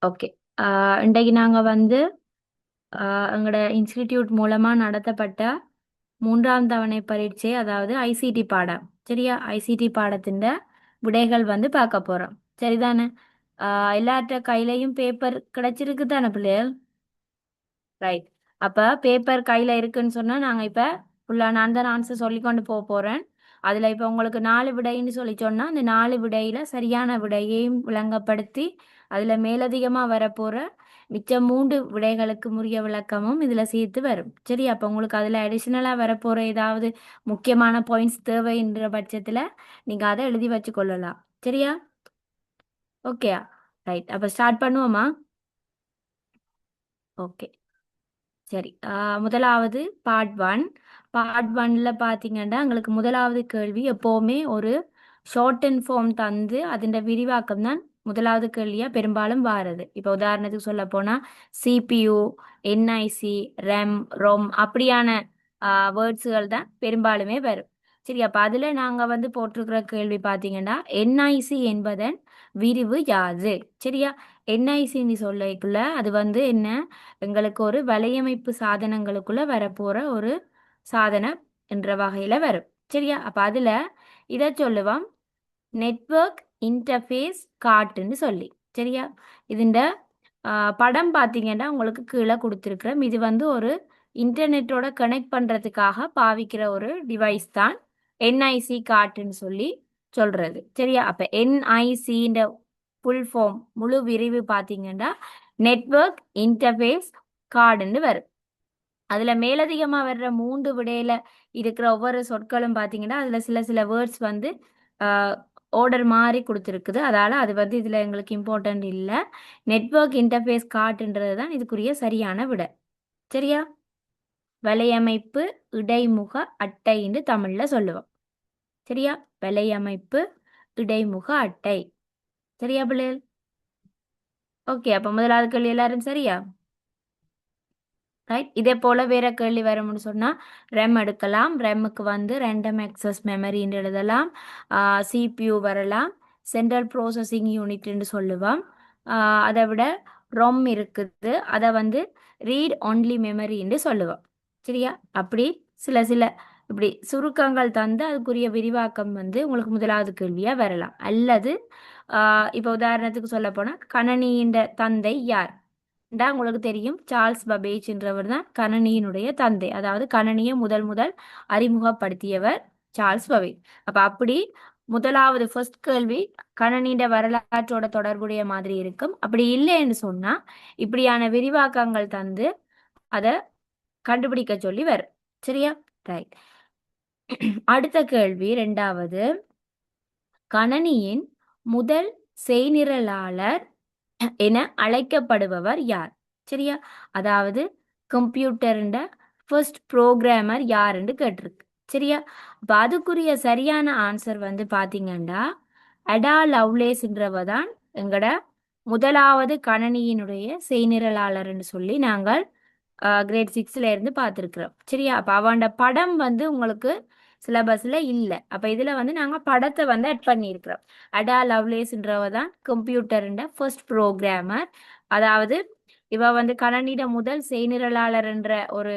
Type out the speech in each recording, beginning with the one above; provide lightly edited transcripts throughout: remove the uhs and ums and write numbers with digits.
Okay. இன்றைக்கு நாங்கள் வந்து எங்களோட இன்ஸ்டிடியூட் மூலமாக நடத்தப்பட்ட மூன்றாம் தவணை பரீட்சை, அதாவது ஐசிடி பாடம். சரியா? ஐசிடி பாடத்தின் விடைகள் வந்து பார்க்க போகிறோம். சரிதானே? எல்லார்ட்ட கையிலையும் பேப்பர் கிடைச்சிருக்கு தானே பிள்ளைகள்? ரைட். அப்போ பேப்பர் கையில் இருக்குன்னு சொன்னால் நாங்கள் இப்போ ஃபுல்லாக நான் தான் ஆன்சர் சொல்லி கொண்டு போக போகிறேன். அதில் இப்போ உங்களுக்கு 4 விடைன்னு சொல்லி சொன்னால் அந்த 4 விடையில் சரியான விடையையும் விளங்கப்படுத்தி அதில் மேலதிகமாக வரப்போகிற மிச்சம் 3 விடைகளுக்கு உரிய விளக்கமும் இதில் சேர்த்து வரும். சரி, அப்போ உங்களுக்கு அதில் அடிஷ்னலாக வரப்போகிற ஏதாவது முக்கியமான பாயிண்ட்ஸ் தேவைன்ற பட்சத்தில் நீங்கள் அதை எழுதி வச்சு கொள்ளலாம். சரியா? ஓகேயா? ரைட். அப்போ ஸ்டார்ட் பண்ணுவோமா? ஓகே. சரி. முதலாவது பார்ட் 1. பார்ட் 1ல் பார்த்தீங்கன்னா எங்களுக்கு முதலாவது கேள்வி எப்போவுமே ஒரு ஷார்ட் அண்ட் ஃபார்ம் தந்து அதன் விரிவாக்கம் தான் முதலாவது கேள்வியாக பெரும்பாலும் வாருது. இப்போ உதாரணத்துக்கு சொல்ல போனால் சிபியு, என்ஐசி, ரெம், ரொம் அப்படியான வேர்ட்ஸுகள் தான் பெரும்பாலுமே வரும். சரி, அப்போ அதில் நாங்கள் வந்து போட்டிருக்கிற கேள்வி பார்த்தீங்கன்னா என்ஐசி என்பதன் விரிவு யாது? சரியா? என்ஐசின்னு சொல்லக்குள்ள அது வந்து என்ன, எங்களுக்கு ஒரு வலையமைப்பு சாதனங்களுக்குள்ள வரப்போற ஒரு சாதனம் என்ற வகையில வரும். சரியா? அப்ப அதுல இதை சொல்லுவோம் நெட்வொர்க் இன்டர்ஃபேஸ் கார்டுன்னு சொல்லி. சரியா? இதுண்ட படம் பார்த்தீங்கன்னா உங்களுக்கு கீழே கொடுத்துருக்குறோம். இது வந்து ஒரு இன்டர்நெட்டோட கனெக்ட் பண்ணுறதுக்காக பாவிக்கிற ஒரு டிவைஸ் தான் என்ஐசி கார்டுன்னு சொல்லி சொல்றது. சரியா? அப்போ என்ஐசின்ற ஃபுல் ஃபார்ம் முழு விரிவு பார்த்தீங்கன்னா நெட்வொர்க் இன்டர்ஃபேஸ் கார்டுன்னு வரும். அதில் மேலதிகமாக வர்ற 3 விடையில இருக்கிற ஒவ்வொரு சொற்களும் பார்த்தீங்கன்னா அதில் சில சில வேர்ட்ஸ் வந்து ஆர்டர் மாதிரி கொடுத்துருக்குது. அதால் அது வந்து இதில் எங்களுக்கு இம்பார்ட்டன்ட் இல்லை. நெட்வொர்க் இன்டர்ஃபேஸ் கார்டுன்றது தான் இதுக்குரிய சரியான விடை. சரியா? வலையமைப்பு இடைமுக அட்டைன்னு தமிழில் சொல்லுவோம். சரியா? வலையமைப்பு இடைமுக அட்டை. சரியா பிள்ளைகள்? ஓகே. அப்போ முதலாவது கேள்வி எல்லாரும் சரியா? ரைட். இதே போல் வேற கேள்வி வரும்னு சொன்னால் ரெம் எடுக்கலாம். ரெம்முக்கு வந்து ரேண்டம் ஆக்சஸ் மெமரின்னு எழுதலாம். சிபியூ வரலாம். சென்ட்ரல் ப்ரோசஸிங் யூனிட்னு சொல்லுவோம். அதை விட ரொம் இருக்குது, அதை வந்து ரீட் ஒன்லி மெமரின்னு சொல்லுவோம். சரியா? அப்படி சில சில இப்படி சுருக்கங்கள் தந்து அதுக்குரிய விரிவாக்கம் வந்து உங்களுக்கு முதலாவது கேள்வியாக வரலாம். அல்லது இப்போ உதாரணத்துக்கு சொல்ல போனால் கணனியின் தந்தை யார்? உங்களுக்கு தெரியும், சார்ல்ஸ் பபேஜ்ன்றவர் தான் கணனியினுடைய தந்தை. அதாவது கணனியை முதல் முதல் அறிமுகப்படுத்தியவர் சார்ல்ஸ் பபேஜ். அப்ப அப்படி முதலாவது ஃபர்ஸ்ட் கேள்வி கணனியின் வரலாற்றோட தொடர்புடைய மாதிரி இருக்கும். அப்படி இல்லைன்னு சொன்னா இப்படியான விரிவாக்கங்கள் தந்து அதை கண்டுபிடிக்க சொல்லி வரும். சரியா? ரைட். அடுத்த கேள்வி ரெண்டாவது, கணனியின் முதல் செய்நிரலாளர் என அழைக்கப்படுபவர் யார்? சரியா? அதாவது கம்ப்யூட்டருண்ட ஃபர்ஸ்ட் ப்ரோக்ராமர் யாருன்னு கேட்டிருக்கு. சரியா? அப்போ அதுக்குரிய சரியான ஆன்சர் வந்து பார்த்தீங்கன்னா அடா லவ்லேஸ்ன்றவ தான் எங்கட முதலாவது கணனியினுடைய செய்நிரலாளர்னு சொல்லி நாங்கள் கிரேட் 6ல இருந்து பார்த்துருக்குறோம். சரியா? அப்போ அவனோட படம் வந்து உங்களுக்கு சிலபஸில் இல்லை. அப்போ இதில் வந்து நாங்கள் படத்தை வந்து ஆட் பண்ணியிருக்கிறோம். அடா லவ்லேஸ்ன்றவ தான் கம்ப்யூட்டருண்ட ஃபர்ஸ்ட் ப்ரோக்ராமர். அதாவது இவ வந்து கணனிட முதல் செய்நிரலாளர் என்ற ஒரு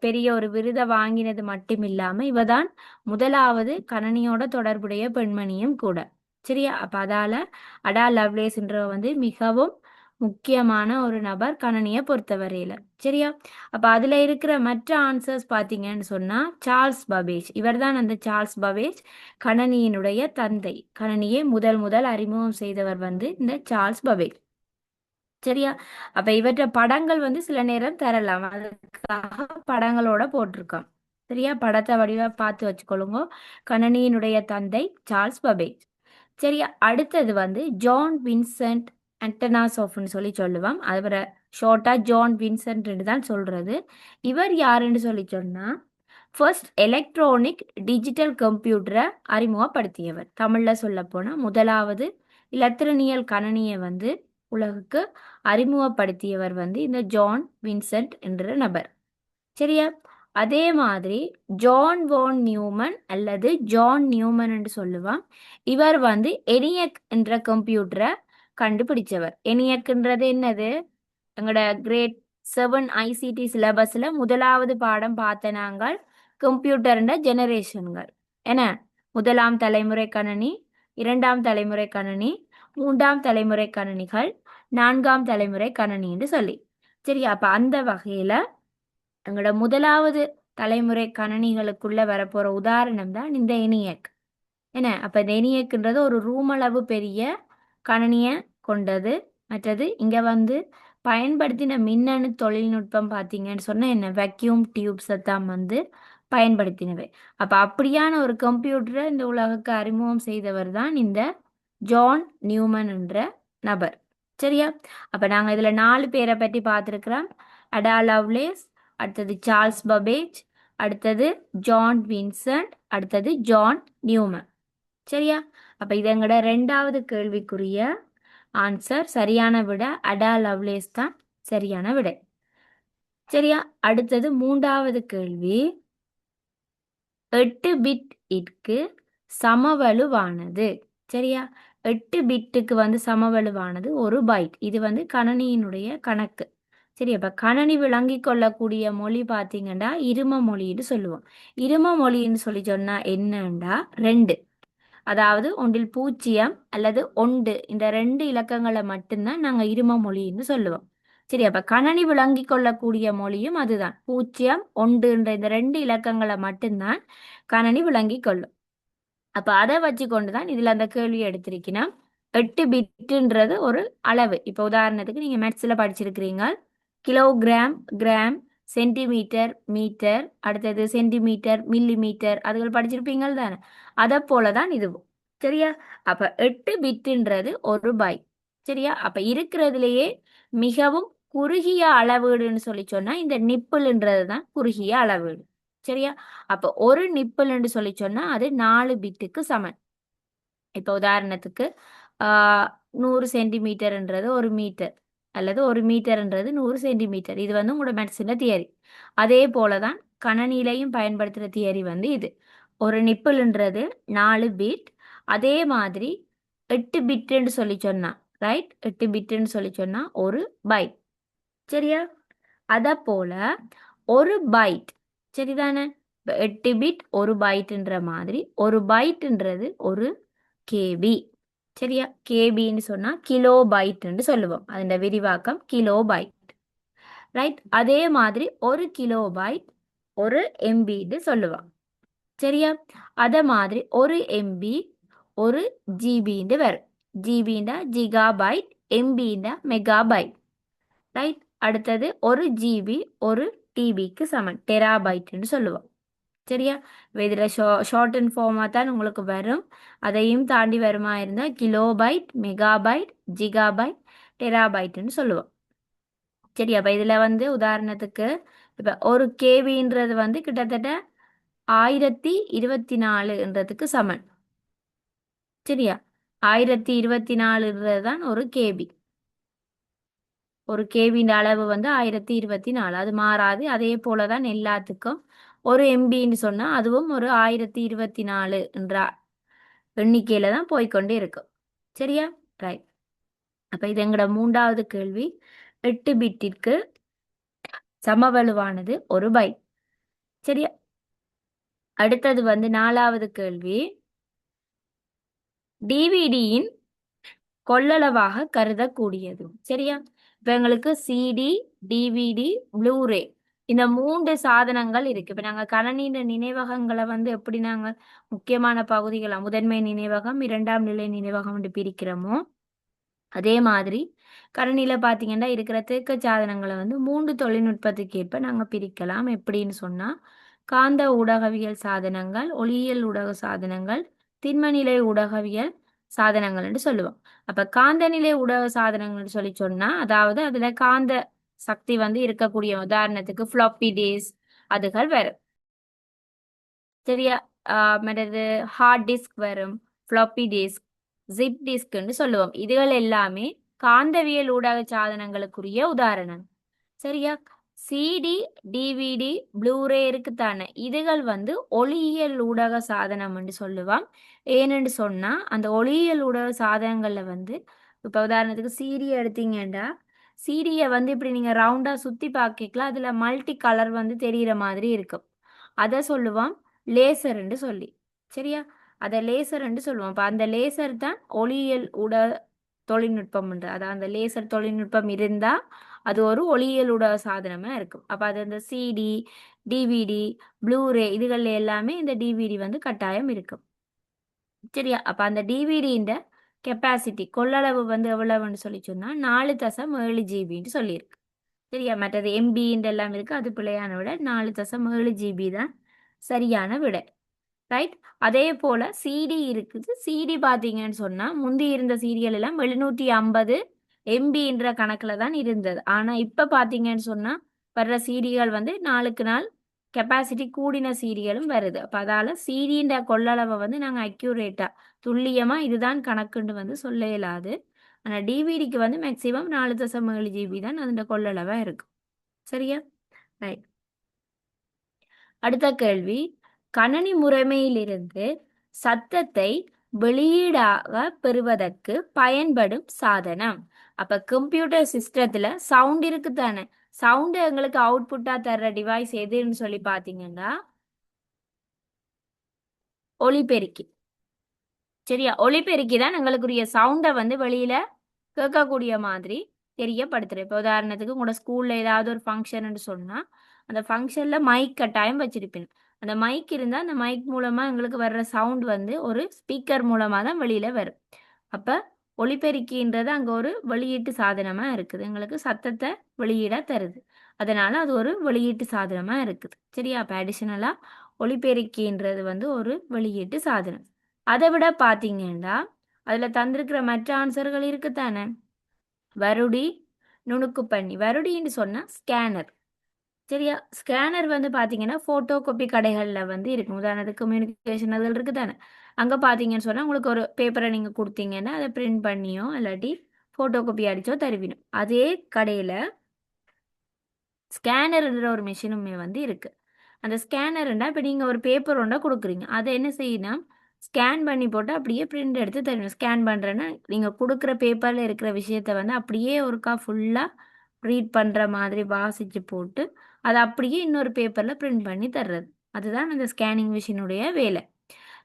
பெரிய ஒரு விருதை வாங்கினது மட்டும் இல்லாமல் இவ தான் முதலாவது கணனியோட தொடர்புடைய பெண்மணியும் கூட. சரியா? அப்போ அதால அடா லவ்லேஸ்ன்றவ வந்து மிகவும் முக்கியமான ஒரு நபர் கணனியை பொறுத்தவரையில. சரியா? அப்ப அதுல இருக்கிற மற்ற ஆன்சர்ஸ் பாத்தீங்கன்னு சொன்னா சார்ல்ஸ் பபேஜ், இவர் தான் அந்த சார்ல்ஸ் பபேஜ் கணனியினுடைய தந்தை. கணனியை முதல் முதல் அறிமுகம் செய்தவர் வந்து இந்த சார்ல்ஸ் பபேஜ். சரியா? அப்ப இவற்ற படங்கள் வந்து சில நேரம் தரலாம், அதுக்காக படங்களோட போட்டிருக்கோம். சரியா? படத்தை வடிவா பார்த்து வச்சுக்கொள்ளுங்க. கணனியினுடைய தந்தை சார்ல்ஸ் பபேஜ். சரியா? அடுத்தது வந்து ஜான் வின்சென்ட் அண்டனாசோஃப்னு சொல்லி சொல்லுவோம். அவரை ஷார்ட்டா ஜான் வின்சென்ட் தான் சொல்றது. இவர் யாருன்னு சொல்லி சொன்னா ஃபர்ஸ்ட் எலக்ட்ரானிக் டிஜிட்டல் கம்ப்யூட்டரை அறிமுகப்படுத்தியவர். தமிழ்ல சொல்ல போனா முதலாவது இலத்திரனியல் கணனியை வந்து உலகுக்கு அறிமுகப்படுத்தியவர் வந்து இந்த ஜான் வின்சென்ட் என்ற நபர். சரியா? அதே மாதிரி ஜான் வான் நியூமன் அல்லது ஜான் நியூமன் என்று சொல்லுவான். இவர் வந்து எனியக் என்ற கம்ப்யூட்டரை கண்டுபிடிச்சவர். ENIAC-ன்றது என்னது? எங்களோட கிரேட் 7 ICT சிலபஸ்ல முதலாவது பாடம் பார்த்த நாங்கள் கம்ப்யூட்டர்ன்ற ஜெனரேஷன்கள் என்ன, முதலாம் தலைமுறை கணனி, இரண்டாம் தலைமுறை கணனி, மூன்றாம் தலைமுறை கணனிகள், நான்காம் தலைமுறை கணனி என்று சொல்லி. சரி, அப்ப அந்த வகையில எங்களோட முதலாவது தலைமுறை கணனிகளுக்குள்ள வரப்போற உதாரணம் தான் இந்த ENIAC. என்ன, அப்ப இந்த ENIAC-ன்றது ஒரு ரூம் அளவு பெரிய கணனியை கொண்டது. மற்றது இங்க வந்து பயன்படுத்தின மின்னணு தொழில்நுட்பம் பார்த்தீங்கன்னு சொன்னா என்ன, வேக்யூம் டியூப்ஸை தான் வந்து பயன்படுத்தினவை. அப்ப அப்படியான ஒரு கம்ப்யூட்டரை இந்த உலகுக்கு அறிமுகம் செய்தவர் தான் இந்த ஜான் நியூமன் என்ற நபர். சரியா, அப்ப நாங்க இதுல 4 பேரை பற்றி பார்த்துருக்கிறோம். அடா லவ்லேஸ், அடுத்தது சார்ல்ஸ் பபேஜ், அடுத்தது ஜான் வின்சென்ட், அடுத்தது ஜான் நியூமன். சரியா, அப்ப இது எங்கட 2வது கேள்விக்குரிய ஆன்சர். சரியான விட அடா லவ்லேஸ் தான் சரியான விடை. சரியா, அடுத்தது 3வது கேள்வி. 8 பிட் இற்கு சமவலுவானது. சரியா, 8 பிட்டுக்கு வந்து சமவலுவானது ஒரு பைட். இது வந்து கணனியினுடைய கணக்கு. சரி, அப்ப கணனி விளங்கி கொள்ளக்கூடிய மொழி பார்த்தீங்கன்னா இரும மொழின்னு சொல்லுவோம். இரும மொழின்னு சொல்லி சொன்னா என்னண்டா 2, அதாவது ஒன்றில் 0 அல்லது 1, இந்த 2 இலக்கங்களை மட்டும்தான் நாங்க இரும மொழின்னு சொல்லுவோம். சரி, அப்ப கணனி விளங்கி கொள்ளக்கூடிய மொழியும் அதுதான். 0, 1 என்ற இந்த 2 இலக்கங்களை மட்டும்தான் கணனி விளங்கி கொள்ளும். அப்ப அதை வச்சு கொண்டுதான் இதுல அந்த கேள்வியை எடுத்திருக்கணும். 8 பிட்டுன்றது ஒரு அளவு. இப்ப உதாரணத்துக்கு நீங்க மேத்ஸ்ல படிச்சிருக்கிறீங்க, கிலோகிராம், கிராம், சென்டிமீட்டர், மீட்டர், அடுத்தது சென்டிமீட்டர், மில்லிமீட்டர், அதுகள் படிச்சிருப்பீங்க தானே. அதை போலதான் இதுவும். சரியா, அப்ப 8 பிட்டுன்றது ஒரு பைட். சரியா, அப்ப இருக்கிறதுலயே மிகவும் குறுகிய அளவீடுன்னு சொல்லி சொன்னா இந்த நிப்பிள்ன்றது தான் குறுகிய அளவீடு. சரியா, அப்ப ஒரு நிப்பிள்னு சொல்லி சொன்னா அது 4 பிட்டுக்கு சமன். இப்ப உதாரணத்துக்கு 100 சென்டிமீட்டர்ன்றது ஒரு மீட்டர், அல்லது ஒரு மீட்டர்ன்றது 100 சென்டிமீட்டர். இது வந்து உங்களோட மெட்ஸின் தியரி. அதே போலதான் கணனிலையும் பயன்படுத்துகிற தியரி வந்து இது. ஒரு நிப்பிள்ன்றது 4 பிட். அதே மாதிரி 8 பிட்டுன்னு சொல்லி சொன்னா, ரைட், 8 பிட்டுன்னு சொல்லி சொன்னா ஒரு பைட். சரியா, அத போல ஒரு பைட். சரிதானே, 8 பிட் ஒரு பைட்ன்ற மாதிரி ஒரு பைட்ன்றது ஒரு கேபி. சரியா, கேபின்னு சொன்னா கிலோ பைட்ன்னு சொல்லுவோம். அதோட விரிவாக்கம் கிலோ பைட். ரைட், அதே மாதிரி ஒரு கிலோ பைட் ஒரு எம்பின்னு சொல்லுவோம். சரியா, அத மாதிரி ஒரு எம்பி ஒரு ஜிபின்னு வரும். ஜிபின்னா ஜிகாபைட், எம்பின்னா மெகாபைட். ரைட், அடுத்தது ஒரு ஜிபி ஒரு டிபிக்கு சமன், டெராபைட்னு சொல்லுவோம். சரியா, இதில் ஷார்ட் அண்ட் ஃபார்மாக தான் உங்களுக்கு வரும். அதையும் தாண்டி வருமா இருந்தால் கிலோபைட், மெகாபைட், ஜிகாபைட், டெராபைட்னு சொல்லுவோம். சரி, அப்போ இதில் வந்து உதாரணத்துக்கு இப்போ ஒரு கேபின்றது வந்து கிட்டத்தட்ட 1024ன்றதுக்கு சமன். சரியா, 1024ன்றது தான் ஒரு கேபி. ஒரு கேபின் அளவு வந்து 1024, அது மாறாது. அதே போல தான் எல்லாத்துக்கும் ஒரு எம்பின்னு சொன்னால் அதுவும் ஒரு 1024 என்ற எண்ணிக்கையில தான் போய்கொண்டே இருக்கும். சரியா, ரைட். அப்போ இது எங்களோட 3வது கேள்வி. 8 பிட்டிற்கு சமவலுவானது ஒரு பைட். சரியா, அடுத்தது வந்து 4வது கேள்வி. டிவிடியின் கொள்ளளவாக கருதக்கூடியது. சரியா, இப்போ எங்களுக்கு சிடி, டிவிடி, ப்ளூரே, இந்த 3 சாதனங்கள் இருக்கு. இப்போ நாங்கள் கணனியின் நினைவகங்களை வந்து எப்படி நாங்கள் முக்கியமான பகுதிகளை முதன்மை நினைவகம், 2ஆம் நிலை நினைவகம் என்று பிரிக்கிறோமோ அதே மாதிரி கணனியில பார்த்தீங்கன்னா இருக்கிற தேக்க சாதனங்களை வந்து 3 தொழில்நுட்பத்துக்கு ஏற்ப நாங்கள் பிரிக்கலாம். எப்படின்னு சொன்னா காந்த ஊடகவியல் சாதனங்கள், ஒளியியல் ஊடக சாதனங்கள், திண்மநிலை ஊடகவியல் சாதனங்கள் என்று சொல்லுவோம். அப்ப காந்த நிலை ஊடக சாதனங்கள் சொல்லி சொன்னா அதாவது அதுல காந்த சக்தி வந்து இருக்கக்கூடிய, உதாரணத்துக்கு ஃப்ளாப்பி டிஸ்க் அதுகள் வரும். சரியா, மற்றது ஹார்ட் டிஸ்க் வரும், ஃப்ளாப்பி டிஸ்க், ஜிப் டிஸ்க்னு சொல்லுவோம். இதுகள் எல்லாமே காந்தவியல் ஊடக சாதனங்களுக்குரிய உதாரணம். சரியா, சிடி, டிவிடி, ப்ளூரே இருக்குத்தானே, இதுகள் வந்து ஒளியியல் ஊடக சாதனம் என்று சொல்லுவோம். ஏன்னு சொன்னா அந்த ஒளியியல் ஊடக சாதனங்கள்ல வந்து இப்போ உதாரணத்துக்கு சீடியை எடுத்தீங்கன்னா சீடியை வந்து இப்படி நீங்கள் ரவுண்டாக சுற்றி பார்க்கலாம், அதில் மல்டி கலர் வந்து தெரிகிற மாதிரி இருக்கும். அதை சொல்லுவோம் லேசர்ன்னு சொல்லி. சரியா? அதை லேசர்ன்னு சொல்லுவோம். அப்போ அந்த லேசர் தான் ஒளியியல் தொழில்நுட்பம்ன்ற. அதான் அந்த லேசர் தொழில்நுட்பம் இருந்தால் அது ஒரு ஒளியியலோட சாதனமாக இருக்கும். அப்போ அது அந்த சிடி, டிவிடி, ப்ளூரே இதுகளில் எல்லாமே இந்த டிவிடி வந்து கட்டாயம் இருக்கும். சரியா? அப்போ அந்த டிவிடின்ற கெப்பாசிட்டி கொள்ளளவு வந்து எவ்வளவுன்னு சொல்லி சொன்னால் 4.7 ஜிபின்னு சொல்லியிருக்கு. சரியா? மற்றது எம்பின்ற எல்லாம் இருக்குது, அது பிழையான விட. 4.7 ஜிபி தான் சரியான விட. ரைட்? அதே போல் சிடி இருக்குது. சிடி பார்த்தீங்கன்னு சொன்னால் முந்தி இருந்த சீரியல் எல்லாம் 750 எம்பின்ற கணக்கில் தான் இருந்தது. ஆனால் இப்போ பார்த்தீங்கன்னு சொன்னால் வர்ற சீடிகள் வந்து நாளுக்கு நாள் கெப்பாசிட்டி கூடின சீடிகளும் வருது. அப்போ அதால் சீடின்ற கொள்ளளவை வந்து நாங்கள் அக்யூரேட்டாக துல்லியமாக இதுதான் கணக்குன்னு வந்து சொல்ல இயலாது. ஆனால் டிவிடிக்கு வந்து மேக்ஸிமம் 4.7 ஜிபி தான் அதோட கொள்ளளவாக இருக்கும். சரியா? ரைட். அடுத்த கேள்வி, கணனி முறைமையிலிருந்து சத்தத்தை வெளியீடாக பெறுவதற்கு பயன்படும் சாதனம். அப்ப கம்ப்யூட்டர் சிஸ்டத்துல சவுண்ட் இருக்கு தானே, சவுண்ட் எங்களுக்கு அவுட்புட்டா தர்ற டிவைஸ் எதுன்னு சொல்லி பாத்தீங்கன்னா ஒலிபெருக்கி. சரியா? ஒலிபெருக்கி தான் எங்களுக்குரிய சவுண்டை வந்து வெளியில கேட்கக்கூடிய மாதிரி தெரியப்படுத்துறேன். இப்போ உதாரணத்துக்கு உங்களோட ஸ்கூல்ல ஏதாவது ஒரு ஃபங்க்ஷன் சொன்னா அந்த ஃபங்க்ஷன்ல மைக் கட்டாயம் வச்சிருப்பேன். அந்த மைக் இருந்தால் அந்த மைக் மூலமா எங்களுக்கு வர்ற சவுண்ட் வந்து ஒரு ஸ்பீக்கர் மூலமா தான் வெளியில வரும். அப்ப ஒலிபெருக்கின்றது அங்க ஒரு வெளியீட்டு சாதனமா இருக்குது, எங்களுக்கு சத்தத்தை வெளியிட தருது. அதனால அது ஒரு வெளியீட்டு சாதனமா இருக்குது. சரியா? அப்ப அடிஷனலா ஒலிபெருக்கின்றது வந்து ஒரு வெளியீட்டு சாதனம். அதை விட பார்த்தீங்கன்னா அதுல தந்திருக்கிற மற்ற ஆன்சர்கள் இருக்குத்தானே. வருடி, நுணுக்கு பண்ணி. வருடின்னு சொன்னா ஸ்கேனர். சரியா? ஸ்கேனர் வந்து பார்த்தீங்கன்னா ஃபோட்டோ காப்பி கடைகளில் வந்து இருக்கும். உதாரணத்துக்கு கம்யூனிகேஷன் அதில் இருக்குது தானே. அங்கே பார்த்தீங்கன்னு சொன்னால் உங்களுக்கு ஒரு பேப்பரை நீங்கள் கொடுத்தீங்கன்னா அதை பிரிண்ட் பண்ணியோ இல்லாட்டி ஃபோட்டோ காப்பி அடித்தோ தருவினோம். அதே கடையில் ஸ்கேனர்ன்ற ஒரு மிஷினுமே வந்து இருக்குது. அந்த ஸ்கேனர்னா இப்போ நீங்கள் ஒரு பேப்பர் ஒன்றா கொடுக்குறீங்க, அதை என்ன செய்யணும், ஸ்கேன் பண்ணி போட்டு அப்படியே பிரிண்ட் எடுத்து தருவீங்க. ஸ்கேன் பண்ணுறேன்னா நீங்கள் கொடுக்குற பேப்பரில் இருக்கிற விஷயத்த வந்து அப்படியே ஒருக்கா ஃபுல்லாக ரீட் பண்ணுற மாதிரி வாசித்து போட்டு அதை அப்படியே இன்னொரு பேப்பரில் பிரிண்ட் பண்ணி தர்றது. அதுதான் அந்த ஸ்கேனிங் மிஷினுடைய வேலை.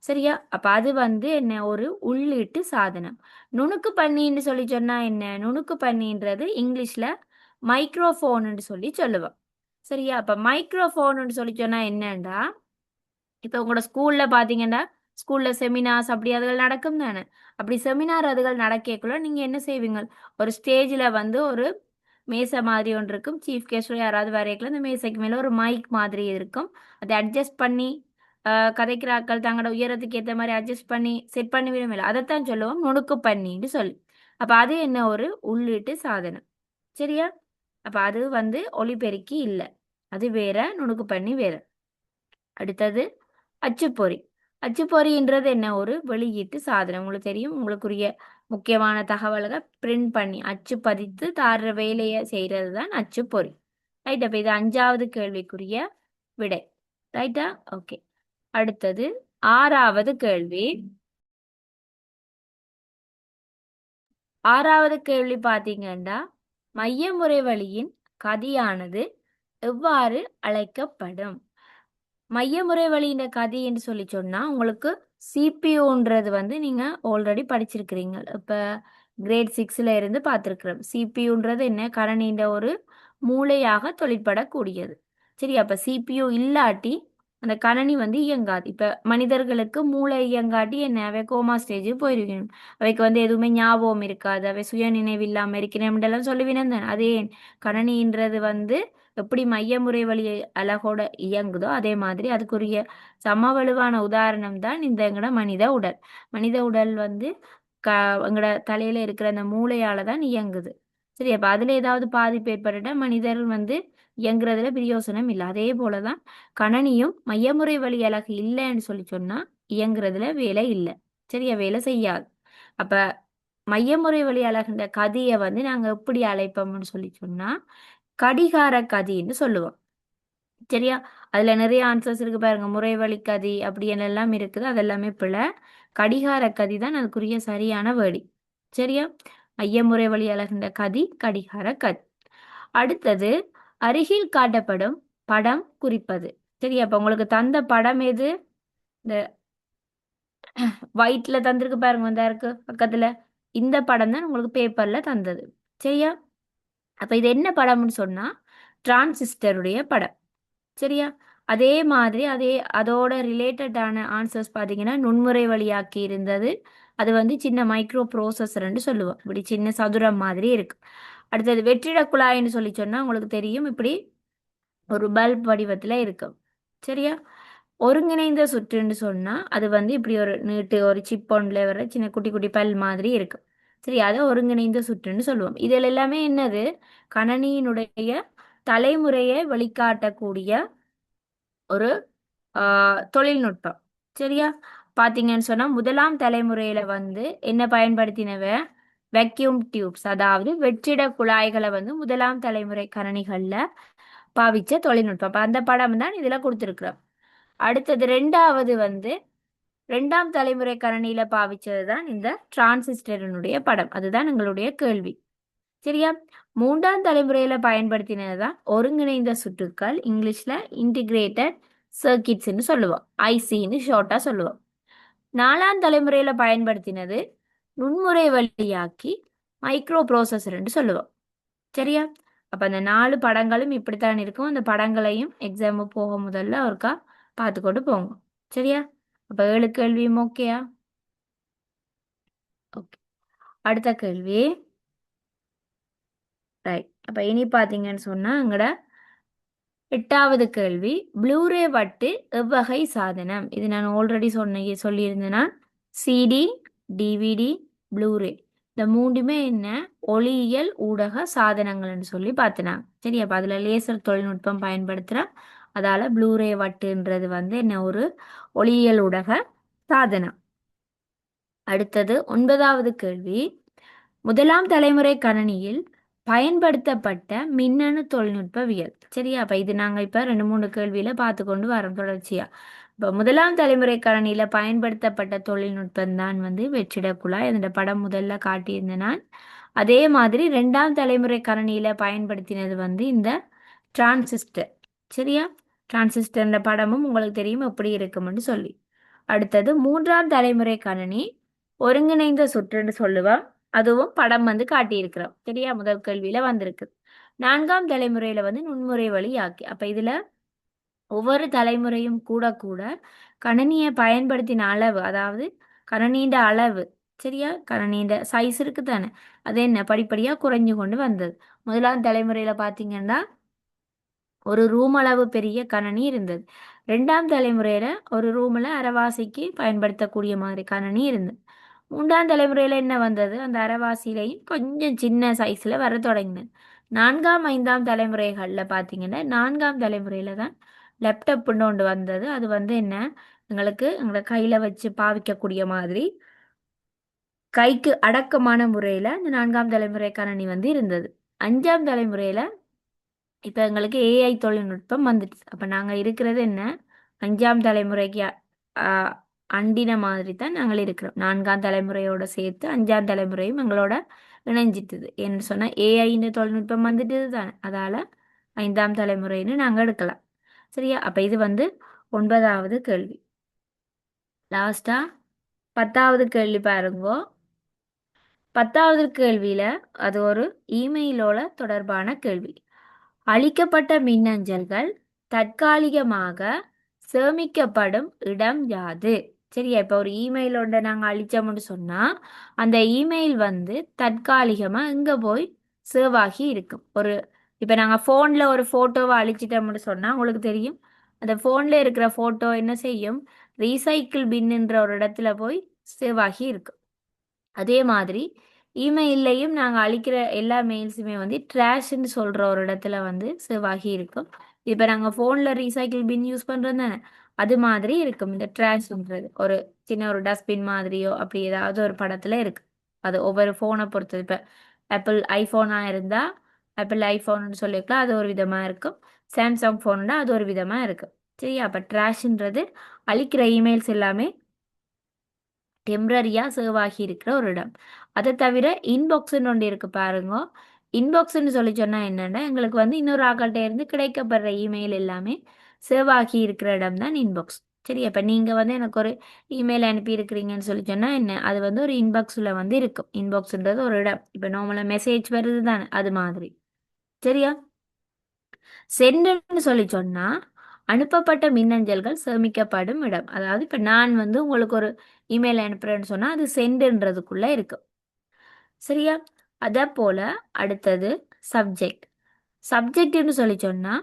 சரியா? அப்போ அது வந்து என்ன, ஒரு உள்ளீட்டு சாதனம். நுணுக்கு பண்ணின்னு சொல்லி சொன்னால் என்ன, நுணுக்கு பண்ணின்றது இங்கிலீஷில் மைக்ரோஃபோனுன்னு சொல்லி சொல்லுவோம். சரியா? அப்போ மைக்ரோஃபோனுன்னு சொல்லி சொன்னால் என்னண்டா, இப்போ உங்களோட ஸ்கூலில் பார்த்தீங்கன்னா ஸ்கூலில் செமினார்ஸ் அப்படி அதுகள் நடக்கும் தானே. அப்படி செமினார் அதுகள் நடக்கக்குள்ள நீங்கள் என்ன செய்வீங்க, ஒரு ஸ்டேஜில் வந்து ஒரு மேசை மாதிரி ஒன்று இருக்கும், சீஃப் கெஸ்டோ யாராவது வரைக்கல அந்த மேசைக்கு மேலே ஒரு மைக் மாதிரி இருக்கும். அதை அட்ஜஸ்ட் பண்ணி கதைக்கிற ஆட்கள் தங்களோட உயரத்துக்கு ஏற்ற மாதிரி அட்ஜஸ்ட் பண்ணி செட் பண்ணி விடும் இல்லை, அதைத்தான் சொல்லுவோம் நுணுக்கு பண்ணின்னு சொல்லி. அப்போ அது என்ன, ஒரு உள்ளீட்டு சாதனம். சரியா? அப்போ அது வந்து ஒலிபெருக்கி இல்லை, அது வேற, நுணுக்கு பண்ணி வேற. அடுத்தது அச்சுப்பொறி. அச்சுப்பொறின்றது என்ன, ஒரு வெளியீட்டு சாதனம். உங்களுக்கு தெரியும், உங்களுக்குரிய முக்கியமான தகவல்களை பிரிண்ட் பண்ணி அச்சு பதித்து தாடுற வேலையை செய்கிறது தான் அச்சுப்பொறி. ரைட்? அப்போ இது 5வது கேள்விக்குரிய விடை. ரைட்டா? ஓகே. அடுத்தது 6வது கேள்வி. 6வது கேள்வி பார்த்தீங்கன்னா, மையமுறை வழியின் கதியானது எவ்வாறு அழைக்கப்படும்? மையமுறை வழியின் கதி என்று சொல்லி சொன்னால் உங்களுக்கு சிபியூன்றது வந்து நீங்கள் ஆல்ரெடி படிச்சிருக்கிறீங்க. இப்போ கிரேட் 6ல் இருந்து பார்த்துருக்குறோம். சிபியூன்றது என்ன, கணனின்ற ஒரு மூளையாக தொழிற்படக்கூடியது. சரி? அப்போ சிபியூ இல்லாட்டி அந்த கணனி வந்து இயங்காது. இப்போ மனிதர்களுக்கு மூளை இயங்காட்டி என்ன, அவை கோமா ஸ்டேஜ் போயிருக்கணும், அவைக்கு வந்து எதுவுமே ஞாபகம் இருக்காது, அவை சுய நினைவு இல்லாமல் இருக்கிறேன் சொல்லுவினேன். அதே கணனின்றது வந்து எப்படி மையமுறை வழி அழகோட இயங்குதோ அதே மாதிரி அதுக்குரிய சமவலுவான உதாரணம் தான் இந்த எங்கட மனித உடல். மனித உடல் வந்து எங்கட தலையில இருக்கிற அந்த மூளையால தான் இயங்குது. சரி? அப்ப அதுல ஏதாவது பாதிப்பு ஏற்பட்டுட்டா மனிதர் வந்து இயங்குறதுல பிரயோசனம் இல்லை. அதே போலதான் கணனியும் மையமுறை வழி அழகு இல்லைன்னு சொல்லி சொன்னா இயங்குறதுல வேலை இல்லை. சரியா? வேலை செய்யாது. அப்ப மையமுறை வழி அழகுன்ற கதியை வந்து நாங்க எப்படி அழைப்போம்னு சொல்லி சொன்னா கடிகார கதின்னு சொல்லுவோம். சரியா? அதுல நிறைய ஆன்சர்ஸ் இருக்கு பாருங்க. முறைவழி கதி அப்படி எல்லாம் இருக்குது, அதெல்லாமே பிழை. கடிகார கதி தான் அதுக்குரிய சரியான வேர்டி. சரியா? ஐயமுறை வழி அழகின்ற கதி கடிகார கதி. அடுத்தது அருகில் காட்டப்படும் படம் குறிப்பது. சரி, அப்ப உங்களுக்கு தந்த படம் எது? இந்த ஒயிட்ல தந்திருக்கு பாருங்க, வந்தா இருக்கு பக்கத்துல. இந்த படம் தான் உங்களுக்கு பேப்பர்ல தந்தது. சரியா? அப்ப இது என்ன படம்னு சொன்னா டிரான்சிஸ்டருடைய படம். சரியா? அதே மாதிரி அதோட ரிலேட்டடான ஆன்சர்ஸ் பார்த்தீங்கன்னா நுண்முறை வழியாக்கி இருந்தது. அது வந்து சின்ன மைக்ரோ ப்ரோசஸர்ன்னு சொல்லுவோம். இப்படி சின்ன சதுரம் மாதிரி இருக்கு. அடுத்தது வெற்றிட குழாய்ன்னு சொல்லி சொன்னா உங்களுக்கு தெரியும், இப்படி ஒரு பல்ப் வடிவத்தில் இருக்கும். சரியா? ஒருங்கிணைந்த சுற்றுன்னு சொன்னா அது வந்து இப்படி ஒரு நீட்டு ஒரு சிப் ஒன்ல வர சின்ன குட்டி குட்டி பல் மாதிரி இருக்கும். சரி, அதை ஒருங்கிணைந்த சுற்றுன்னு சொல்லுவோம். இதில் எல்லாமே என்னது? கணனியினுடைய தலைமுறையை வெளிக்காட்டக்கூடிய ஒரு தொழில்நுட்பம். சரியா? பார்த்தீங்கன்னு சொன்னா முதலாம் தலைமுறையில வந்து என்ன பயன்படுத்தினவ? வெக்யூம் டியூப்ஸ், அதாவது வெற்றிட குழாய்களை வந்து முதலாம் தலைமுறை கணனிகள்ல பாவிச்ச தொழில்நுட்பம். அப்ப அந்த படம் தான் இதுல கொடுத்துருக்குறோம். அடுத்தது ரெண்டாவது வந்து ரெண்டாம் தலைமுறை கணனியில பாவிச்சது தான் இந்த டிரான்சிஸ்டரினுடைய படம். அதுதான் எங்களுடைய கேள்வி. சரியா? மூன்றாம் தலைமுறையில பயன்படுத்தினது தான் ஒருங்கிணைந்த சுற்றுக்கள், இங்கிலீஷ்ல இன்டிகிரேட்டட் சர்க்கிட்ஸ்ன்னு சொல்லுவோம், ஐசின்னு ஷார்ட்டா சொல்லுவோம். நாலாம் தலைமுறையில பயன்படுத்தினது நுண்முறை வழியாக்கி மைக்ரோ ப்ரோசஸர்ன்னு சொல்லுவோம். சரியா? அப்ப அந்த 4 படங்களும் இப்படித்தான் இருக்கும். அந்த படங்களையும் எக்ஸாம் போக முதல்ல ஒருக்கா பார்த்துக்கொண்டு போங்க. சரியா? அப்ப 7 கேள்வியும் ஓகேயா? ஓகே. அடுத்த கேள்வி. ரைட். அப்ப இனி பார்த்தீங்கன்னு சொன்னா எங்கட 8வது கேள்வி, ப்ளூரே வட்டு எவ்வகை சாதனம்? இது நான் ஆல்ரெடி சொல்லியிருந்தேன்னா சிடி, டிவிடி, ப்ளூரே இந்த மூன்றுமே என்ன? ஒளியியல் ஊடக சாதனங்கள்னு சொல்லி பார்த்தனாங்க. சரி, அப்போ அதில் லேசர் தொழில்நுட்பம் பயன்படுத்துகிறோம். அதால் ப்ளூரே வட்டுன்றது வந்து என்ன? ஒரு ஒளியியல் ஊடக சாதனம். அடுத்தது 9வது கேள்வி, முதலாம் தலைமுறை கணனியில் பயன்படுத்தப்பட்ட மின்னணு தொழில்நுட்பவியல். சரியா? அப்ப இது நாங்க இப்ப 2 3 கேள்வியில பார்த்து கொண்டு வரோம் தொடர்ச்சியா. இப்ப முதலாம் தலைமுறை கணனியில பயன்படுத்தப்பட்ட தொழில்நுட்பம் தான் வந்து வெற்றிட குழாய். அதோட படம் முதல்ல காட்டியிருந்தேன் நான். அதே மாதிரி ரெண்டாம் தலைமுறை கணனியில பயன்படுத்தினது வந்து இந்த டிரான்சிஸ்டர். சரியா? டிரான்சிஸ்டர்ன்ற படமும் உங்களுக்கு தெரியும் எப்படி இருக்கும்னு சொல்லி. அடுத்தது மூன்றாம் தலைமுறை கணனி ஒருங்கிணைந்த சுற்றுன்னு சொல்லுவோம். அதுவும் படம் வந்து காட்டியிருக்கிறோம். சரியா? முதல் கேள்வியில வந்திருக்கு. நான்காம் தலைமுறையில வந்து நுண்முறை வழி ஆக்கி. அப்ப இதுல ஒவ்வொரு தலைமுறையும் கூட கூட கணனியை பயன்படுத்தின அளவு, அதாவது கணனீண்ட அளவு, சரியா? கணனீண்ட சைஸ் இருக்கு தானே, அது என்ன படிப்படியா குறைஞ்சு கொண்டு வந்தது. முதலாம் தலைமுறையில பாத்தீங்கன்னா ஒரு ரூம் அளவு பெரிய கணனி இருந்தது. ரெண்டாம் தலைமுறையில ஒரு ரூம்ல அரைவாசிக்கு பயன்படுத்தக்கூடிய மாதிரி கணனி இருந்தது. மூன்றாம் தலைமுறையில என்ன வந்தது? அந்த அரைவாசியிலையும் கொஞ்சம் சின்ன சைஸ்ல வர தொடங்கினது. நான்காம் 5ஆம் தலைமுறைகள்ல பார்த்தீங்கன்னா நான்காம் தலைமுறையில தான் லேப்டாப்னு ஒன்று வந்தது. அது வந்து என்ன? எங்களை கையில வச்சு பாவிக்கக்கூடிய மாதிரி கைக்கு அடக்கமான முறையில இந்த நான்காம் தலைமுறை கணனி வந்து இருந்தது. 5ஆம் தலைமுறையில இப்போ எங்களுக்கு ஏஐ தொழில்நுட்பம் வந்துடுச்சு. அப்போ நாங்கள் இருக்கிறது என்ன? 5ஆம் தலைமுறைக்கு அண்டின மாதிரி தான் நாங்கள் இருக்கிறோம். 4ஆம் தலைமுறையோட சேர்த்து 5ஆம் தலைமுறையும் எங்களோட இணைஞ்சிட்டுது. என்ன சொன்னால் ஏஐன்னு தொழில்நுட்பம் வந்துட்டு தானே, அதால் 5ஆம் தலைமுறைன்னு நாங்கள் எடுக்கலாம். சரியா? அப்போ இது வந்து 9வது கேள்வி. லாஸ்டா 10வது கேள்வி பாருங்கோ. 10வது கேள்வியில் அது ஒரு இமெயிலோட தொடர்பான கேள்வி. அளிக்கப்பட்ட மின்னஞ்சல்கள் தற்காலிகமாக சேமிக்கப்படும் இடம் யாது? சரியா? இப்போ ஒரு இமெயில் ஒன்றை நாங்கள் அழிச்சோம்னு சொன்னால் அந்த இமெயில் வந்து தற்காலிகமாக இங்கே போய் சேவ் ஆகி இருக்கும். இப்போ நாங்கள் ஃபோனில் ஒரு ஃபோட்டோவை அழிச்சிட்டோம்னு சொன்னால் உங்களுக்கு தெரியும், அந்த ஃபோனில் இருக்கிற ஃபோட்டோ என்ன செய்யும்? ரீசைக்கிள் பின்னுன்ற ஒரு இடத்துல போய் சேவ் ஆகி இருக்கும். அதே மாதிரி இமெயிலையும் நாங்கள் அழிக்கிற எல்லா மெயில்ஸுமே வந்து ட்ராஷ்ன்னு சொல்கிற ஒரு இடத்துல வந்து சேவ் ஆகி இருக்கும். இப்போ நாங்கள் ஃபோனில் ரீசைக்கிள் பின் யூஸ் பண்ணுறது தானே, அது மாதிரி இருக்கும். இந்த ட்ராஷ்ன்றது ஒரு சின்ன ஒரு டஸ்ட்பின் மாதிரியோ அப்படி ஏதாவது ஒரு படத்தில் இருக்குது. அது ஒவ்வொரு ஃபோனை பொறுத்தது. இப்போ ஆப்பிள் ஐஃபோனாக இருந்தால் ஆப்பிள் ஐஃபோன்னு சொல்லியிருக்கலாம், அது ஒரு விதமாக இருக்கும். சாம்சங் ஃபோன்னா அது ஒரு விதமாக இருக்கும். சரியா? அப்போ ட்ராஷ்ன்றது அழிக்கிற இமெயில்ஸ் எல்லாமே டெம்பரரியாக சேவ் ஆகி இருக்கிற ஒரு இடம். அதை தவிர இன்பாக்ஸ்ன்னு ஒன்று இருக்கு பாருங்க. இன்பாக்ஸ்ன்னு சொல்லி சொன்னால் என்னென்னா எங்களுக்கு வந்து இன்னொரு ஆக்கள்கிட்ட இருந்து கிடைக்கப்படுற இமெயில் எல்லாமே சேவ் ஆகி இருக்கிற இடம் தான் இன்பாக்ஸ். சரி, அப்போ நீங்கள் வந்து எனக்கு ஒரு இமெயில் அனுப்பியிருக்கிறீங்கன்னு சொல்லி சொன்னால் என்ன, அது வந்து ஒரு இன்பாக்ஸில் வந்து இருக்கும். இன்பாக்ஸ்ன்றது ஒரு இடம். இப்போ நார்மலாக மெசேஜ் வருது தானே, அது மாதிரி. சரியா? சென்டர்னு சொல்லி சொன்னா அனுப்பப்பட்ட மின்னஞ்சல்கள் சேமிக்கப்படும் இடம். அதாவது இப்ப நான் வந்து உங்களுக்கு ஒரு இமெயில் அனுப்புறேன்னு சொன்னா அது சென்டுன்றதுக்குள்ள இருக்கு. சரியா? அதே போல அடுத்தது சப்ஜெக்ட். சப்ஜெக்ட்னு சொல்லி சொன்னா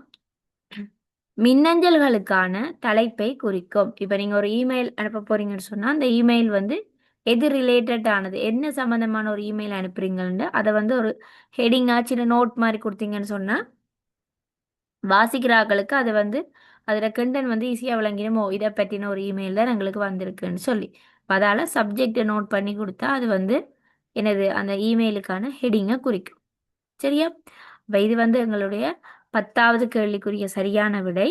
மின்னஞ்சல்களுக்கான தலைப்பை குறிக்கும். இப்ப நீங்க ஒரு இமெயில் அனுப்ப போறீங்கன்னு சொன்னா அந்த இமெயில் வந்து எது ரிலேட்டட் ஆனது, என்ன சம்பந்தமான ஒரு இமெயில் அனுப்புறீங்கன்னு அதை வந்து ஒரு ஹெடிங் சின்ன நோட் மாதிரி கொடுத்தீங்கன்னு சொன்னா வாசிக்கிறார்களுக்கு அது வந்து அதில் கண்டென்ட் வந்து ஈஸியாக விளங்கிடுமோ, இதை பற்றின ஒரு இமெயில் தான் எங்களுக்கு வந்திருக்குன்னு சொல்லி. அதால் சப்ஜெக்டை நோட் பண்ணி கொடுத்தா அது வந்து எனது அந்த இமெயிலுக்கான ஹெடிங்கை குறிக்கும். சரியா? அப்போ இது வந்து எங்களுடைய 10வது கேள்விக்குரிய சரியான விடை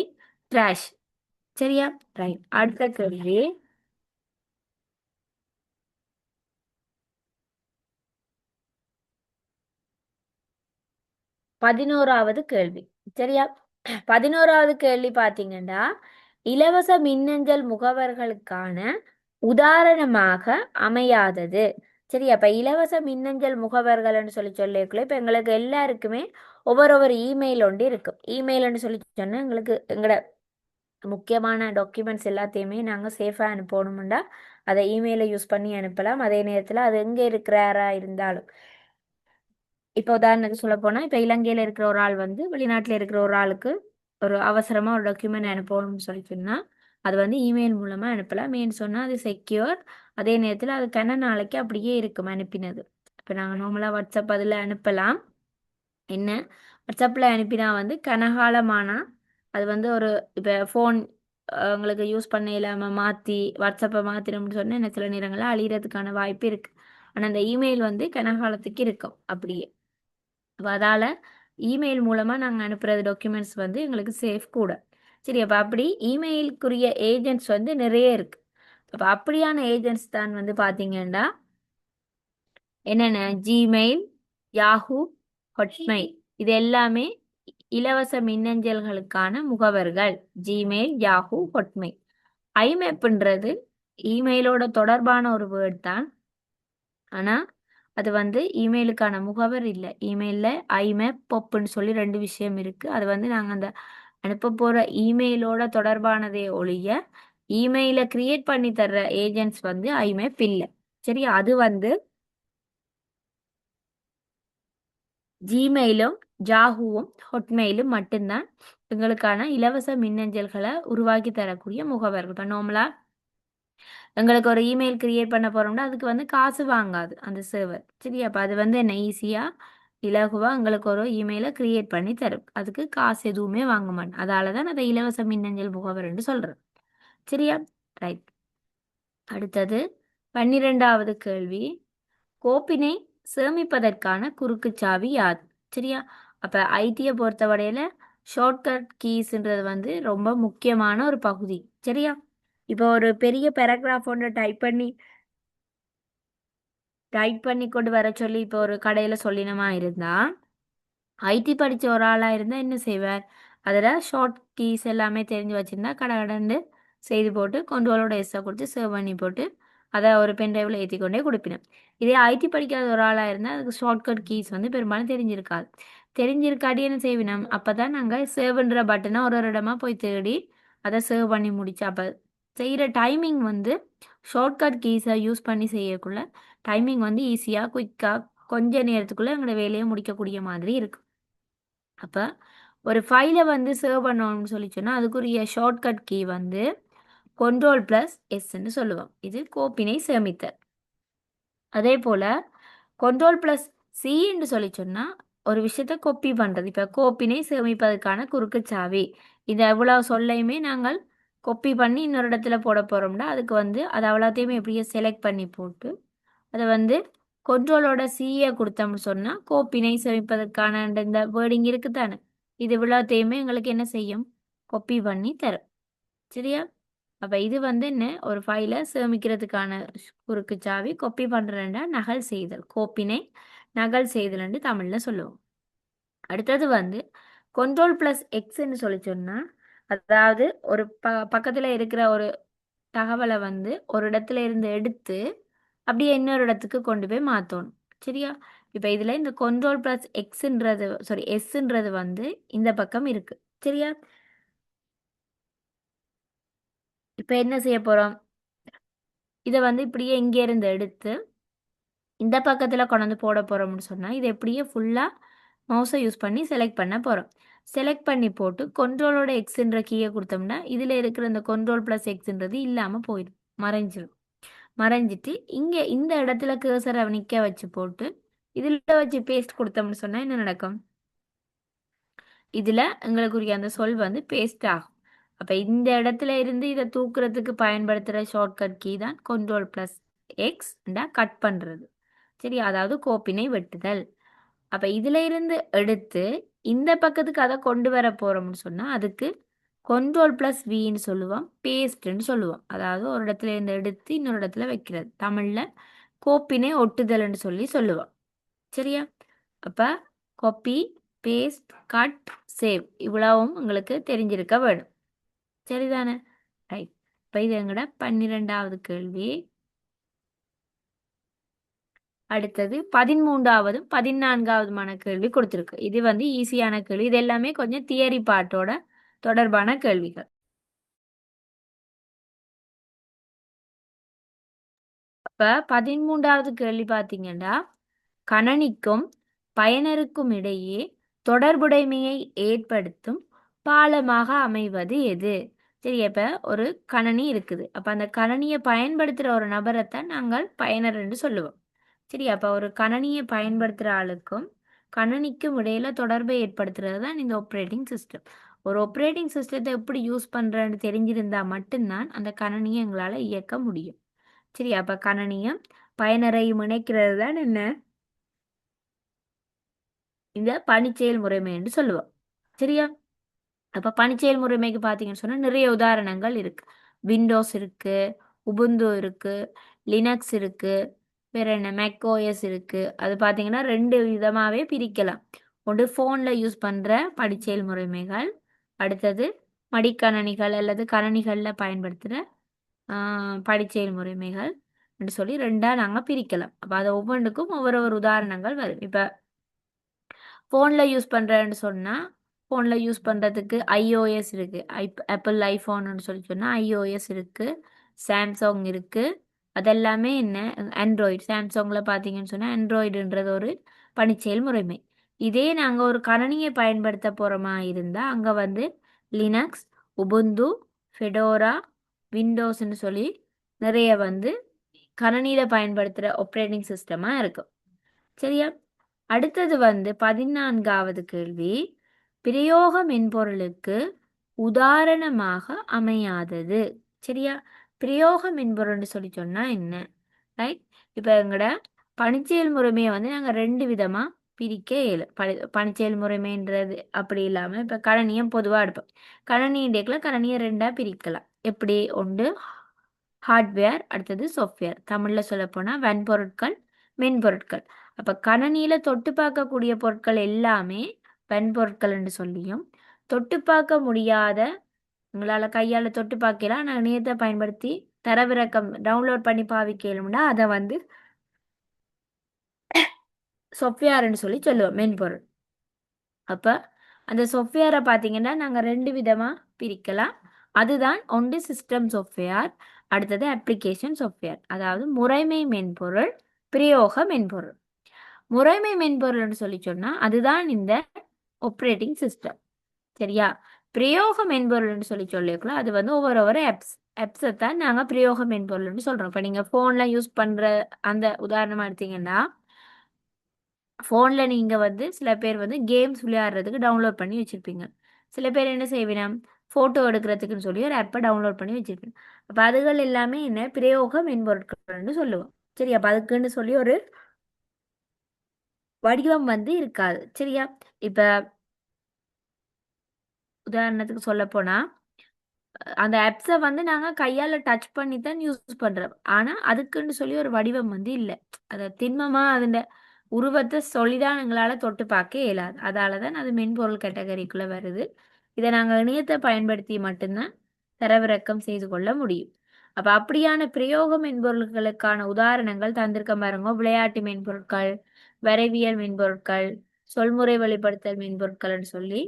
ட்ராஷ். சரியா? ரைட். அடுத்த கேள்வி 11வது கேள்வி. சரியா? 11வது கேள்வி பார்த்தீங்கன்னா இலவச மின்னஞ்சல் முகவர்களுக்கான உதாரணமாக அமையாதது. சரி, அப்ப இலவச மின்னஞ்சல் முகவர்கள்னு சொல்லி சொல்லியிருக்கல, இப்ப எங்களுக்கு எல்லாருக்குமே ஒவ்வொரு இமெயில் ஒன்று இருக்கும். இமெயில்னு சொல்லி சொன்னா எங்களுக்கு எங்களோட முக்கியமான டாக்குமெண்ட்ஸ் எல்லாத்தையுமே நாங்கள் சேஃபாக அனுப்பணும்டா அதை இமெயிலை யூஸ் பண்ணி அனுப்பலாம். அதே நேரத்தில் அது எங்கே இருக்கிறாரா இருந்தாலும், இப்போ உதாரணத்துக்கு சொல்ல போனால் இப்போ இலங்கையில் இருக்கிற ஒரு ஆள் வந்து வெளிநாட்டில் இருக்கிற ஒரு ஆளுக்கு ஒரு அவசரமாக ஒரு டாக்குமெண்ட் அனுப்பணும்னு சொல்லி சொன்னால் அது வந்து இமெயில் மூலமாக அனுப்பலாம். மெயின் சொன்னால் அது செக்யூர். அதே நேரத்தில் அது கன நாளைக்கு அப்படியே இருக்கும் அனுப்பினது. இப்போ நாங்கள் நார்மலாக வாட்ஸ்அப் அதில் அனுப்பலாம். என்ன, வாட்ஸ்அப்பில் அனுப்பினா வந்து கனகாலமானால் அது வந்து ஒரு இப்போ ஃபோன் உங்களுக்கு யூஸ் பண்ண இல்லாமல் மாற்றி வாட்ஸ்அப்பை மாற்றினோம்னு சொன்னால் என்ன சில நேரங்களில் அழிகிறதுக்கான வாய்ப்பு இருக்குது. ஆனால் அந்த இமெயில் வந்து கனகாலத்துக்கு இருக்கும் அப்படியே. அதால் இமெயில் மூலமாக நாங்கள் அனுப்புகிறது டாக்குமெண்ட்ஸ் வந்து எங்களுக்கு சேஃப் கூட. சரி, அப்போ அப்படி இமெயிலுக்குரிய ஏஜென்ட்ஸ் வந்து நிறைய இருக்குது. அப்போ அப்படியான ஏஜென்ட்ஸ் தான் வந்து பார்த்தீங்கன்னா என்னென்ன, ஜிமெயில், யாஹூ, ஹொட்மெயில், இது எல்லாமே இலவச மின்னஞ்சல்களுக்கான முகவர்கள். Gmail, Yahoo, Hotmail. ஐமேப்ன்றது இமெயிலோட தொடர்பான ஒரு வேர்ட் தான். ஆனால் அது வந்து இமெயிலுக்கான முகவர் இல்லை. இமெயிலில் ஐமேப் பொப்புன்னு சொல்லி 2 விஷயம் இருக்குது. அது வந்து நாங்கள் அந்த அனுப்ப போகிற இமெயிலோட தொடர்பானதே ஒழிய இமெயிலை கிரியேட் பண்ணி தர்ற ஏஜென்ட்ஸ் வந்து ஐமேப் இல்லை. சரி, அது வந்து ஜிமெயிலும் ஜாஹூவும் ஹொட்மெயிலும் மட்டும்தான் எங்களுக்கான இலவச மின்னஞ்சல்களை உருவாக்கி தரக்கூடிய முகவர்கள். இப்போ நார்மலாக எங்களுக்கு ஒரு இமெயில் கிரியேட் பண்ண போகிறோம்னா அதுக்கு வந்து காசு வாங்காது அந்த சர்வர். சரி, அப்போ அது வந்து என்ன ஈஸியாக இலகுவாக எங்களுக்கு ஒரு இமெயிலை கிரியேட் பண்ணி தரும். அதுக்கு காசு எதுவுமே வாங்க மாட்டேன். அதால தான் அதை இலவச மின்னஞ்சல் முகவர்ன்னு சொல்கிறேன். சரியா? ரைட். அடுத்தது 12வது கேள்வி, கோப்பினை சேமிப்பதற்கான குறுக்குச்சாவி யாது? சரியா? அப்போ ஐடியை பொறுத்தவரையில் ஷார்ட்கட் கீஸ்ன்றது வந்து ரொம்ப முக்கியமான ஒரு பகுதி. சரியா? இப்போ ஒரு பெரிய பேராகிராஃப் ஒன்று டைப் பண்ணி கொண்டு வர சொல்லி இப்போ ஒரு கடையில் சொல்லினமா இருந்தால் ஐடி படித்த ஒரு ஆளாக இருந்தால் என்ன செய்வார், அதில் ஷார்ட் கீஸ் எல்லாமே தெரிஞ்சு வச்சுருந்தா கடந்து செய்து போட்டு கண்ட்ரோலோட எஸ்ஸை கொடுத்து சேவ் பண்ணி போட்டு அதை ஒரு பென்ட்ரைவில் ஏற்றி கொண்டே கொடுப்பினேன். இதே ஐடி படிக்காத ஒரு ஆளாக இருந்தால் அதுக்கு ஷார்ட்கட் கீஸ் வந்து பெரும்பாலும் தெரிஞ்சிருக்காது. தெரிஞ்சிருக்காடி என்ன செய்வினோம், அப்போ தான் நாங்கள் சேவ்ன்ற பட்டனை ஒரு இடமா போய் தேடி அதை சேவ் பண்ணி முடிச்சு அப்போ செய்கிற டைமிங் வந்து ஷார்ட்கட் கீஸை யூஸ் பண்ணி செய்யக்குள்ள டைமிங் வந்து ஈஸியாக குயிக்காக கொஞ்ச நேரத்துக்குள்ளே எங்களோட வேலையை முடிக்கக்கூடிய மாதிரி இருக்கும். அப்போ ஒரு ஃபைலை வந்து சேவ் பண்ணணும்னு சொல்லி சொன்னால் அதுக்குரிய ஷார்ட்கட் கீ வந்து Ctrl+Sன்னு சொல்லுவோம். இது கோப்பினை சேமித்த. அதே போல் Ctrl+Cன்னு சொல்லி சொன்னால் ஒரு விஷயத்தை கொப்பி பண்ணுறது. இப்போ கோப்பினை சேமிப்பதற்கான குறுக்குச்சாவி. இது எவ்வளோ சொல்லையுமே நாங்கள் கொப்பி பண்ணி இன்னொரு இடத்துல போட போகிறோம்னா அதுக்கு வந்து அது அவ்வளோத்தையுமே எப்படியே செலக்ட் பண்ணி போட்டு அதை வந்து கண்ட்ரோலோட சியை கொடுத்தோம்னு சொன்னால் கோப்பினை சேமிப்பதற்கான இந்த வேர்டிங் இருக்குது தானே, இது இவ்வளோத்தையுமே எங்களுக்கு என்ன செய்யும், கொப்பி பண்ணி தரும். சரியா? அப்போ இது வந்து என்ன ஒரு ஃபைலை சேமிக்கிறதுக்கான குறுக்கு சாவி. கொப்பி பண்ணுறேன்டா நகல் செய்தல், கோப்பினை நகல் செய்தல்னு தமிழில் சொல்லுவோம். அடுத்தது வந்து கண்ட்ரோல் ப்ளஸ் எக்ஸ்ன்னு சொல்லி சொன்னால், அதாவது ஒரு பக்கத்தில் இருக்கிற ஒரு தகவலை வந்து ஒரு இடத்துல இருந்து எடுத்து அப்படியே இன்னொரு இடத்துக்கு கொண்டு போய் மாற்றணும். சரியா? இப்போ இதில் இந்த கண்ட்ரோல் ப்ளஸ் எக்ஸ்ன்றது சாரி எஸ்ன்றது வந்து இந்த பக்கம் இருக்கு. சரியா? இப்போ என்ன செய்ய போகிறோம்? இதை வந்து இப்படியே இங்கே இருந்து எடுத்து இந்த பக்கத்தில் கொண்டு வந்து போட போகிறோம்னு சொன்னால் இதை எப்படியே ஃபுல்லாக மவுஸை யூஸ் பண்ணி செலக்ட் பண்ண போகிறோம். செலக்ட் பண்ணி போட்டு கண்ட்ரோலோட எக்ஸ்ன்ற கீயை கொடுத்தோம்னா இதில் இருக்கிற இந்த கண்ட்ரோல் ப்ளஸ் எக்ஸ்ன்றது இல்லாமல் போயிடும், மறைஞ்சிடும். மறைஞ்சிட்டு இங்கே இந்த இடத்துல கேர்சரை நிற்க வச்சு போட்டு இதில் வச்சு பேஸ்ட் கொடுத்தோம்னு சொன்னால் என்ன நடக்கும்? இதில் எங்களுக்குரிய அந்த சொல் வந்து பேஸ்ட் ஆகும். அப்போ இந்த இடத்துல இருந்து இதை தூக்குறதுக்கு பயன்படுத்துகிற ஷார்ட்கட் கீ தான் கண்ட்ரோல் ப்ளஸ் எக்ஸ் கட் பண்ணுறது. சரி, அதாவது கோப்பினை வெட்டுதல். அப்போ இதில் இருந்து எடுத்து இந்த பக்கத்துக்கு அதை கொண்டு வர போகிறோம்னு சொன்னால் அதுக்கு கண்ட்ரோல் ப்ளஸ் வின்னு சொல்லுவோம், பேஸ்ட்ன்னு சொல்லுவோம். அதாவது ஒரு இடத்துல இருந்து எடுத்து இன்னொரு இடத்துல வைக்கிறது. தமிழில் கோப்பினை ஒட்டுதல்னு சொல்லி சொல்லுவோம். சரியா? அப்போ காப்பி, பேஸ்ட், கட், சேவ் இவ்வளவும் உங்களுக்கு தெரிஞ்சிருக்க வேணும். சரிதானே? ரைட். இப்போ இது எங்கட 12வது கேள்வி. அடுத்தது 13வதும் 14வதுமான கேள்வி கொடுத்துருக்கு. இது வந்து ஈஸியான கேள்வி. இது எல்லாமே கொஞ்சம் தியரி பாட்டோட தொடர்பான கேள்விகள். அப்ப 13வது கேள்வி பார்த்தீங்கன்னா, கணனிக்கும் பயனருக்கும் இடையே தொடர்புடைமையை ஏற்படுத்தும் பாலமாக அமைவது எது? சரி, அப்ப ஒரு கணனி இருக்குது. அப்ப அந்த கணனியை பயன்படுத்துகிற ஒரு நபரைத்தான் நாங்கள் பயனர் என்று சொல்லுவோம். சரி, அப்போ ஒரு கணனியை பயன்படுத்துகிற ஆளுக்கும் கணனிக்கும் இடையில தொடர்பை ஏற்படுத்துறது தான் இந்த ஆப்ரேட்டிங் சிஸ்டம். ஒரு ஆப்ரேட்டிங் சிஸ்டத்தை எப்படி யூஸ் பண்ணுறேன்னு தெரிஞ்சிருந்தால் மட்டும்தான் அந்த கணனியை எங்களால் இயக்க முடியும். சரி, அப்போ கணனியும் பயனரையும் இணைக்கிறது தான் என்ன இந்த பணிச்செயல் முறைமை என்று சொல்லுவோம். சரியா? அப்போ பணிச்செயல் முறைமைக்கு பார்த்தீங்கன்னு சொன்னால் நிறைய உதாரணங்கள் இருக்குது. விண்டோஸ் இருக்குது, உபுண்டு இருக்குது, லினக்ஸ் இருக்குது, வேற என்ன மேக்ஓஎஸ் இருக்குது. அது பார்த்தீங்கன்னா 2 விதமாகவே பிரிக்கலாம். ஒன்று ஃபோனில் யூஸ் பண்ணுற பணிச்செயல் முறைமைகள், அடுத்தது மடிக்கணனிகள் அல்லது கணனிகளில் பயன்படுத்துகிற பணிச்செயல் முறைமைகள் என்று சொல்லி 2ஆக நாங்கள் பிரிக்கலாம். அப்போ அதை ஒவ்வொன்றுக்கும் ஒவ்வொரு உதாரணங்கள் வரும். இப்போ ஃபோனில் யூஸ் பண்ணுறேன்னு சொன்னால் ஃபோனில் யூஸ் பண்ணுறதுக்கு ஐஓஎஸ் இருக்குது. ஆப்பிள் ஐஃபோன்னு சொல்லி சொன்னால் ஐஓஎஸ் இருக்குது, சாம்சங் இருக்குது. அதெல்லாமே என்ன ஆண்ட்ராய்டு. சாம்சங்கில் பார்த்தீங்கன்னு சொன்னால் ஆண்ட்ராய்டுன்றது ஒரு பணிச்செயல் முறைமை. இதே நாங்கள் ஒரு கணனியை பயன்படுத்த போகிறோமா இருந்தால் அங்கே வந்து லினக்ஸ், உபுண்டு, ஃபெடோரா, விண்டோஸ்ன்னு சொல்லி நிறைய வந்து கணனியில் பயன்படுத்துகிற ஆப்ரேட்டிங் சிஸ்டமாக இருக்கும். சரியா? அடுத்தது வந்து 14வது கேள்வி, பிரயோக மென்பொருளுக்கு உதாரணமாக அமையாதது. சரியா? பிரயோக மென்பொருள்னு சொல்லி சொன்னால் என்ன? ரைட். இப்போ எங்களோட பணிச்செயல் முறைமையை வந்து நாங்கள் 2 விதமாக பிரிக்க இயலும். பணிச்செயல் முறைமைன்றது அப்படி இல்லாமல் இப்போ கணனியம் பொதுவாக எடுப்போம். கணனி இண்டேக்கில் கணனியை 2ஆக பிரிக்கலாம். எப்படி? ஒன்று ஹார்ட்வேர், அடுத்தது சாஃப்ட்வேர். தமிழில் சொல்லப்போனால் வன்பொருட்கள், மென்பொருட்கள். அப்போ கணனியில் தொட்டு பார்க்கக்கூடிய பொருட்கள் எல்லாமே வன்பொருட்கள் என்று சொல்லியும், தொட்டு பார்க்க முடியாத உங்களால் கையால் தொட்டு பார்க்கலாம் நான் இணையத்தை பயன்படுத்தி தரவிறக்கம் டவுன்லோட் பண்ணி பாவிக்கலும்னா அதை வந்து சாஃப்ட்வேர்னு சொல்லி சொல்லுவோம், மென்பொருள். அப்போ அந்த சாஃப்ட்வேரை பார்த்தீங்கன்னா நாங்கள் 2 விதமாக பிரிக்கலாம். அதுதான் ஒன்று சிஸ்டம் சாஃப்ட்வேர், அடுத்தது அப்ளிகேஷன் சாஃப்ட்வேர். அதாவது முறைமை மென்பொருள், பிரயோக மென்பொருள். முறைமை மென்பொருள்னு சொல்லி சொன்னால் அதுதான் இந்த ஆப்ரேட்டிங் சிஸ்டம். சரியா? பிரயோக மென்பொருள்னு சொல்லி சொல்லிக்கலாம். அது வந்து ஒவ்வொரு ஆப்ஸை தான் நாங்கள் பிரயோக மென்பொருள்னு சொல்கிறோம். இப்போ நீங்கள் ஃபோனில் யூஸ் பண்ணுற அந்த உதாரணமாக எடுத்தீங்கன்னா, ஃபோனில் நீங்கள் வந்து சில பேர் வந்து கேம்ஸ் விளையாடுறதுக்கு டவுன்லோட் பண்ணி வச்சுருப்பீங்க. சில பேர் என்ன செய்வீங்க, ஃபோட்டோ எடுக்கிறதுக்குன்னு சொல்லி ஒரு ஆப்பை டவுன்லோட் பண்ணி வச்சுருப்பீங்க. அப்போ அதுகள் எல்லாமே என்ன பிரயோக மென்பொருட்கள்னு சொல்லுவோம். சரி, அப்போ அதுக்குன்னு சொல்லி ஒரு வடிவம் வந்து இருக்காது. சரியா? இப்போ உதாரணத்துக்கு சொல்லப்போனால் அந்த ஆப்ஸை வந்து நாங்கள் கையால் டச் பண்ணி தான் யூஸ் பண்ணுறோம். ஆனால் அதுக்குன்னு சொல்லி ஒரு வடிவம் வந்து இல்லை. அதை திண்மமாக அதோட உருவத்தை சொல்லிதான் எங்களால் தொட்டு பார்க்க இயலாது. அதால தான் அது மென்பொருள் கேட்டகரிக்குள்ளே வருது. இதை நாங்கள் இணையத்தை பயன்படுத்தி மட்டும்தான் தரவிறக்கம் செய்து கொள்ள முடியும். அப்போ அப்படியான பிரயோக மென்பொருள்களுக்கான உதாரணங்கள் தந்திருக்க பாருங்க. விளையாட்டு மென்பொருட்கள், வரைவியல் மென்பொருட்கள், சொல்முறை வெளிப்படுத்தல் மென்பொருட்கள்னு சொல்லி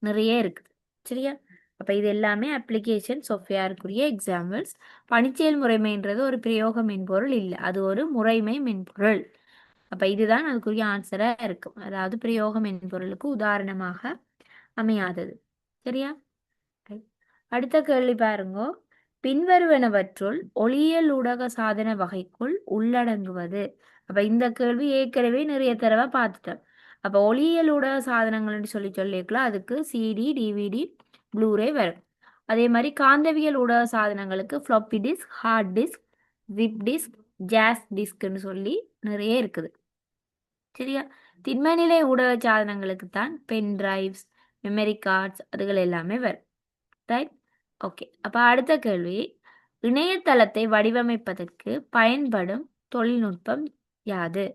நிறைய இருக்குது. சரியா? அப்போ இது எல்லாமே அப்ளிகேஷன் சாஃப்ட்வேருக்குரிய எக்ஸாம்பிள்ஸ். பணிச்செயல் முறைமைன்றது ஒரு பிரயோக மென்பொருள் இல்லை, அது ஒரு முறைமை மென்பொருள். அப்போ இதுதான் அதுக்குரிய ஆன்சராக இருக்கும். அதாவது பிரயோக மென்பொருளுக்கு உதாரணமாக அமையாதது. சரியா? அடுத்த கேள்வி பாருங்கோ. பின்வருவனவற்றுள் ஒளியியல் ஊடக சாதன வகைக்குள் உள்ளடங்குவது. அப்ப இந்த கேள்வி ஏற்கனவே நிறைய தடவை பார்த்துட்டோம். அப்ப ஒளியியல் ஊடக சாதனங்கள்னு சொல்லிக்கலாம். அதுக்கு சிடி, டிவிடி, ப்ளூரே வரும். அதே மாதிரி காந்தவியல் ஊடக சாதனங்களுக்கு floppy disk, hard disk, zip disk, Jaz டிஸ்க்னு சொல்லி நிறைய இருக்குது. சரியா? திண்மநிலை ஊடக சாதனங்களுக்கு தான் பென் டிரைவ்ஸ், மெமரி கார்ட்ஸ் அதுகள் எல்லாமே வரும். ரைட்? ஓகே. அப்போ அடுத்த கேள்வி, இணையதளத்தை வடிவமைப்பதற்கு பயன்படும் தொழில்நுட்பம் யாது?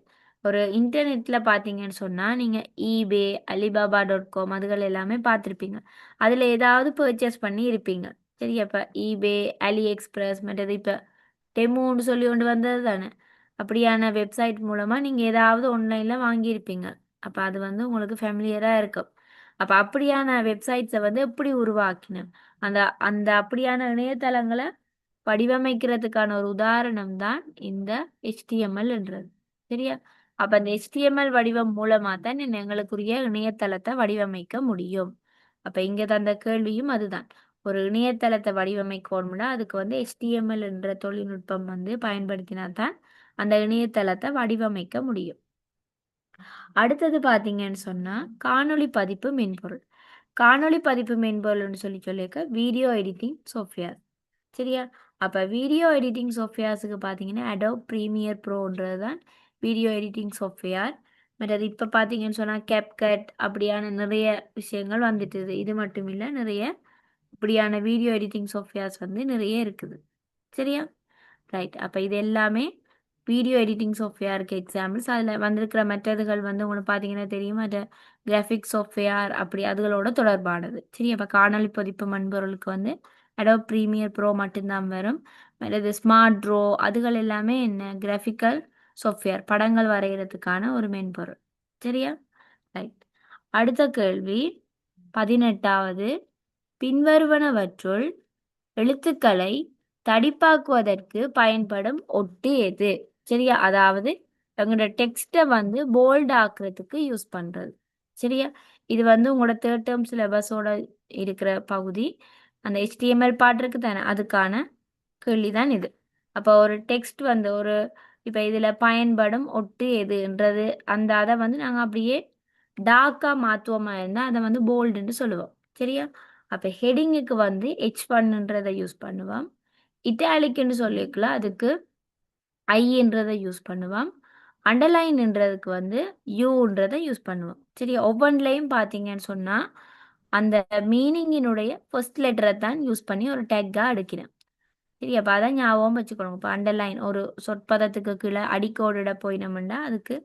ஒரு இன்டர்நெட்டில் பார்த்தீங்கன்னு சொன்னால் நீங்கள் ஈபே, alibaba.com அதுகள் எல்லாமே பார்த்துருப்பீங்க. அதில் ஏதாவது பர்ச்சேஸ் பண்ணி இருப்பீங்க. சரி, அப்போ ஈபே, அலி எக்ஸ்பிரஸ் மற்றது இப்போ டெமோன்னு சொல்லி கொண்டு வந்தது தானே. அப்படியான வெப்சைட் மூலமாக நீங்கள் ஏதாவது ஆன்லைனில் வாங்கியிருப்பீங்க. அப்போ அது வந்து உங்களுக்கு ஃபேமிலியராக இருக்கும். அப்போ அப்படியான வெப்சைட்ஸை வந்து எப்படி உருவாக்கினேன்? அந்த அந்த அப்படியான இணையதளங்களை வடிவமைக்கிறதுக்கான ஒரு உதாரணம் தான் இந்த HTMLன்றது. சரியா? அப்ப அந்த HTML வடிவம் மூலமா தான் எங்களுக்குரிய இணையதளத்தை வடிவமைக்க முடியும். அப்ப இங்க தந்த கேள்வியும் அதுதான். ஒரு இணையதளத்தை வடிவமைக்கணும்னா அதுக்கு வந்து HTML என்ற தொழில்நுட்பம் வந்து பயன்படுத்தினா தான் அந்த இணையதளத்தை வடிவமைக்க முடியும். அடுத்தது பார்த்தீங்கன்னு சொன்னா காணொளி பதிப்பு மென்பொருள். காணொளி பதிப்பு மென்பொருள்னு சொல்லியிருக்க வீடியோ எடிட்டிங் சாஃப்ட்வேர். சரியா? அப்போ வீடியோ எடிட்டிங் சாஃப்ட்வேர்ஸுக்கு பார்த்தீங்கன்னா அடோப் ப்ரீமியர் ப்ரோன்றது தான் வீடியோ எடிட்டிங் சாஃப்ட்வேர். மற்றது இப்போ பார்த்தீங்கன்னு சொன்னால் கேப்கட் அப்படியான நிறைய விஷயங்கள் வந்துட்டுது. இது மட்டும் இல்லை, நிறைய இப்படியான வீடியோ எடிட்டிங் சாஃப்ட்வேர்ஸ் வந்து நிறைய இருக்குது. சரியா? ரைட். அப்போ இது எல்லாமே வீடியோ எடிட்டிங் சாஃப்ட்வேருக்கு எக்ஸாம்பிள்ஸ். அதில் வந்திருக்கிற மெத்தடுகள் வந்து உங்களுக்கு பார்த்தீங்கன்னா தெரியும். அது கிராஃபிக்ஸ் சாஃப்ட்வேர் அப்படி அதுகளோட தொடர்பானது. சரி, அப்போ காணொளி பதிப்பு மென்பொருளுக்கு வந்து அடோப் ப்ரீமியர் ப்ரோ மட்டும்தான் வரும். இது ஸ்மார்ட் ட்ரோ அதுகள் எல்லாமே என்ன கிராஃபிக்கல் சாஃப்ட்வேர், படங்கள் வரைகிறதுக்கான ஒரு மென்பொருள். சரியா? ரைட். அடுத்த கேள்வி 18வது, பின்வருவனவற்றுள் எழுத்துக்களை தடிப்பாக்குவதற்கு பயன்படும் ஒட்டு எது? சரியா? அதாவது எங்களோட டெக்ஸ்ட்டை வந்து போல்ட் ஆக்குறதுக்கு யூஸ் பண்ணுறது. சரியா? இது வந்து உங்களோட தேர்ட் டேர்ம் சிலபஸோட இருக்கிற பகுதி. அந்த HTML பார்ட் இருக்கு தானே, அதுக்கான கேள்வி தான் இது. அப்போ ஒரு டெக்ஸ்ட் வந்து ஒரு இப்போ இதில் பயன்படும் ஒட்டு எதுன்றது அந்த அதை வந்து நாங்கள் அப்படியே டார்க்காக மாற்றுவோமா இருந்தால் அதை வந்து போல்டுன்னு சொல்லுவோம். சரியா? அப்போ ஹெடிங்குக்கு வந்து H1ன்றதை யூஸ் பண்ணுவோம். இட்டாலிக்குன்னு சொல்லிக்கலாம், அதுக்கு ஐன்றதை யூஸ் பண்ணுவோம். அண்டர்லைன்ன்றதுக்கு வந்து யூன்றதை யூஸ் பண்ணுவோம். சரியா? ஒவ்வொன்றிலையும் பார்த்தீங்கன்னு சொன்னால் அந்த மீனிங்கினுடைய ஃபர்ஸ்ட் லெட்டரை தான் யூஸ் பண்ணி ஒரு டேக்காக எடுக்கிறேன். சரி, அப்போ அதான் ஞாபகம் வச்சுக்கணும். இப்போ அண்டர்லைன் ஒரு சொற்பதத்துக்கு கீழே அடிக்கோடிட போயினோம்னா அதுக்கு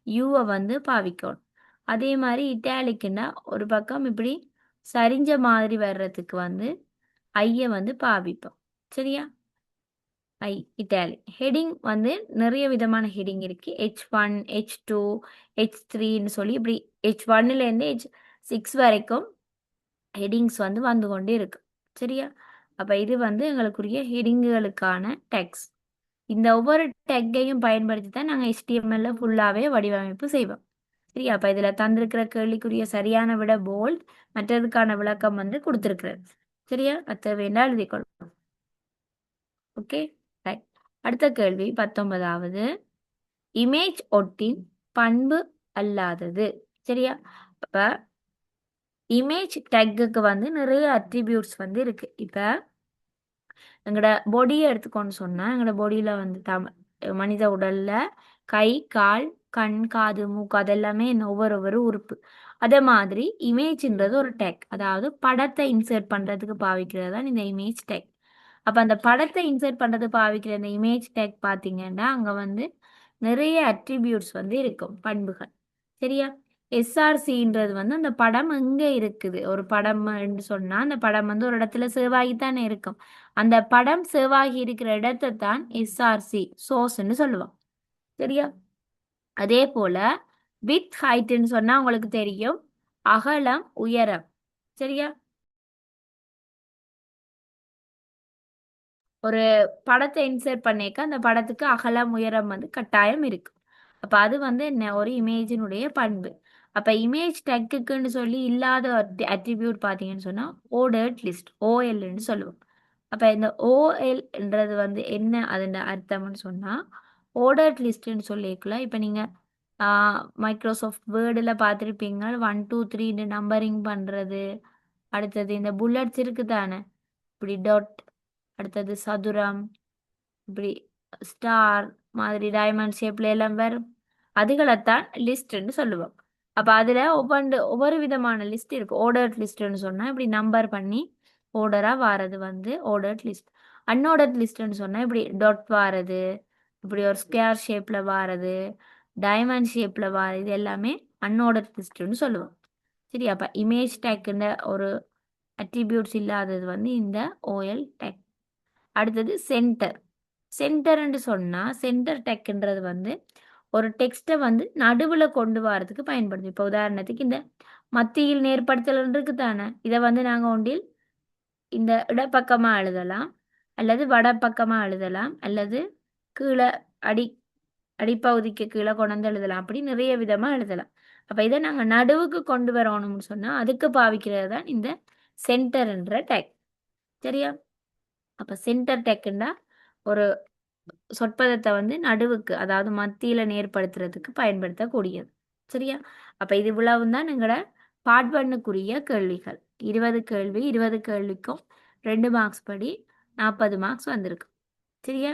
யூவை வந்து பாவிக்கணும். அதே மாதிரி இட்டாலிக்குன்னா ஒரு பக்கம் இப்படி சரிஞ்ச மாதிரி வர்றதுக்கு வந்து ஐயை வந்து பாவிப்போம். சரியா? ஐ இட்டாலி. ஹெட்டிங் வந்து நிறைய விதமான ஹெட்டிங் இருக்குது. H1, H2, H3ன்னு சொல்லி இப்படி H1லேருந்து H6 வரைக்கும் ஹெட்டிங்ஸ் வந்து கொண்டே இருக்கு. சரியா? அப்போ இது வந்து எங்களுக்குரிய ஹெட்டிங்குகளுக்கான டேக்ஸ். இந்த ஒவ்வொரு டேக்கையும் பயன்படுத்தி தான் நாங்கள் HTML ஃபுல்லாகவே வடிவமைப்பு செய்வோம். சரியா? அப்போ இதில் தந்திருக்கிற கேள்விக்குரிய சரியான விட போல்ட், மற்றதுக்கான விளக்கம் வந்து கொடுத்துருக்குறது. சரியா? அது வேண்டாம் எழுதிக்கொள்ளும். Okay, right. அடுத்த கேள்வி 19வது, இமேஜ் ஒட்டின் பண்பு அல்லாதது. சரியா? அப்போ இமேஜ் டேக்குக்கு வந்து நிறைய அட்ரிபியூட்ஸ் வந்து இருக்கு. இப்போ எங்களோட பொடியை எடுத்துக்கோன்னு சொன்னால் எங்களோட பொடியில் வந்து மனித உடலில் கை, கால், கண், காது, மூக்கு அதெல்லாமே ஒவ்வொரு உறுப்பு. அதே மாதிரி இமேஜ்ன்றது ஒரு டேக், அதாவது படத்தை இன்சர்ட் பண்றதுக்கு பாவிக்கிறது தான் இந்த இமேஜ் டேக். அப்ப அந்த படத்தை இன்சர்ட் பண்றது பாவிக்கிற இந்த இமேஜ் டேக் பாத்தீங்கன்னா அங்க வந்து நிறைய அட்ரிபியூட்ஸ் வந்து இருக்கும், பண்புகள். சரியா? எஸ்ஆர்சின்றது வந்து அந்த படம் எங்க இருக்குது, ஒரு படம் சொன்னா அந்த படம் வந்து ஒரு இடத்துல சேவ் ஆகித்தானே இருக்கும். அந்த படம் சேவ் ஆகி இருக்கிற இடத்தை தான் எஸ்ஆர்சி சோர்ஸ்ன்னு சொல்லுவோம். சரியா? அதே போல வித் ஹைட்னு சொன்னா உங்களுக்கு தெரியும், அகலம் உயரம். சரியா? ஒரு படத்தை இன்சர்ட் பண்ணிக்க அந்த படத்துக்கு அகலம் உயரம் வந்து கட்டாயம் இருக்கு. அப்ப அது வந்து என்ன, ஒரு இமேஜினுடைய பண்பு. அப்ப இமேஜ் டெக்குன்னு சொல்லி இல்லாத அட்ரிபியூட் பார்த்தீங்கன்னு சொன்னா ஓர்டர்ட் லிஸ்ட், ஓஎல்ன்னு சொல்லுவோம். அப்ப இந்த ஓஎல்ன்றது வந்து என்ன அதோட அர்த்தம்னு சொன்னா, ஓர்டர்ட் லிஸ்ட்னு சொல்லியிருக்கலாம். இப்ப நீங்க மைக்ரோசாஃப்ட் வேர்டில் பார்த்துருப்பீங்க, 1 2 3 நம்பரிங் பண்றது. அடுத்தது இந்த புல்லட்ஸ் இருக்கு தானே, இப்படி டாட், அடுத்தது சதுரம், இப்படி ஸ்டார் மாதிரி டைமண்ட் ஷேப்ல எல்லாம் வரும். அதுகளைத்தான் லிஸ்ட்ன்னு சொல்லுவோம். அப்ப அதுல ஒவ்வொரு விதமான லிஸ்ட் இருக்கு. ஓர்டர்ட் லிஸ்ட்னு சொன்னா இப்படி நம்பர் பண்ணி ஓர்டரா வாரது வந்து ஓர்டர்ட் லிஸ்ட். அன்ஆர்டர்ட் லிஸ்ட்னு சொன்னா இப்படி டாட் வாரது, இப்படி ஒரு ஸ்கொயர் ஷேப்ல வாரது, டைமண்ட் ஷேப்ல வாரது, இது எல்லாமே அன்ஆர்டர்ட் லிஸ்ட்னு சொல்லுவோம். சரி, அப்ப இமேஜ் டேக்குன்ற ஒரு அட்ரிபியூட்ஸ் இல்லாதது வந்து இந்த ஓஎல் டேக். அடுத்தது சென்டர். சென்டர்ன்னு சொன்னா சென்டர் டெக்ன்றது வந்து ஒரு டெக்ஸ்ட்டை வந்து நடுவில் கொண்டு வரதுக்கு பயன்படுது. இப்போ உதாரணத்துக்கு இந்த மத்தியில் நேர்படுத்தல் இருக்கு தானே, இதை வந்து நாங்கள் ஒன்றில் இந்த இடப்பக்கமாக எழுதலாம், அல்லது வடப்பக்கமாக எழுதலாம், அல்லது கீழே அடி அடிப்பகுதிக்கு கீழே கொண்டு வந்து எழுதலாம். அப்படி நிறைய விதமாக எழுதலாம். அப்போ இதை நாங்கள் நடுவுக்கு கொண்டு வரணும்னு சொன்னால் அதுக்கு பாவிக்கிறது தான் இந்த சென்டர்ன்ற டேக். சரியா? அப்போ சென்டர் டெக்குன்னா ஒரு சொற்பதத்தை வந்து நடுவுக்கு, அதாவது மத்தியில நேர்படுத்துறதுக்கு பயன்படுத்தக்கூடியது. சரியா? அப்ப இது இவ்வளவும் தான் எங்களோட பார்ட் 1க்குரிய கேள்விகள். 20 கேள்வி, 20 கேள்விக்கும் 2 மார்க்ஸ் படி 40 மார்க்ஸ் வந்திருக்கு. சரியா?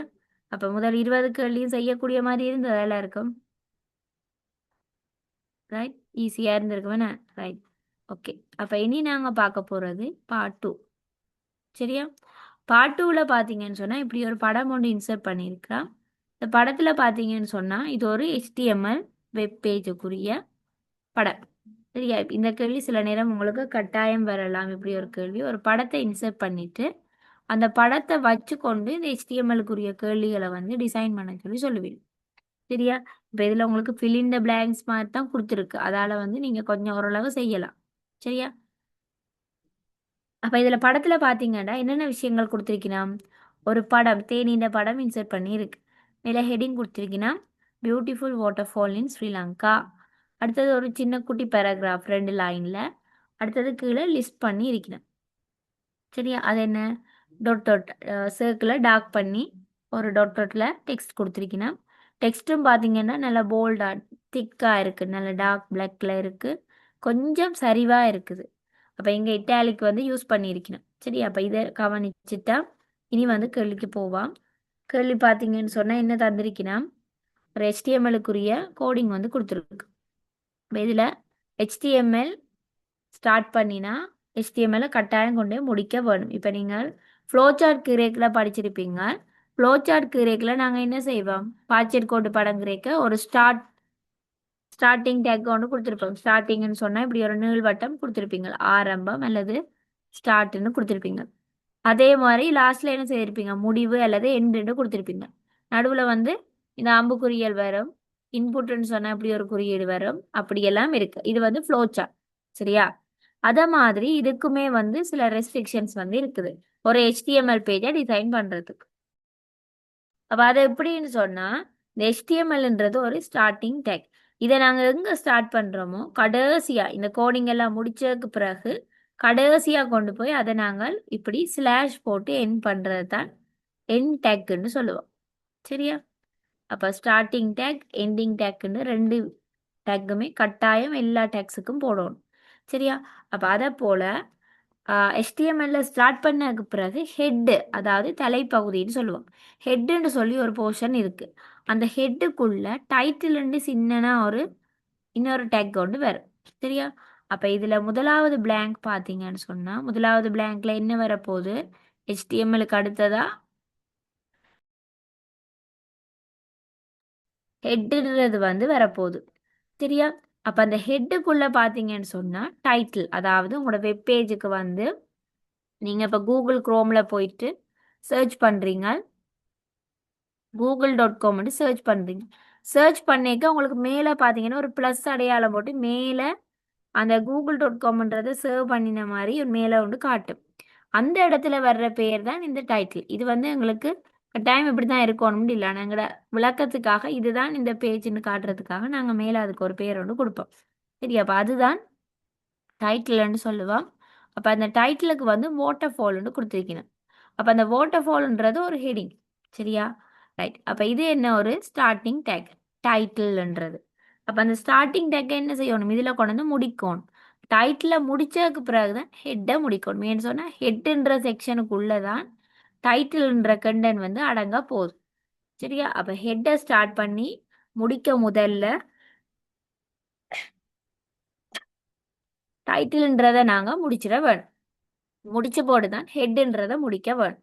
அப்ப முதல் 20 கேள்வியும் செய்யக்கூடிய மாதிரி இருந்தது எல்லாருக்கும். ரைட்? ஈஸியா இருந்திருக்கு வேணா? ரைட். ஓகே. அப்ப இனி நாங்க பார்க்க போறது பார்ட் 2. சரியா? பார்ட் 2ல பார்த்தீங்கன்னு சொன்னா இப்படி ஒரு படம் ஒன்று இன்சர்ட் பண்ணியிருக்கிறோம். இந்த படத்துல பார்த்தீங்கன்னு சொன்னா இது ஒரு HTML வெப் பேஜுக்குரிய படம். சரியா? இந்த கேள்வி சில நேரம் உங்களுக்கு கட்டாயம் வரலாம். இப்படி ஒரு கேள்வி, ஒரு படத்தை இன்சர்ட் பண்ணிட்டு அந்த படத்தை வச்சு கொண்டு இந்த HTML-க்குரிய கேள்விகளை வந்து டிசைன் பண்ண சொல்லி சொல்லுவீங்க. சரியா? இப்போ இதில் உங்களுக்கு fill in the blanks மாதிரி தான் கொடுத்துருக்கு, அதால வந்து நீங்க கொஞ்சம் ஓரளவு செய்யலாம். சரியா? அப்ப இதுல படத்துல பாத்தீங்கன்னா என்னென்ன விஷயங்கள் கொடுத்திருக்கணும், ஒரு படம், தேனியின் படம் இன்சர்ட் பண்ணி இருக்கு. மேல ஹெட்டிங் கொடுத்திருக்கீங்கன்னா beautiful waterfall in Sri Lanka. அடுத்தது ஒரு சின்ன குட்டி பேராகிராஃப் 2 லைன்ல. அடுத்தது கீழே லிஸ்ட் பண்ணி இருக்கணும். சரியா? அது என்ன, டொட் டொட் சர்க்கிளை டார்க் பண்ணி ஒரு டொட் டொட்ல டெக்ஸ்ட் கொடுத்துருக்கணும். டெக்ஸ்ட்டும் பார்த்தீங்கன்னா நல்லா போல்டா திக்காக இருக்குது, நல்ல டார்க் பிளாக்ல இருக்குது, கொஞ்சம் சரிவாக இருக்குது. அப்போ இங்கே இட்டாலிக் வந்து யூஸ் பண்ணியிருக்கணும். சரி, அப்போ இதை கவனிச்சுட்டா இனி வந்து கேள்விக்கு போவாம். கேள்வி பார்த்தீங்கன்னு சொன்னால் என்ன தந்திருக்கணும், ஒரு HTML-க்குரிய கோடிங் வந்து கொடுத்துருக்கு. இப்போ இதில் HTML ஸ்டார்ட் பண்ணினா HTML கட்டாயம் கொண்டு முடிக்க வேணும். இப்போ நீங்கள் ஃப்ளோசார்ட் கிரேக்கில் படிச்சிருப்பீங்க. ஃப்ளோசார்ட் கிரேக்கில் நாங்கள் என்ன செய்வோம், பாய்ச்சல் கோடு படம் கிரேக்க ஒரு ஸ்டார்டிங் டேக் ஒன்று கொடுத்துருப்போம். ஸ்டார்டிங்னு சொன்னால் இப்படி ஒரு நீள்வட்டம் கொடுத்துருப்பீங்க, ஆரம்பம் அல்லது ஸ்டார்ட்னு கொடுத்துருப்பீங்க. அதே மாதிரி லாஸ்ட்ல என்ன செய்திருப்பீங்க, முடிவு அல்லது எண்டுன்னு கொடுத்துருப்பீங்க. நடுவில் வந்து இந்த அம்புக்குறியல் வரும், இன்புட்னு சொன்னால் இப்படி ஒரு குறியீடு வரும், அப்படியெல்லாம் இருக்கு. இது வந்து ஃப்ளோ சார்ட். சரியா? அத மாதிரி இதுக்குமே வந்து சில ரெஸ்ட்ரிக்ஷன்ஸ் வந்து இருக்குது ஒரு HTML பேஜை டிசைன் பண்றதுக்கு. அப்ப அதை எப்படின்னு சொன்னா, இந்த HTMLன்றது ஒரு ஸ்டார்டிங் டேக். இதை நாங்க எங்க ஸ்டார்ட் பண்றோமோ கடைசியா இந்த கோடிங் எல்லாம் முடிச்சதுக்கு பிறகு கடைசியா கொண்டு போய் அதை நாங்கள் இப்படி ஸ்லாஷ் போட்டு எண்ட் பண்றது தான் எண்ட் டேக்குன்னு சொல்லுவோம். சரியா? அப்ப ஸ்டார்டிங் டேக், எண்டிங் டேக்குன்னு 2 டேக்குமே கட்டாயம் எல்லா டேக்ஸுக்கும் போடணும். சரியா? அப்ப அதை போல HTML ஸ்டார்ட் பண்ணதுக்கு பிறகு ஹெட்டு, அதாவது தலைப்பகுதின்னு சொல்லுவோம். ஹெட்டுன்னு சொல்லி ஒரு போர்ஷன் இருக்கு. அந்த ஹெட்டுக்குள்ள டைட்டில்னு சின்னனா ஒரு இன்னொரு டேக் கொண்டு வரும். சரியா? அப்ப இதுல முதலாவது blank பாத்தீங்கன்னு சொன்னா முதலாவது blankல என்ன வரப்போகுது? HTML-க்கு அடுத்ததா ஹெட்ன்றது வந்து வரப்போகுது. சரியா? அப்ப அந்த ஹெட்டுக்குள்ள பாத்தீங்கன்னு சொன்னா டைட்டில், அதாவது உங்களோட வெப் பேஜுக்கு வந்து நீங்க இப்ப கூகுள் குரோம்ல போயிட்டு சர்ச் பண்றீங்க. google.com சர்ச் பண்றீங்க. சர்ச் பண்ணிக்க உங்களுக்கு மேல பாத்தீங்கன்னா ஒரு பிளஸ் அடையாளம் போட்டு மேல அந்த google.comன்றதை சர்வ் பண்ணின மாதிரி ஒரு மேல ஒன்று காட்டும். அந்த இடத்துல வர்ற பெயர் தான் இந்த டைட்டில். இது வந்து எங்களுக்கு டைம் இப்படி தான் இருக்கணும்னு இல்லை, நாங்களோட விளக்கத்துக்காக இதுதான் இந்த பேஜ்னு காட்டுறதுக்காக நாங்கள் மேலே அதுக்கு ஒரு பேர் ஒன்று கொடுப்போம். சரியா? அப்போ அதுதான் டைட்டில்னு சொல்லுவோம். அப்போ அந்த டைட்டிலுக்கு வந்து வாட்டர்ஃபால்னு கொடுத்துருக்கணும். அப்போ அந்த வாட்டர்ஃபால்ன்றது ஒரு ஹெடிங். சரியா? ரைட். அப்போ இது என்ன ஒரு ஸ்டார்டிங் டேக் டைட்டில்ன்றது. அப்போ அந்த ஸ்டார்டிங் டேக்கை என்ன செய்யணும்? இதில் கொண்டு வந்து முடிக்கணும். டைட்டில் முடிச்சதுக்கு பிறகு தான் ஹெட்டை முடிக்கணும். ஏன்னு சொன்னால் ஹெட்டுன்ற செக்ஷனுக்குள்ளே தான் டைட்டில்ன்ற கண்டென்ட் வந்து அடங்க போகுது. சரியா? அப்போ ஹெட்டை ஸ்டார்ட் பண்ணி முடிக்க முதல்ல டைட்டில்ன்றதை நாங்கள் முடிச்சிட வேணும். முடிச்ச போடு தான் ஹெட்ன்றதை முடிக்க வேணும்.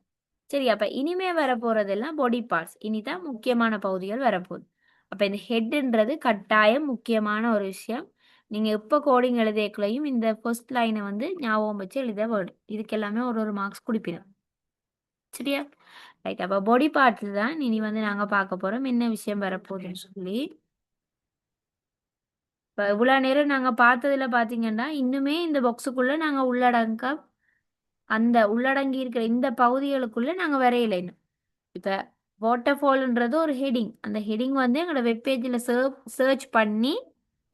சரி, அப்ப இனிமே வரப்போறதெல்லாம் பாடி பார்ட்ஸ். இனிதான் முக்கியமான பகுதிகள் வரப்போகுது. அப்ப இந்த ஹெட்ன்றது கட்டாயம் முக்கியமான ஒரு விஷயம். நீங்க எப்ப கோடிங் எழுதியக்குள்ளையும் இந்த ஃபர்ஸ்ட் லைனை வந்து ஞாபகம் வச்சு எழுத வேணும். இதுக்கு எல்லாமே ஒரு ஒரு மார்க்ஸ் கொடுப்பிடும். சரியா? ரைட். அப்ப பாடி பார்ட்ஸ் தான் இனி வந்து நாங்க பார்க்க போறோம் என்ன விஷயம் வரப்போகுதுன்னு சொல்லி. இப்ப இவ்வளவு நேரம் நாங்க பார்த்ததுல பாத்தீங்கன்னா இன்னுமே இந்த பாக்ஸுக்குள்ள நாங்க அந்த உள்ளடங்கி இருக்கிற இந்த பகுதிகளுக்குள்ள நாங்க வரையல இன்னும். இப்போ வாட்டர்ஃபால்ன்றது ஒரு ஹெடிங். அந்த ஹெடிங் வந்து எங்களோட வெப்பேஜில் சர்ச் பண்ணி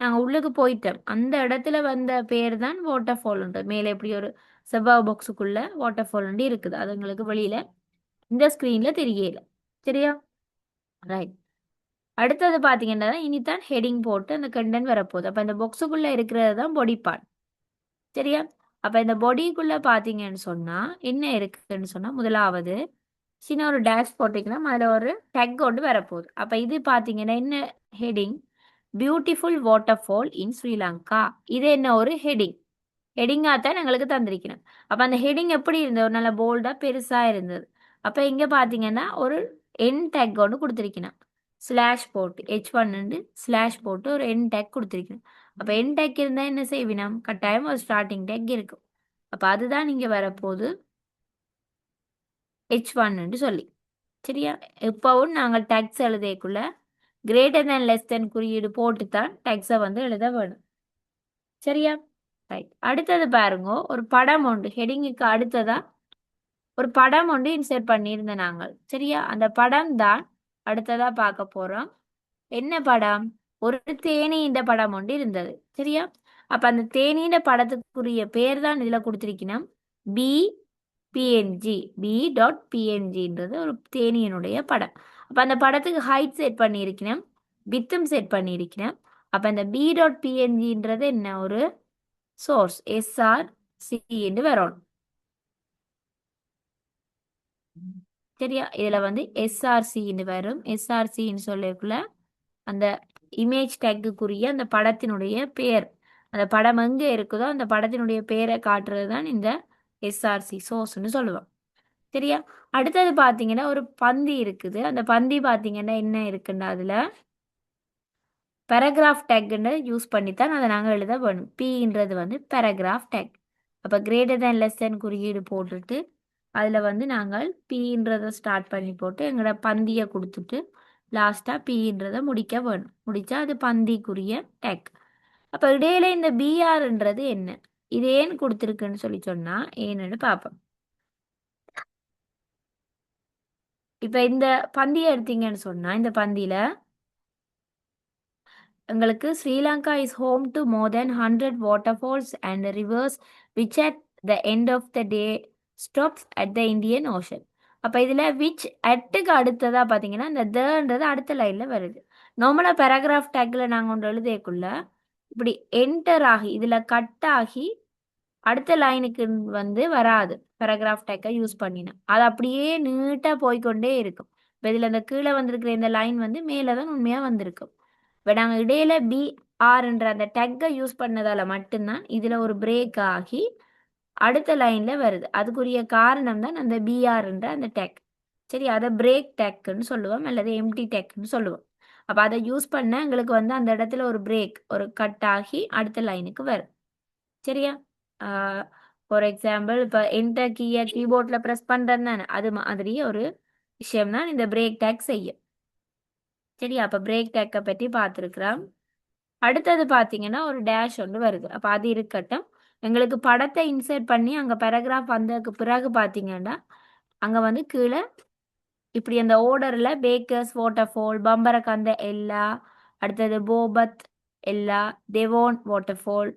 நாங்கள் உள்ளுக்கு போயிட்டோம். அந்த இடத்துல வந்த பேர் தான் வாட்டர்ஃபால்ன்றது. மேலே எப்படி ஒரு செவ்வாய் பாக்ஸுக்குள்ள வாட்டர்ஃபால்ன்ட்டு இருக்குது. அது எங்களுக்கு வெளியில் இந்த ஸ்க்ரீனில் தெரியல. சரியா? ரைட். அடுத்தது பார்த்தீங்கன்னா இனித்தான் ஹெடிங் போட்டு அந்த கண்டென்ட் வரப்போகுது. அப்போ அந்த பாக்ஸுக்குள்ளே இருக்கிறது தான் பாடி பார்ட். சரியா? அப்போ இந்த பாடிக்குள்ளே பார்த்தீங்கன்னு சொன்னால் என்ன இருக்குன்னு சொன்னால் முதலாவது சின்ன ஒரு டேஷ் போட்டிங்கன்னா அதில் ஒரு டேக் கொண்டு வரப்போகுது. அப்போ இது பார்த்தீங்கன்னா என்ன ஹெடிங்? பியூட்டிஃபுல் வாட்டர்ஃபால் இன் ஸ்ரீலங்கா. இது என்ன ஒரு ஹெடிங்? ஹெடிங்காக தான் எங்களுக்கு தந்திருக்கிறேன். அப்போ அந்த ஹெடிங் எப்படி இருந்தது? ஒரு நல்ல போல்டாக பெருசாக இருந்தது. அப்போ இங்கே பார்த்தீங்கன்னா ஒரு என் டேக் கொண்டு கொடுத்துருக்கணும். ஸ்லாஷ் போட்டு H1 ஸ்லாஷ் போட்டு ஒரு என் டேக் கொடுத்துருக்கணும். அப்போ என் டேக் இருந்தால் என்ன செய்வினம்? கட்டாயம் ஒரு ஸ்டார்டிங் டேக் இருக்கும். அப்போ அதுதான் இங்கே வரப்போகுது H1 சொல்லி. சரியா? எப்பவும் நாங்கள் டேக்ஸ் எழுதக்குள்ள கிரேட்டர் தேன் லெஸ் தேன் குறியீடு போட்டு தான் டேக்ஸை வந்து எழுத வேணும். சரியா? ரைட். அடுத்தது பாருங்க, ஒரு படம் உண்டு. ஹெடிங்குக்கு அடுத்ததா ஒரு படம் ஒன்று இன்சர்ட் பண்ணியிருந்தேன் நாங்கள். சரியா? அந்த படம் தான் அடுத்ததா பார்க்க போறோம். என்ன படம்? ஒரு தேனி இந்த படம் ஒன்று இருந்தது. சரியா? அப்ப அந்த தேனீட படத்துக்குரிய பேர் தான் இதுல கொடுத்திருக்கணும். B.png ஒரு தேனியனுடைய படம். அப்ப அந்த படத்துக்கு ஹைட் செட் பண்ணியிருக்கணும், வித்தும் செட் பண்ணியிருக்கணும். அப்ப அந்த B.png என்ன ஒரு சோர்ஸ் SRC என்று வரணும். சரியா? இதுல வந்து SRC வரும். SRCன்னு சொல்லக்குள்ள அந்த இமேஜ் டேக்குக்குரிய அந்த படத்தினுடைய பேர், அந்த படம் எங்கே இருக்குதோ அந்த படத்தினுடைய பேரை காட்டுறது தான் இந்த SRC சோர்ஸ்ன்னு சொல்லுவோம். சரியா? அடுத்தது பார்த்தீங்கன்னா ஒரு பந்தி இருக்குது. அந்த பந்தி பார்த்தீங்கன்னா என்ன இருக்குன்னா அதில் பேராகிராஃப் டேக்குன்னு யூஸ் பண்ணி தான் அதை நாங்கள் எழுத வேணும். Pன்றது வந்து பேராகிராஃப் டேக். அப்போ கிரேட்டர் தேன் லெஸ் தேன் குறியீடு போட்டுட்டு அதில் வந்து நாங்கள் Pன்றதை ஸ்டார்ட் பண்ணி போட்டு எங்களோட பந்தியை கொடுத்துட்டு லாஸ்ட்டாக Pன்றதை முடிக்க வேணும். முடித்தா அது பந்திக்குரிய டேக். அப்போ இடையில இந்த BRன்றது என்ன? இது ஏன் கொடுத்துருக்குன்னு சொல்லி சொன்னால் ஏன்னு பார்ப்போம். இப்போ இந்த பந்தியை எடுத்தீங்கன்னு சொன்னால் இந்த பந்தியில் எங்களுக்கு Sri Lanka is home to more than 100 waterfalls and rivers which at the end of the day stops at the Indian Ocean. அப்போ இதில் விச் அட்டுக்கு அடுத்ததாக பார்த்தீங்கன்னா இந்த தன்றது அடுத்த லைனில் வருது. நார்மலாக பேராகிராஃப் டேக்கில் நாங்கள் ஒன்று எழுதியக்குள்ள இப்படி என்டர் ஆகி இதில் கட் ஆகி அடுத்த லைனுக்கு வந்து வராது. பேராகிராஃப் டேக்கை யூஸ் பண்ணினா அது அப்படியே நீட்டாக போய்கொண்டே இருக்கும். இப்போ இதில் இந்த கீழே வந்திருக்கிற இந்த லைன் வந்து மேலே தான் உண்மையாக வந்திருக்கும். இப்போ நாங்கள் இடையில ஆர்ன்ற அந்த டேக்கை யூஸ் பண்ணதால மட்டும்தான் இதுல ஒரு பிரேக் ஆகி அடுத்த லைன்ல வருது. அதுக்குரிய காரணம் தான் அந்த பிஆர்ன்ற அந்த டேக். சரி, அதை பிரேக் டேக்குன்னு சொல்லுவோம் அல்லது எம்டி டேக்குன்னு சொல்லுவோம். அப்ப அதை யூஸ் பண்ண எங்களுக்கு வந்து அந்த இடத்துல ஒரு பிரேக் ஒரு கட் ஆகி அடுத்த லைனுக்கு வரும். சரியா? ஃபார் எக்ஸாம்பிள் இப்போ என்டர் கீயை கீபோர்டில் ப்ரெஸ் பண்ணுறது தானே, அது மாதிரி ஒரு விஷயம் தான் இந்த பிரேக் டேக் செய்யும். சரியா? அப்போ பிரேக் டேக்கை பற்றி பார்த்துருக்குறோம். அடுத்தது பார்த்தீங்கன்னா ஒரு டேஷ் ஒன்று வருது. அப்போ அது இருக்கட்டும். எங்களுக்கு படத்தை இன்சர்ட் பண்ணி அங்கே பேராகிராஃப் வந்ததுக்கு பிறகு பார்த்தீங்கன்னா அங்கே வந்து கீழே இப்படி அந்த ஓர்டரில் பேக்கர்ஸ் வாட்டர்ஃபால், பம்பரக்கந்த எல்லா, அடுத்தது போபத் எல்லா, டெவோன் வாட்டர்ஃபால்,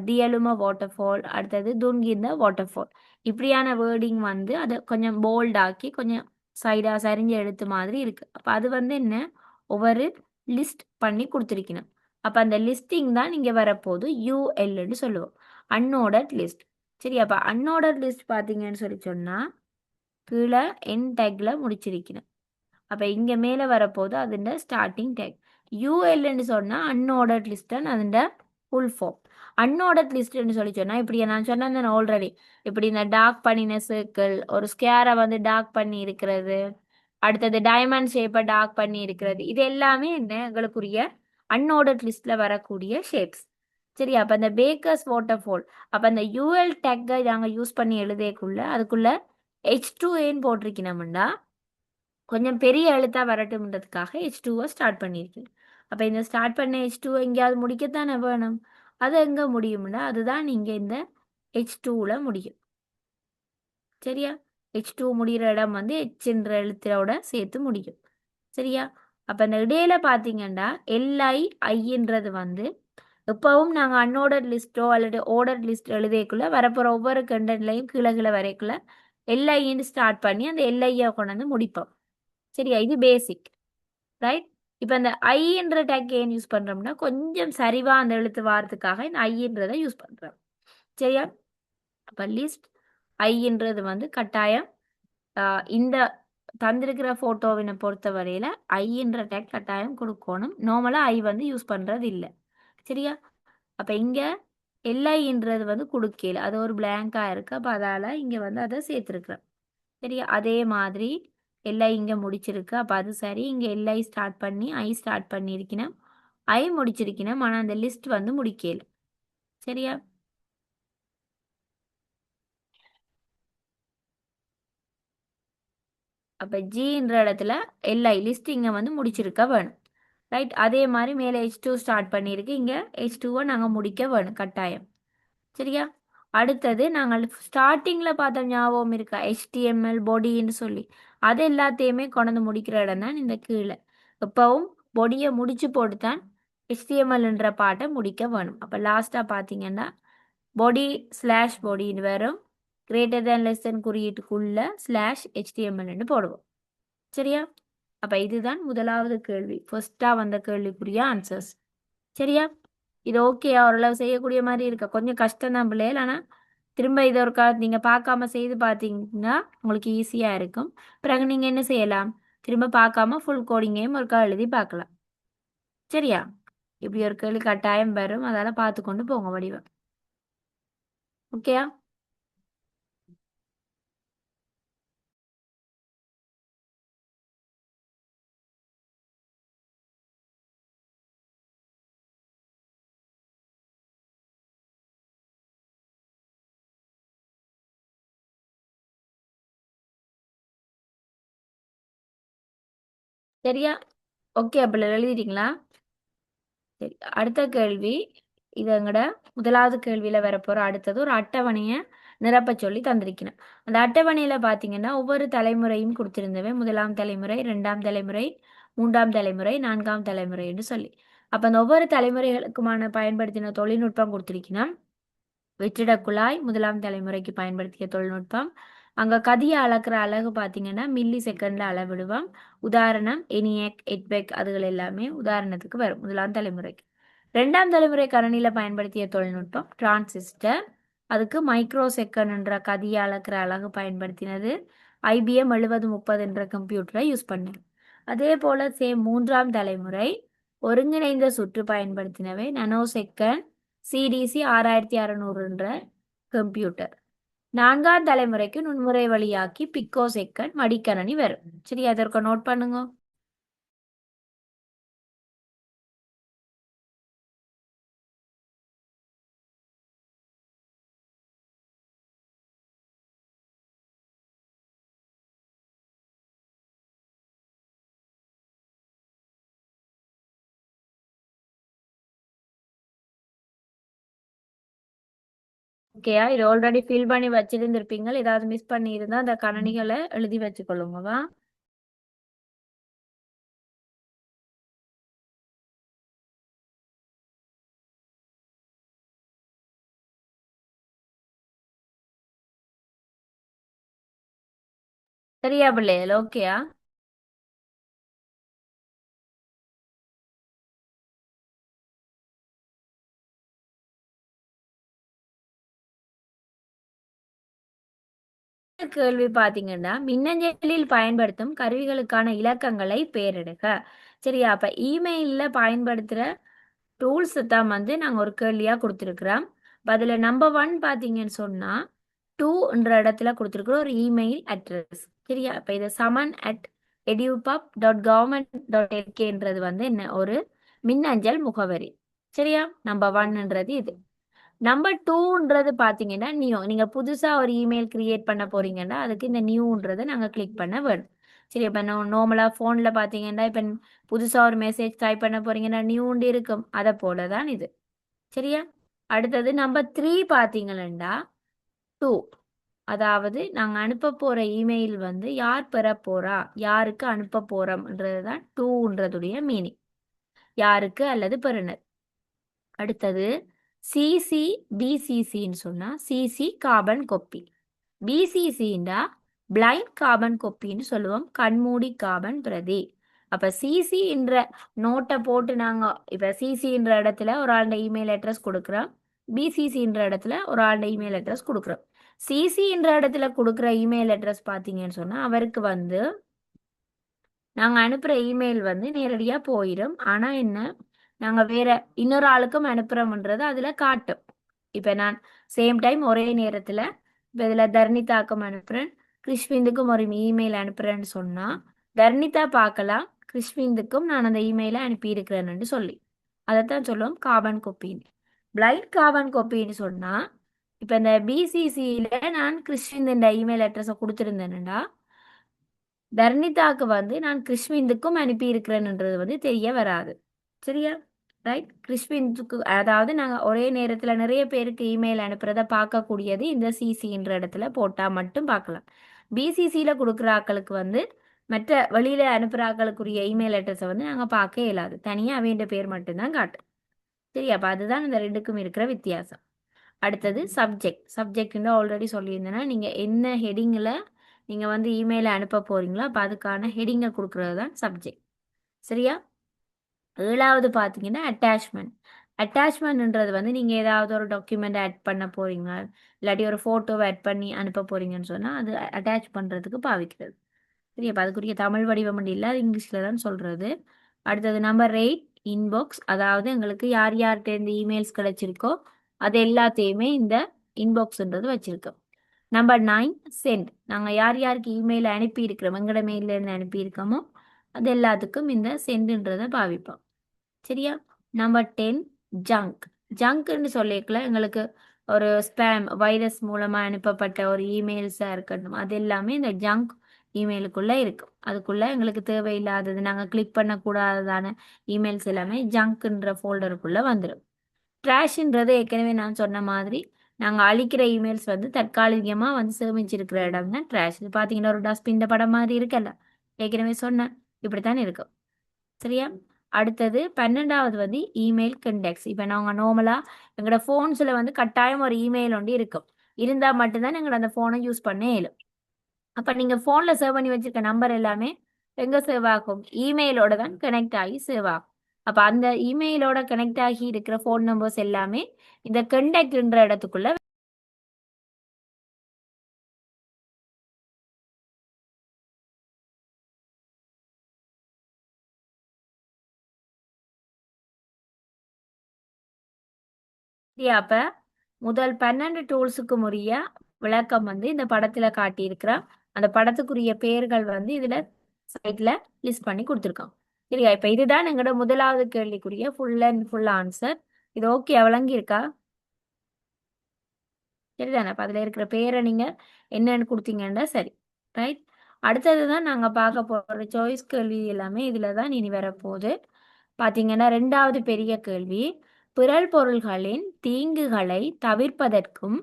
தியலும வாட்டர்ஃபால், அடுத்தது துன்கிந்த வாட்டர்ஃபால், இப்படியான வேர்டிங் வந்து அதை கொஞ்சம் போல்டாக்கி கொஞ்சம் சைடாக சரிஞ்சு எழுத்து மாதிரி இருக்கு. அப்போ அது வந்து என்ன, ஒவ்வொரு லிஸ்ட் பண்ணி கொடுத்துருக்கணும். அப்போ அந்த லிஸ்டிங் தான் இங்கே வரப்போது யூஎல்ன்னு சொல்லுவோம், அன்ஆர்டர்ட் லிஸ்ட். சரி, அப்போ அன்ஆர்டர்ட் லிஸ்ட் பார்த்தீங்கன்னு சொல்லி சொன்னால் கீழே என் டேக்ல முடிச்சிருக்கணும். அப்போ இங்கே மேலே வரப்போது அதுண்ட ஸ்டார்டிங் டேக். யூஎல்ன்னு சொன்னால் அன்ஆர்டர்ட் லிஸ்ட்னு அதுண்ட ஃபுல் ஃபார்ம். அன்ஆர்டர்ட் லிஸ்ட்னு சொல்லி சொன்னால் இப்படி நான் சொன்னேன் ஆல்ரெடி, இப்படி இந்த டார்க் பண்ணின சர்க்கிள், ஒரு ஸ்கேரை வந்து டார்க் பண்ணி இருக்கிறது, அடுத்தது டைமண்ட் ஷேப்பை டார்க் பண்ணி இருக்கிறது, இது எல்லாமே என்ன எங்களுக்குரிய அன்ஆர்டர்ட் லிஸ்ட்ல வரக்கூடிய ஷேப்ஸ். சரி, அப்போ அந்த பேக்கர்ஸ் வாட்டர்ஃபால், அப்போ அந்த யூஎல் டேக்கை நாங்கள் யூஸ் பண்ணி எழுதக்குள்ள அதுக்குள்ள H2N போட்டிருக்கணும்டா கொஞ்சம் பெரிய எழுத்தா வரட்டும்ன்றதுக்காக H2வை ஸ்டார்ட் பண்ணியிருக்கேன். அப்போ இந்த ஸ்டார்ட் பண்ண H2 எங்கேயாவது முடிக்கத்தானே வேணும். அது எங்கே முடியும்னா அதுதான் நீங்கள் இந்த H2ல முடியும். சரியா? H2 முடிகிற இடம் வந்து Hன்ற எழுத்தோட சேர்த்து முடியும். சரியா? அப்போ இந்த இடையில பார்த்தீங்கன்னா LI வந்து எப்பவும் நாங்கள் அன்ஆர்டர்ட் லிஸ்ட்டோ அல்லது ஆர்டர்ட் லிஸ்ட் எழுதக்குள்ள வரப்போகிற ஒவ்வொரு கண்டென்ட்லையும் கீழே கீழே வரைக்குள்ள LIன்னு ஸ்டார்ட் பண்ணி அந்த LIயை கொண்டு வந்து முடிப்போம். சரியா? இது பேசிக், ரைட்? இப்போ அந்த ஐன்ற டேக் ஏன் யூஸ் பண்ணுறோம்னா கொஞ்சம் சரிவாக அந்த எழுத்து வாரத்துக்காக இந்த ஐன்றதை யூஸ் பண்ணுறோம். சரியா? அப்போ லிஸ்ட் ஐன்றது வந்து கட்டாயம் இந்த தந்திருக்கிற ஃபோட்டோவினை பொறுத்த வரையில் ஐன்ற டேக் கட்டாயம் கொடுக்கணும். நார்மலாக ஐ வந்து யூஸ் பண்ணுறது இல்லை. சரியா? அப்போ இங்கே எல்ஐன்றது வந்து கொடுக்கல, அது ஒரு பிளாங்காக இருக்குது. அப்போ அதால் இங்கே வந்து அதை சேர்த்துருக்குறேன். சரியா? அதே மாதிரி எல்ஐ இங்கே முடிச்சிருக்கு. அப்போ அது சரி, இங்கே எல்ஐ ஸ்டார்ட் பண்ணி ஐ ஸ்டார்ட் பண்ணியிருக்கணும், ஐ முடிச்சிருக்கணும், ஆனால் அந்த லிஸ்ட் வந்து முடிக்கல. சரியா? அப்போ ஜின்ற இடத்துல எல்ஐ லிஸ்ட் இங்கே வந்து முடிச்சிருக்க வேணும். ரைட்? அதே மாதிரி மேலே H2 ஸ்டார்ட் பண்ணியிருக்கு, இங்கே H2வை நாங்கள் முடிக்க வேணும் கட்டாயம். சரியா? அடுத்தது நாங்கள் ஸ்டார்டிங்கில் பார்த்த ஞாபகம் இருக்கா, HTML பொடின்னு சொல்லி, அது எல்லாத்தையுமே கொண்டு முடிக்கிற இடம் தான் இந்த கீழே. எப்பவும் பொடியை முடிச்சு போட்டு தான் HTMLன்ற பாட்டை முடிக்க வேணும். அப்போ லாஸ்ட்டாக பார்த்தீங்கன்னா பொடி ஸ்லாஷ் பொடின்னு வரும், கிரேட்டர் தேன் லெஸ் தென் குறியீட்டுக்குள்ள ஸ்லாஷ் HTMLன்னு போடுவோம். சரியா? அப்போ இதுதான் முதலாவது கேள்வி, ஃபர்ஸ்ட்டாக வந்த கேள்விக்குரிய ஆன்சர்ஸ். சரியா? இது ஓகேயா? ஓரளவு செய்யக்கூடிய மாதிரி இருக்கா? கொஞ்சம் கஷ்டம் தான் பிள்ளைகள், ஆனால் திரும்ப இதை ஒரு நீங்கள் பார்க்காம செய்து பார்த்தீங்கன்னா உங்களுக்கு ஈஸியாக இருக்கும். பிறகு நீங்கள் என்ன செய்யலாம், திரும்ப பார்க்காம ஃபுல் கோடிங்கையும் ஒருக்கா எழுதி பார்க்கலாம். சரியா? இப்படி ஒரு கேள்வி கட்டாயம் வரும், அதால் பார்த்து கொண்டு போங்க வடிவம். ஓகேயா? சரியா? ஓகே, அப்படி எழுதிட்டீங்களா? சரி, அடுத்த கேள்வி. இது எங்கட முதலாவது கேள்வியில் வரப்போகிற அடுத்தது ஒரு அட்டவணையை நிரப்ப சொல்லி தந்திருக்கணும். அந்த அட்டவணையில் பார்த்தீங்கன்னா ஒவ்வொரு தலைமுறையும் கொடுத்துருந்தவை, முதலாம் தலைமுறை, ரெண்டாம் தலைமுறை, மூன்றாம் தலைமுறை, நான்காம் தலைமுறைன்னு சொல்லி. அப்போ அந்த ஒவ்வொரு தலைமுறைகளுக்குமான பயன்படுத்தின தொழில்நுட்பம் கொடுத்துருக்கணும். வெற்றிட குழாய் முதலாம் தலைமுறைக்கு பயன்படுத்திய தொழில்நுட்பம். அங்கே கதியை அளக்கிற அலகு பார்த்தீங்கன்னா மில்லி செகண்டில் அளவிடுவோம். உதாரணம் எனியக், எட்பெக், அதுகள் எல்லாமே உதாரணத்துக்கு வரும் முதலாம் தலைமுறைக்கு. ரெண்டாம் தலைமுறை கணினியில் பயன்படுத்திய தொழில்நுட்பம் டிரான்சிஸ்டர், அதுக்கு மைக்ரோ செகண்ட் என்ற கதியை அளக்கிற அலகு பயன்படுத்தினது. IBM 7030 என்ற கம்ப்யூட்டரை யூஸ் பண்ணது. அதே போல் சேம் மூன்றாம் தலைமுறை ஒருங்கிணைந்த சுற்று பயன்படுத்தினவை நானோ செகண்ட் சிடிசி 6600என்ற கம்ப்யூட்டர். நான்காம் தலைமுறைக்கு நுண்முறை வழியாக்கி பிக்கோ செகண்ட் மடிக்கணனி வரும். சரி, அதற்கு நோட் பண்ணுங்க. ஓகேயா, இது ஆல்ரெடி ஃபில் பண்ணி வச்சிருந்திருப்பீங்க. ஏதாவது மிஸ் பண்ணி இருந்தா அந்த கணனிகளை எழுதி வச்சுக்கொள்ளுங்கவா. சரியா பிள்ளைகள்? ஓகேயா. கேள்வி பாத்தீங்கன்னா, மின்னஞ்சலில் பயன்படுத்தும் கருவிகளுக்கான இலக்கங்களை பெயரிடுக. சரியா, அப்ப இமெயில்ல பயன்படுத்துற டூல்ஸ் தான் வந்து நாங்க ஒரு கேள்வியா கொடுத்துருக்குறோம். அதுல நம்பர் 1 பாத்தீங்கன்னு சொன்னா 2 என்ற இடத்துல கொடுத்துருக்குற ஒரு இமெயில் அட்ரஸ். சரியா, இப்ப இது saman@edupub.government.lkன்றது வந்து என்ன ஒரு மின்னஞ்சல் முகவரி. சரியா, நம்பர் 1ன்றது இது. நம்பர் 2ன்றது பாத்தீங்கன்னா நியூ. நீங்க புதுசா ஒரு இமெயில் கிரியேட் பண்ண போறீங்கன்னா அதுக்கு இந்த நியூன்றதை நாங்க கிளிக் பண்ண வேணும். சரி, இப்ப நார்மலா போன்ல பாத்தீங்கன்னா இப்ப புதுசா ஒரு மெசேஜ் டைப் பண்ண போறீங்கன்னா நியூண்டு இருக்கும். அதை போலதான் இது. சரியா, அடுத்தது நம்பர் 3 பாத்தீங்கன்னா 2. அதாவது நாங்க அனுப்ப போற இமெயில் வந்து யார் பெற போறா, யாருக்கு அனுப்ப போறோம்ன்றதுதான் 2ன்றதுடைய மீனிங். யாருக்கு அல்லது பெறுநர். அடுத்தது சிசி பிசிசின்னு சொன்னா சிசி கார்பன் கொப்பி, பிசிசின்னா பிளைண்ட் கார்பன் கொப்பின்னு சொல்லுவோம், கண்மூடி கார்பன் பிரதி. அப்ப சிசி என்ற நோட்டை போட்டு நாங்க இப்ப சிசி என்ற இடத்துல ஒரு ஆளுடைய இமெயில் அட்ரஸ் கொடுக்குறோம், பிசிசி என்ற இடத்துல ஒரு ஆளுடைய இமெயில் அட்ரஸ் கொடுக்குறோம். சிசி என்ற இடத்துல கொடுக்குற இமெயில் அட்ரஸ் பார்த்தீங்கன்னு சொன்னா அவருக்கு வந்து நாங்க அனுப்புற இமெயில் வந்து நேரடியா போயிடும். ஆனா என்ன, நாங்க வேற இன்னொரு ஆளுக்கும் அனுப்புறோம்ன்றது அதுல காட்டும். இப்ப நான் சேம் டைம் ஒரே நேரத்துல இப்ப இதுல தர்ணிதாக்கும் அனுப்புறேன், கிருஷ்விந்துக்கும் ஒரு இமெயில் அனுப்புறேன்னு சொன்னா தர்ணிதா பார்க்கலாம் கிருஷ்விந்துக்கும் நான் அந்த இமெயிலை அனுப்பி இருக்கிறேன்னு சொல்லி. அதைத்தான் சொல்லுவோம் கார்பன் கொப்பின்னு. பிளைண்ட் கார்பன் கொப்பின்னு சொன்னா இப்ப இந்த பிசிசியில நான் கிருஷ்விந்த் இந்த இமெயில் அட்ரஸை கொடுத்துருந்தேன்டா தர்ணிதாக்கு வந்து நான் கிருஷ்விந்துக்கும் அனுப்பி இருக்கிறேன்ன்றது வந்து தெரிய வராது. சரியா, ரைட். கிருஷ்விந்துக்கு அதாவது நாங்கள் ஒரே நேரத்தில் நிறைய பேருக்கு இமெயில் அனுப்புறத பார்க்கக்கூடியது இந்த சிசின்ற இடத்துல போட்டால் மட்டும் பார்க்கலாம். பிசிசியில் கொடுக்குற ஆக்களுக்கு வந்து மற்ற வெளியில் அனுப்புகிற ஆக்களுக்குரிய இமெயில் அட்ரஸை வந்து நாங்கள் பார்க்க இயலாது. தனியாக அவண்ட பேர் மட்டும்தான் காட்டும். சரி, அப்போ அதுதான் இந்த ரெண்டுக்கும் இருக்கிற வித்தியாசம். அடுத்தது சப்ஜெக்ட். சப்ஜெக்ட்னு ஆல்ரெடி சொல்லியிருந்தேன்னா நீங்கள் என்ன ஹெடிங்கில் நீங்கள் வந்து இமெயிலை அனுப்ப போகிறீங்களோ அப்போ அதுக்கான ஹெடிங்கை கொடுக்குறது தான் சப்ஜெக்ட். சரியா, 7வது பார்த்தீங்கன்னா அட்டாச்மெண்ட். அட்டாச்மெண்ட்ன்றது வந்து நீங்கள் ஏதாவது ஒரு டாக்குமெண்ட் ஆட் பண்ண போகிறீங்க இல்லாட்டி ஒரு ஃபோட்டோவை ஆட் பண்ணி அனுப்ப போகிறீங்கன்னு சொன்னால் அது அட்டாச் பண்ணுறதுக்கு பாவிக்கிறது. சரி, அப்போ அதுக்குரிய தமிழ் வடிவம் இல்லை, அது இங்கிலீஷில் தான் சொல்கிறது. அடுத்தது நம்பர் 8 இன்பாக்ஸ். அதாவது எங்களுக்கு யார் யார்கிட்ட இந்த இமெயில்ஸ் கிடைச்சிருக்கோ அது எல்லாத்தையுமே இந்த இன்பாக்ஸ்ன்றது வச்சுருக்கோம். Number 9 sent. நாங்கள் யார் யாருக்கு இமெயில் அனுப்பி இருக்கிறோம், எங்களோட மெயிலேருந்து அனுப்பியிருக்கோமோ அது எல்லாத்துக்கும் இந்த சென்ட்ன்றதை பாவிப்போம். சரியா, நம்பர் 10 ஜங்க். ஜங்க்னு சொல்லிக்கல எங்களுக்கு ஒரு ஸ்பேம் வைரஸ் மூலமாக அனுப்பப்பட்ட ஒரு இமெயில்ஸாக இருக்கட்டும் அது எல்லாமே இந்த ஜங்க் இமெயிலுக்குள்ளே இருக்கும். அதுக்குள்ளே எங்களுக்கு தேவையில்லாதது நாங்கள் கிளிக் பண்ணக்கூடாததான இமெயில்ஸ் எல்லாமே ஜங்க்ன்ற ஃபோல்டருக்குள்ளே வந்துடும். ட்ராஷ்ன்றது ஏற்கனவே நான் சொன்ன மாதிரி நாங்கள் அழிக்கிற இமெயில்ஸ் வந்து தற்காலிகமாக வந்து சேமிச்சிருக்கிற இடம் தான் ட்ராஷ். இது பார்த்தீங்கன்னா ஒரு டஸ்ட்பின் படம் மாதிரி இருக்கல்ல, ஏற்கனவே சொன்னேன், இப்படித்தான் இருக்கும். சரியா, அடுத்தது 12வது வந்து இமெயில் கண்டெக்ஸ். இப்போ நாங்கள் நார்மலாக எங்களோட ஃபோன்ஸில் வந்து கட்டாயம் ஒரு இமெயில் ஒன்று இருக்கும், இருந்தால் மட்டும்தான் எங்களோட அந்த ஃபோனை யூஸ் பண்ண இயலும். அப்போ நீங்கள் ஃபோனில் சேவ் பண்ணி வச்சிருக்க நம்பர் எல்லாமே எங்கே சேவ் ஆகும், இமெயிலோட தான் கனெக்ட் ஆகி சேவ் ஆகும். அப்போ அந்த இமெயிலோட கனெக்ட் ஆகி இருக்கிற ஃபோன் நம்பர்ஸ் எல்லாமே இந்த கண்டெக்ட்ன்ற இடத்துக்குள்ள அப்ப முதல் 12 டூல்ஸுக்கும் உரிய விளக்கம் வந்து இந்த படத்துல காட்டியிருக்கிறோம். அந்த படத்துக்குரிய பெயர்கள் வந்து இதுல சைட்ல லிஸ்ட் பண்ணி கொடுத்துருக்கோம். சரியா? இப்ப இதுதான் எங்களோட முதலாவது கேள்விக்குரிய ஃபுல் அண்ட் ஃபுல் ஆன்சர். இது ஓகே விளங்கி இருக்கா? சரிதானே? அப்ப அதுல இருக்கிற பேரை நீங்க என்னன்னு கொடுத்தீங்கன்னா சரி. ரைட். அடுத்ததுதான் நாங்க பார்க்க போற சாய்ஸ் கேள்வி எல்லாமே இதுலதான் இனி வரப்போகுது. பாத்தீங்கன்னா ரெண்டாவது பெரிய கேள்வி, பிறல் பொருள்களின் தீங்குகளை தவிர்ப்பதற்கும்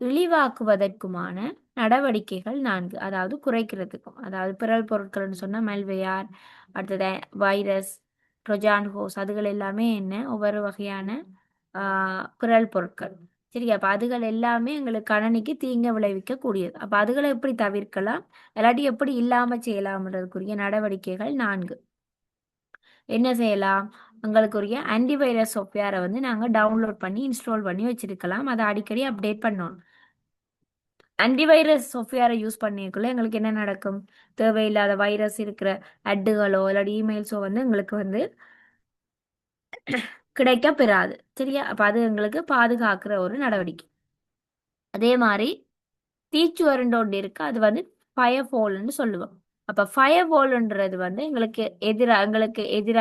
இழிவாக்குவதற்குமான நடவடிக்கைகள் 4. அதாவது குறைக்கிறதுக்கும், அதாவது பிறல் பொருட்கள்னு சொன்னா மெல்வேயார், அடுத்தது வைரஸ், ட்ரோஜான் ஹோஸ், அதுகள் எல்லாமே என்ன ஒவ்வொரு வகையான பிறல் பொருட்கள். சரி, அப்ப அதுகள் எல்லாமே எங்களுக்கு கணனிக்கு தீங்க விளைவிக்க கூடியது. அப்ப அதுகளை எப்படி தவிர்க்கலாம், இல்லாட்டி எப்படி இல்லாம செய்யலாம்ன்றதுக்குரிய நடவடிக்கைகள் 4. என்ன செய்யலாம்? உங்களுக்குரிய ஆன்டிவைரஸ் சாஃப்ட்வேரை வந்து நாங்கள் டவுன்லோட் பண்ணி இன்ஸ்டால் பண்ணி வச்சிருக்கலாம். அதை அடிக்கடி அப்டேட் பண்ணணும். ஆன்டிவைரஸ் சாஃப்ட்வேரை யூஸ் பண்ணிக்குள்ள எங்களுக்கு என்ன நடக்கும்? தேவையில்லாத வைரஸ் இருக்கிற அட்டுகளோ இல்லாட்டி இமெயில்ஸோ வந்து எங்களுக்கு வந்து கிடைக்க பெறாது. சரியா? அப்ப அது எங்களுக்கு பாதுகாக்கிற ஒரு நடவடிக்கை. அதே மாதிரி தீச்சுவருண்டு ஒன்று இருக்கு, அது வந்து ஃபயர் ஃபால்னு சொல்லுவோம். அப்ப ஃபயர் வால்ன்றது வந்து எங்களுக்கு எதிரா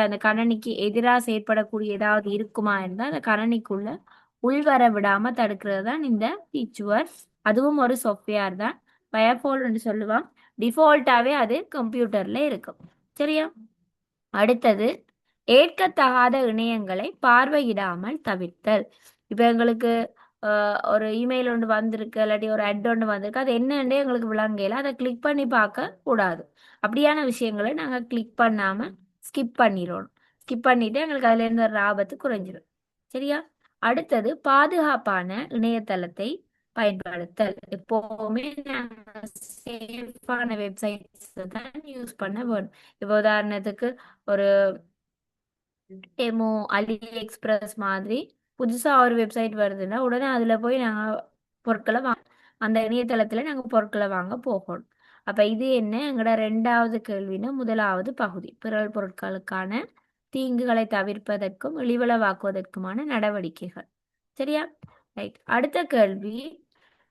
அந்த கணனிக்கு எதிராக செயற்படக்கூடிய ஏதாவது இருக்குமா இருந்தால் அந்த கணனிக்குள்ள உள்வர விடாம தடுக்கிறது தான் இந்த தீச்சுவர். அதுவும் ஒரு சாஃப்ட்வேர் தான், ஃபயர் ஃபால்னு சொல்லுவோம். டிஃபால்ட்டாவே அது கம்ப்யூட்டர்ல இருக்கும். சரியா? அடுத்தது ஏற்கத்தகாத இணையங்களை பார்வையிடாமல் தவிர்த்தல். இப்ப எங்களுக்கு ஒரு இமெயில் ஒன்று வந்திருக்கு, இல்லாட்டி ஒரு அட் ஒன்று வந்திருக்கு, அது என்னன்னே எங்களுக்கு விளங்கையில அதை கிளிக் பண்ணி பார்க்க கூடாது. அப்படியான விஷயங்களை நாங்கள் கிளிக் பண்ணாம ஸ்கிப் பண்ணிடணும். ஸ்கிப் பண்ணிட்டு எங்களுக்கு அதுல இருந்து ஒரு ஆபத்து குறைஞ்சிடும். சரியா? அடுத்தது பாதுகாப்பான இணையதளத்தை பயன்படுத்தல். எப்போவுமே நாங்கள் சேஃபான வெப்சைட்ஸ் தான் யூஸ் பண்ண வேணும். இப்போ உதாரணத்துக்கு ஒரு டெமோ, அலி எக்ஸ்பிரஸ் மாதிரி புதுசா ஒரு வெப்சைட் வருதுன்னா உடனே அதுல போய் நாங்க பொருட்களை அந்த இணையதளத்துல நாங்க பொருட்களை வாங்க போகணும். அப்ப இது என்ன எங்களோட ரெண்டாவது கேள்வின்னு முதலாவது பகுதி, பிறல் பொருட்களுக்கான தீங்குகளை தவிர்ப்பதற்கும் இழிவளவாக்குவதற்குமான நடவடிக்கைகள். சரியா? ரைட். அடுத்த கேள்வி,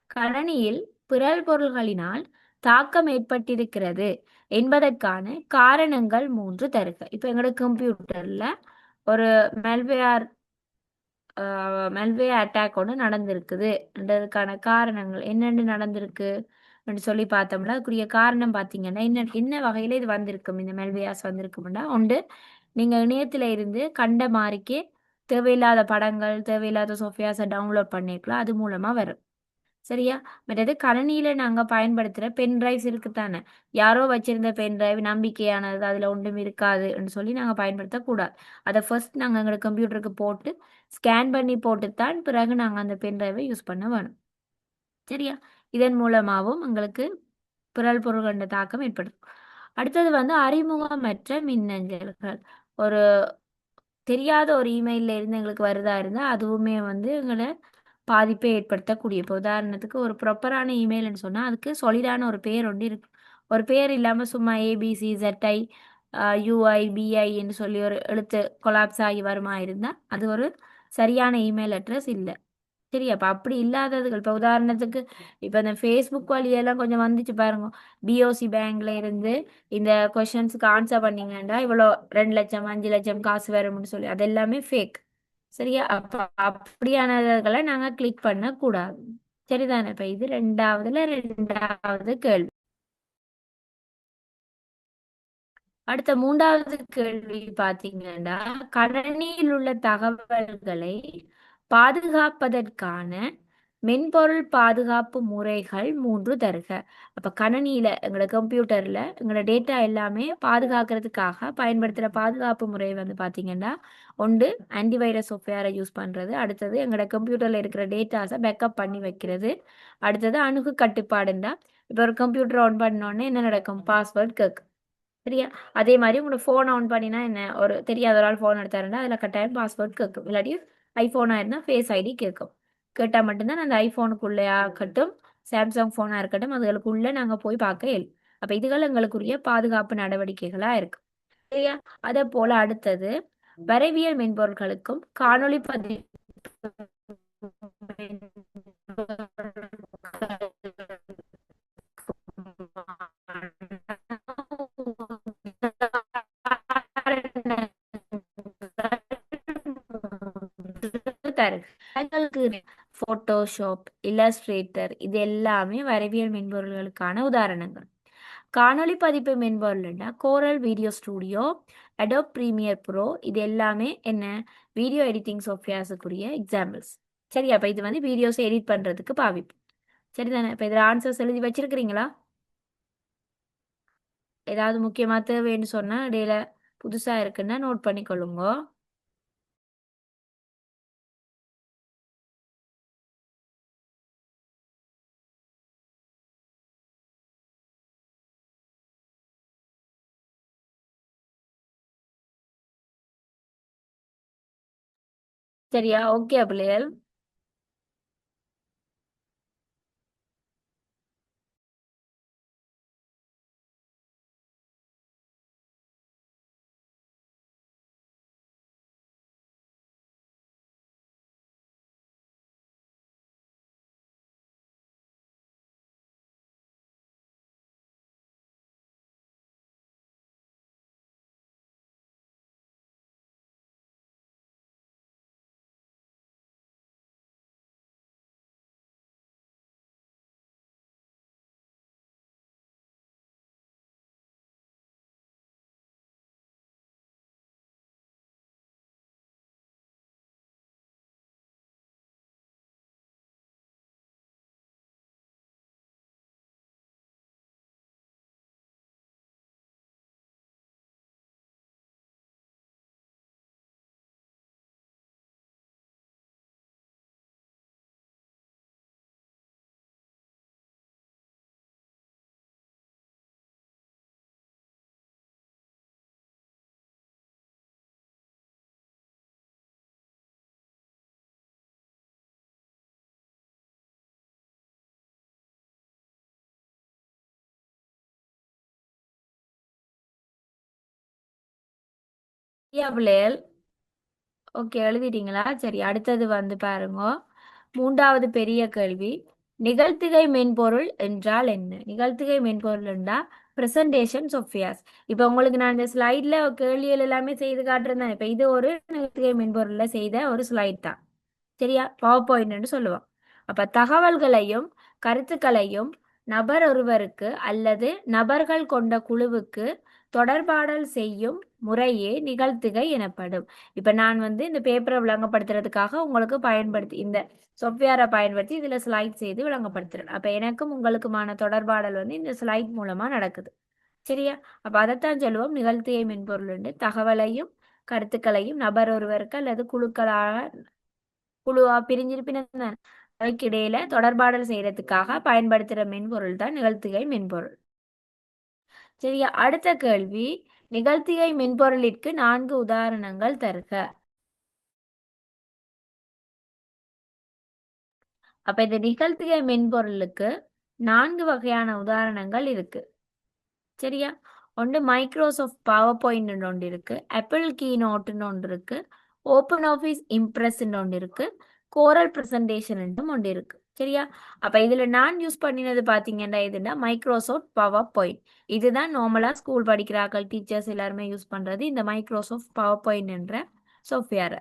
கணனியில் பிறல் பொருள்களினால் தாக்கம் ஏற்பட்டிருக்கிறது என்பதற்கான காரணங்கள் 3 தருக. இப்ப எங்களோட கம்ப்யூட்டர்ல ஒரு மெல்வேர் மெல்வே அட்டாக் ஒன்று நடந்திருக்குது என்றதுக்கான காரணங்கள் என்னென்னு நடந்திருக்கு சொல்லி பார்த்தோம்னா அதுக்குரிய காரணம் பார்த்தீங்கன்னா என்ன என்ன வகையில் இது வந்திருக்கும், இந்த மெல்வேயாஸ் வந்திருக்கும்னா உண்டு. நீங்கள் இணையத்தில் இருந்து கண்ட மாதிரிக்கே தேவையில்லாத படங்கள், தேவையில்லாத சோஃபியாஸை டவுன்லோட் பண்ணிக்கலாம், அது மூலமாக வரும். சரியா? மற்றது கணினியில நாங்க பயன்படுத்துற பென் டிரைவ்ஸ் இருக்குத்தானே, யாரோ வச்சிருந்த பென் டிரைவ் நம்பிக்கையானது, அதுல ஒன்றும் இருக்காதுன்னு சொல்லி நாங்க பயன்படுத்தக்கூடாது. அதை ஃபர்ஸ்ட் நாங்க எங்களோட கம்ப்யூட்டருக்கு போட்டு ஸ்கேன் பண்ணி போட்டுத்தான் பிறகு நாங்க அந்த பென் டிரைவை யூஸ் பண்ண வேணும். சரியா? இதன் மூலமாகவும் எங்களுக்கு பிறல் பொருள்கள தாக்கம் ஏற்படும். அடுத்தது வந்து அறிமுகமற்ற மின்னஞ்சல்கள். ஒரு தெரியாத ஒரு இமெயில்ல இருந்து எங்களுக்கு வருதா இருந்தா அதுவுமே வந்து எங்களை பாதிப்பை ஏற்படுத்தக்கூடிய. இப்போ உதாரணத்துக்கு ஒரு ப்ராப்பரான இமெயில்னு சொன்னா அதுக்கு சாலிடான ஒரு பேர் ஒன்று இருக்கு. ஒரு பேர் இல்லாம சும்மா ஏபிசி ZI யூஐ பிஐன்னு சொல்லி ஒரு எழுத்து கொலாப்ஸ் ஆகி வருமா இருந்தா அது ஒரு சரியான இமெயில் அட்ரஸ் இல்லை. சரி, அப்ப அப்படி இல்லாததுகள் இப்போ உதாரணத்துக்கு இப்போ இந்த ஃபேஸ்புக் வழியெல்லாம் கொஞ்சம் வந்துச்சு பாருங்க. பிஓசி பேங்க்ல இருந்து இந்த கொஷின்ஸுக்கு ஆன்சர் பண்ணீங்கன்னா இவ்வளோ 2 லட்சம் 5 லட்சம் காசு வரும்னு சொல்லி அது எல்லாமே ஃபேக். சரியா? அப்ப அப்படியானதுகளை நாங்க கிளிக் பண்ண கூடாது. சரிதானே? இப்ப இது ரெண்டாவது கேள்வி. அடுத்த மூன்றாவது கேள்வி பாத்தீங்கன்னா, கணினியில் உள்ள தகவல்களை பாதுகாப்பதற்கான மென்பொருள் பாதுகாப்பு முறைகள் 3 தருக. அப்ப கணினியில எங்களோட கம்ப்யூட்டர்ல எங்களோட டேட்டா எல்லாமே பாதுகாக்கிறதுக்காக பயன்படுத்துற பாதுகாப்பு முறை வந்து பாத்தீங்கன்னா, ஒன்று ஆன்டிவைரஸ் சாஃப்ட்வேரை யூஸ் பண்றது, அடுத்தது எங்களோட கம்ப்யூட்டர்ல இருக்கிற டேட்டாஸை பேக்கப் பண்ணி வைக்கிறது, அடுத்தது அணுகு கட்டுப்பாடுண்டா இப்போ ஒரு கம்ப்யூட்டர் ஆன் பண்ணோடனே என்ன நடக்கும், பாஸ்வேர்ட் கேட்கும். சரியா? அதே மாதிரி உங்களோட ஃபோன் ஆன் பண்ணினா என்ன, ஒரு தெரியாத ஒரு ஆள் ஃபோன் எடுத்தாருன்னா அதில் கட்டாயம் பாஸ்வேர்ட் கேட்கும். இல்லாட்டி ஐஃபோனாக இருந்தால் ஃபேஸ் ஐடி கேட்கும். கேட்டால் மட்டும்தான் அந்த ஐஃபோனுக்குள்ளேயா இருக்கட்டும், சாம்சங் ஃபோனாக இருக்கட்டும், அதுகளுக்குள்ளே நாங்கள் போய் பார்க்க இயலும். அப்போ இதுகள் எங்களுக்குரிய பாதுகாப்பு நடவடிக்கைகளாக இருக்கு. சரியா? அதே போல் அடுத்தது வரைவியல் மென்பொருட்களுக்கும் காணொளி பதிவு தருக்கு போட்டோஷாப், இல்லஸ்ட்ரேட்டர் இது எல்லாமே வரைவியல் மென்பொருள்களுக்கான உதாரணங்கள். காணொளி பதிப்பு மென்பொருள்னா Corel video studio, Adobe Premiere Pro இது எல்லாமே என்ன வீடியோ எடிட்டிங் சாஃப்ட்வேர்ஸுக்குரிய எக்ஸாம்பிள்ஸ். சரி, அப்போ இது வந்து வீடியோஸ் எடிட் பண்ணுறதுக்கு பாவிப்போம். சரிதானே? இப்போ இதில் ஆன்சர்ஸ் எழுதி வச்சிருக்கிறீங்களா? ஏதாவது முக்கியமாக தேவைன்னு சொன்னால் இடையில புதுசாக இருக்குன்னா நோட் பண்ணிக்கொள்ளுங்க. சரியா? ஓகே பிள்ளைகள். பிள்ளைகள் ஓகே எழுதிட்டீங்களா? சரி, அடுத்தது வந்து பாருங்க. மூன்றாவது பெரிய கேள்வி, நிகழ்த்துகை மென்பொருள் என்றால் என்ன? நிகழ்த்துகை மென்பொருள் என்றால் பிரசன்டேஷன் சாஃப்ட்வேர்ஸ். இப்போ உங்களுக்கு நான் இந்த ஸ்லைட்ல கேள்விகள் எல்லாமே செய்து காட்டுறேன். இப்போ இது ஒரு நிகழ்த்துகை மென்பொருள்ல செய்த ஒரு ஸ்லைட் தான். சரியா? பவர் பாயிண்ட்னு சொல்லுவோம். அப்ப தகவல்களையும் கருத்துக்களையும் நபர் ஒருவருக்கு அல்லது நபர்கள் கொண்ட குழுவுக்கு தொடர்பாடல் செய்யும் முறையே நிகழ்த்துகை எனப்படும். இப்ப நான் வந்து இந்த பேப்பரை விளங்கப்படுத்துறதுக்காக உங்களுக்கு பயன்படுத்தி இந்த சாஃப்ட்வேரை பயன்படுத்தி இதுல ஸ்லைட் செய்து விளங்கப்படுத்துறேன். அப்ப எனக்கும் உங்களுக்குமான தொடர்பாடல் வந்து இந்த ஸ்லைட் மூலமா நடக்குது. சரியா? அப்ப அதைத்தான் சொல்லுவோம் நிகழ்த்துகை மென்பொருள். தகவலையும் கருத்துக்களையும் நபர் ஒருவருக்கு அல்லது குழுக்களாக குழுவா பிரிஞ்சிருப்பின அதுக்கு இடையில தொடர்பாடல் செய்யறதுக்காக பயன்படுத்துற மென்பொருள் தான் நிகழ்த்துகை மென்பொருள். சரியா? அடுத்த கேள்வி, நிகழ்த்துகை மென்பொருளிற்கு 4 உதாரணங்கள் தருக. அப்ப இந்த நிகழ்த்துகை மென்பொருளுக்கு 4 வகையான உதாரணங்கள் இருக்கு. சரியா? ஒன்று மைக்ரோசாஃப்ட் பவர் பாயிண்ட் ஒன்று இருக்கு, ஆப்பிள் கீ நோட்டுன்னு ஒன்று இருக்கு, ஓப்பன் ஆஃபீஸ் இம்ப்ரெஸ்ன்னு ஒன்று இருக்கு, கோரல் ப்ரெசன்டேஷன் ஒன்று இருக்கு. சரியா? அப்ப இதுல நான் யூஸ் பண்ணினது பாத்தீங்கன்னா இதுனா மைக்ரோசாஃப்ட் பவர் பாயிண்ட். இதுதான் நார்மலா ஸ்கூல் படிக்கிறார்கள் டீச்சர்ஸ் எல்லாருமே யூஸ் பண்றது இந்த மைக்ரோசாஃப்ட் பவர் பாயிண்ட் என்ற சாஃப்ட்வேர்.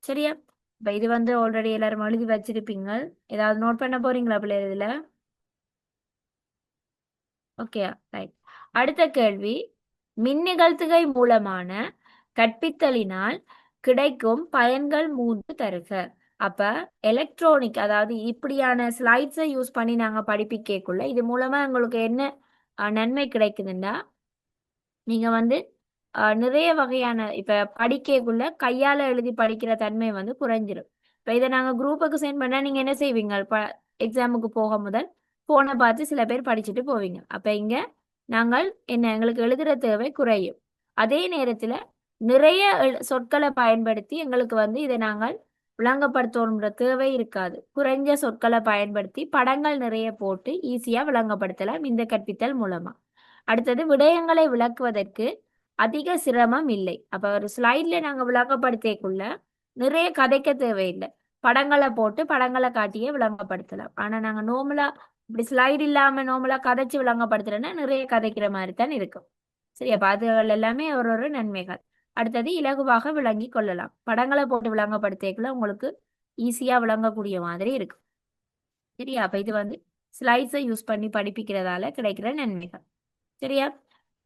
சரியா? இப்ப இது வந்து ஆல்ரெடி எல்லாரும் எழுதி வச்சிருப்பீங்க. ஏதாவது நோட் பண்ண போறீங்களா பிள்ளை இதுல? Okay, right. அடுத்த கேள்வி, மின் நிகழ்த்துகை மூலமான கற்பித்தலினால் கிடைக்கும் பயன்கள் 3 தருக. அப்ப எலக்ட்ரானிக் அதாவது இப்படியான ஸ்லைட்ஸை யூஸ் பண்ணி நாங்க படிப்பிக்கக்குள்ள இது மூலமா உங்களுக்கு என்ன நன்மை கிடைக்குதுன்னா நீங்க வந்து நிறைய வகையான இப்ப படிக்கக்குள்ள கையால எழுதி படிக்கிற தன்மை வந்து குறைஞ்சிரும். இப்ப இதை நாங்க குரூப்புக்கு சென்ட் பண்ணா நீங்க என்ன செய்வீங்க? எக்ஸாமுக்கு போக முதல் போனை பார்த்து சில பேர் படிச்சுட்டு போவீங்க. அப்ப இங்க நாங்கள் என்ன எங்களுக்கு எழுதுற தேவை குறையும். அதே நேரத்துல நிறைய சொற்களை பயன்படுத்தி எங்களுக்கு வந்து இதை நாங்கள் விளங்கப்படுத்தணுன்ற தேவை இருக்காது. குறைஞ்ச சொற்களை பயன்படுத்தி படங்கள் நிறைய போட்டு ஈஸியா விளங்கப்படுத்தலாம் இந்த கற்பித்தல் மூலமா. அடுத்தது, விடயங்களை விளக்குவதற்கு அதிக சிரமம் இல்லை. அப்ப ஒரு ஸ்லைட்ல நாங்க விளக்கப்படுத்தக்குள்ள நிறைய கதைக்க தேவையில்லை. படங்களை போட்டு படங்களை காட்டியே விளங்கப்படுத்தலாம். ஆனா நாங்க நார்மலா இப்படி ஸ்லைடு இல்லாம நார்மலா கதைச்சு விளங்கப்படுத்துறேன்னா நிறைய கதைக்கிற மாதிரி தான் இருக்கும். சரி, அப்ப அதுகள் எல்லாமே ஒரு ஒரு நன்மைகள். அடுத்தது இலகுவாக விளங்கி கொள்ளலாம். படங்களை போட்டு விளங்கப்படுத்தியக்குள்ள உங்களுக்கு ஈஸியா விளங்கக்கூடிய மாதிரி இருக்கும். சரியா, அப்ப இது வந்து ஸ்லைட்ஸை யூஸ் பண்ணி படிப்பிக்கிறதால கிடைக்கிற நன்மைகள். சரியா,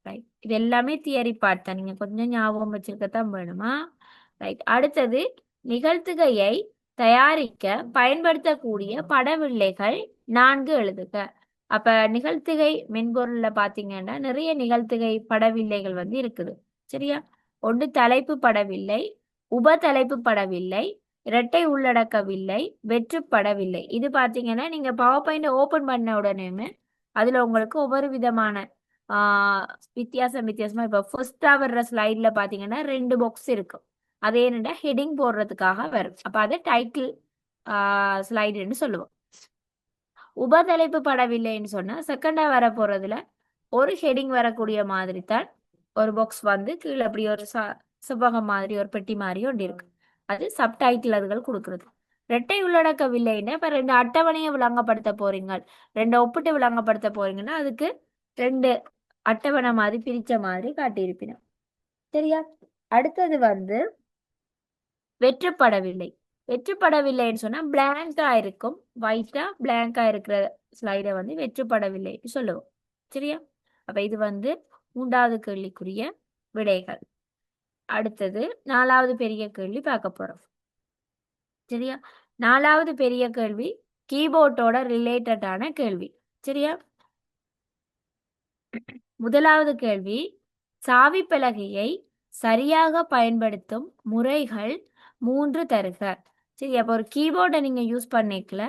ரைட். இது எல்லாமே தியரி பார்ட் தான், நீங்க கொஞ்சம் ஞாபகம் வச்சிருக்கத்தான் வேணுமா. ரைட். அடுத்தது நிகழ்த்துகையை தயாரிக்க பயன்படுத்தக்கூடிய படவில்லைகள் 4 எழுதுக. அப்ப நிகழ்த்துகை மென்பொருள்ல பாத்தீங்கன்னா நிறைய நிகழ்த்துகை படவில்லைகள் வந்து இருக்குது. சரியா, ஒன்று தலைப்பு படவில்லை, உப தலைப்பு படவில்லை, இரட்டை உள்ளடக்கவில்லை, வெற்று படவில்லை. இது பாத்தீங்கன்னா நீங்க பவர் பாயிண்ட் ஓபன் பண்ண உடனேயுமே அதுல உங்களுக்கு ஒவ்வொரு விதமான வித்தியாசமா இப்போ ஃபர்ஸ்டா வர்ற ஸ்லைட்ல பாத்தீங்கன்னா 2 பாக்ஸ் இருக்கும். அது என்னன்னா ஹெட்டிங் போடுறதுக்காக வரும். அப்ப அதை டைட்டில் ஸ்லைடுன்னு சொல்லுவோம். உபதலைப்பு படவில்லைன்னு சொன்னா செகண்டா வர போறதுல ஒரு ஹெட்டிங் வரக்கூடிய மாதிரி தான் ஒரு பாக்ஸ் வந்து கீழே அப்படி ஒரு செவ்வகம் மாதிரி ஒரு பெட்டி மாதிரி ஒன்று இருக்கு. அது சப்டைட்டில் அதுகள் கொடுக்கறது. இரட்டை உள்ளடக்கவில்லைன்னா இப்ப 2 அட்டவணையை விளங்கப்படுத்த போறீங்க, 2 ஒப்பிட்டு விளங்கப்படுத்த போறீங்கன்னா அதுக்கு 2 அட்டவணை மாதிரி பிரிச்ச மாதிரி காட்டியிருப்பினோம். சரியா, அடுத்தது வந்து வெற்றுப்படவில்லை. வெற்றுப்படவில்லைன்னு சொன்னா பிளாங்கா இருக்கும், ஒயிட்டா பிளாங்கா இருக்கிற ஸ்லைடை வந்து வெற்றுப்படவில்லைன்னு சொல்லுவோம். சரியா, அப்ப இது வந்து 3வது கேள்விக்குரிய விடைகள். அடுத்தது 4வது பெரிய கேள்வி பார்க்க போறோம். சரியா, 4வது பெரிய கேள்வி கீபோர்டோட ரிலேட்டடான கேள்வி. சரியா, முதலாவது கேள்வி சாவி பலகையை சரியாக பயன்படுத்தும் முறைகள் 3 தருக. சரி, அப்போ ஒரு கீபோர்டை நீங்க யூஸ் பண்ணிக்கல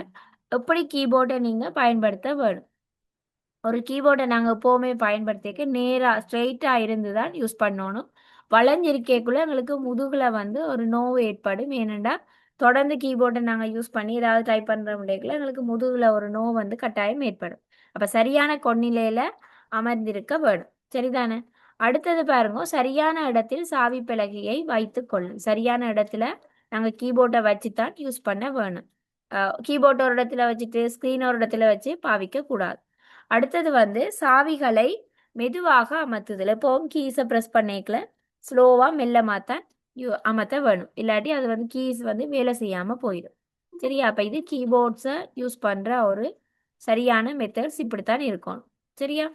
எப்படி கீபோர்டை நீங்க பயன்படுத்த வேணும். ஒரு கீபோர்டை நாங்கள் எப்போவுமே பயன்படுத்திக்க நேராக ஸ்ட்ரெயிட்டாக இருந்து தான் யூஸ் பண்ணணும். வளைஞ்சிருக்கக்குள்ள எங்களுக்கு முதுகில் வந்து ஒரு நோவு ஏற்படும். ஏனெண்டா தொடர்ந்து கீபோர்டை நாங்கள் யூஸ் பண்ணி ஏதாவது டைப் பண்ணுற முடியக்குள்ள எங்களுக்கு முதுகில் ஒரு நோவு வந்து கட்டாயம் ஏற்படும். அப்போ சரியான கொன்னிலையில் அமர்ந்திருக்க வேணும். சரிதானே. அடுத்தது பாருங்க, சரியான இடத்தில் சாவி பலகையை வைத்து கொள்ளும். சரியான இடத்துல நாங்கள் கீபோர்டை வச்சு தான் யூஸ் பண்ண வேணும். கீபோர்ட் ஒரு இடத்துல வச்சுட்டு ஸ்க்ரீன் ஒரு இடத்துல வச்சு பாவிக்க கூடாது. அடுத்தது வந்து சாவிகளை மெதுவாக அமர்த்துதல். எப்போவும் கீஸை ப்ரெஸ் பண்ணிக்கல ஸ்லோவா மெல்லமாத்தான் அமர்த்த வேணும், இல்லாட்டி அது வந்து கீஸ் வந்து வேலை செய்யாம போயிடும். சரியா, அப்ப இது கீபோர்ட்ஸை யூஸ் பண்ற ஒரு சரியான மெத்தட்ஸ் இப்படித்தான் இருக்கும். சரியா,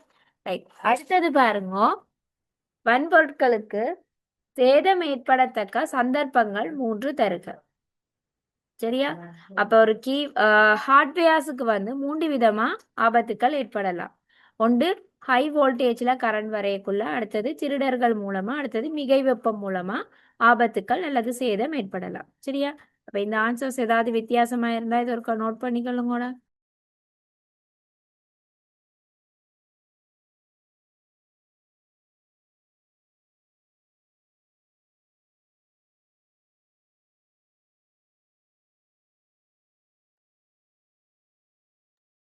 ரைட். அடுத்தது பாருங்க, வன்பொருட்களுக்கு சேதம் ஏற்படத்தக்க சந்தர்ப்பங்கள் 3 தருக. சரியா, அப்ப ஒரு ஹார்ட்வேர்ஸுக்கு வந்து 3 விதமா ஆபத்துக்கள் ஏற்படலாம். ஒன்று ஹை வோல்டேஜ்ல கரண்ட் வரையக்குள்ள, அடுத்தது திருடர்கள் மூலமா, அடுத்தது மிகை வெப்பம் மூலமா ஆபத்துக்கள் அல்லது சேதம் ஏற்படலாம். சரியா, அப்ப இந்த ஆன்சர்ஸ் ஏதாவது வித்தியாசமா இருந்தா இது ஒரு நோட் பண்ணிக்கொள்ளுங்க.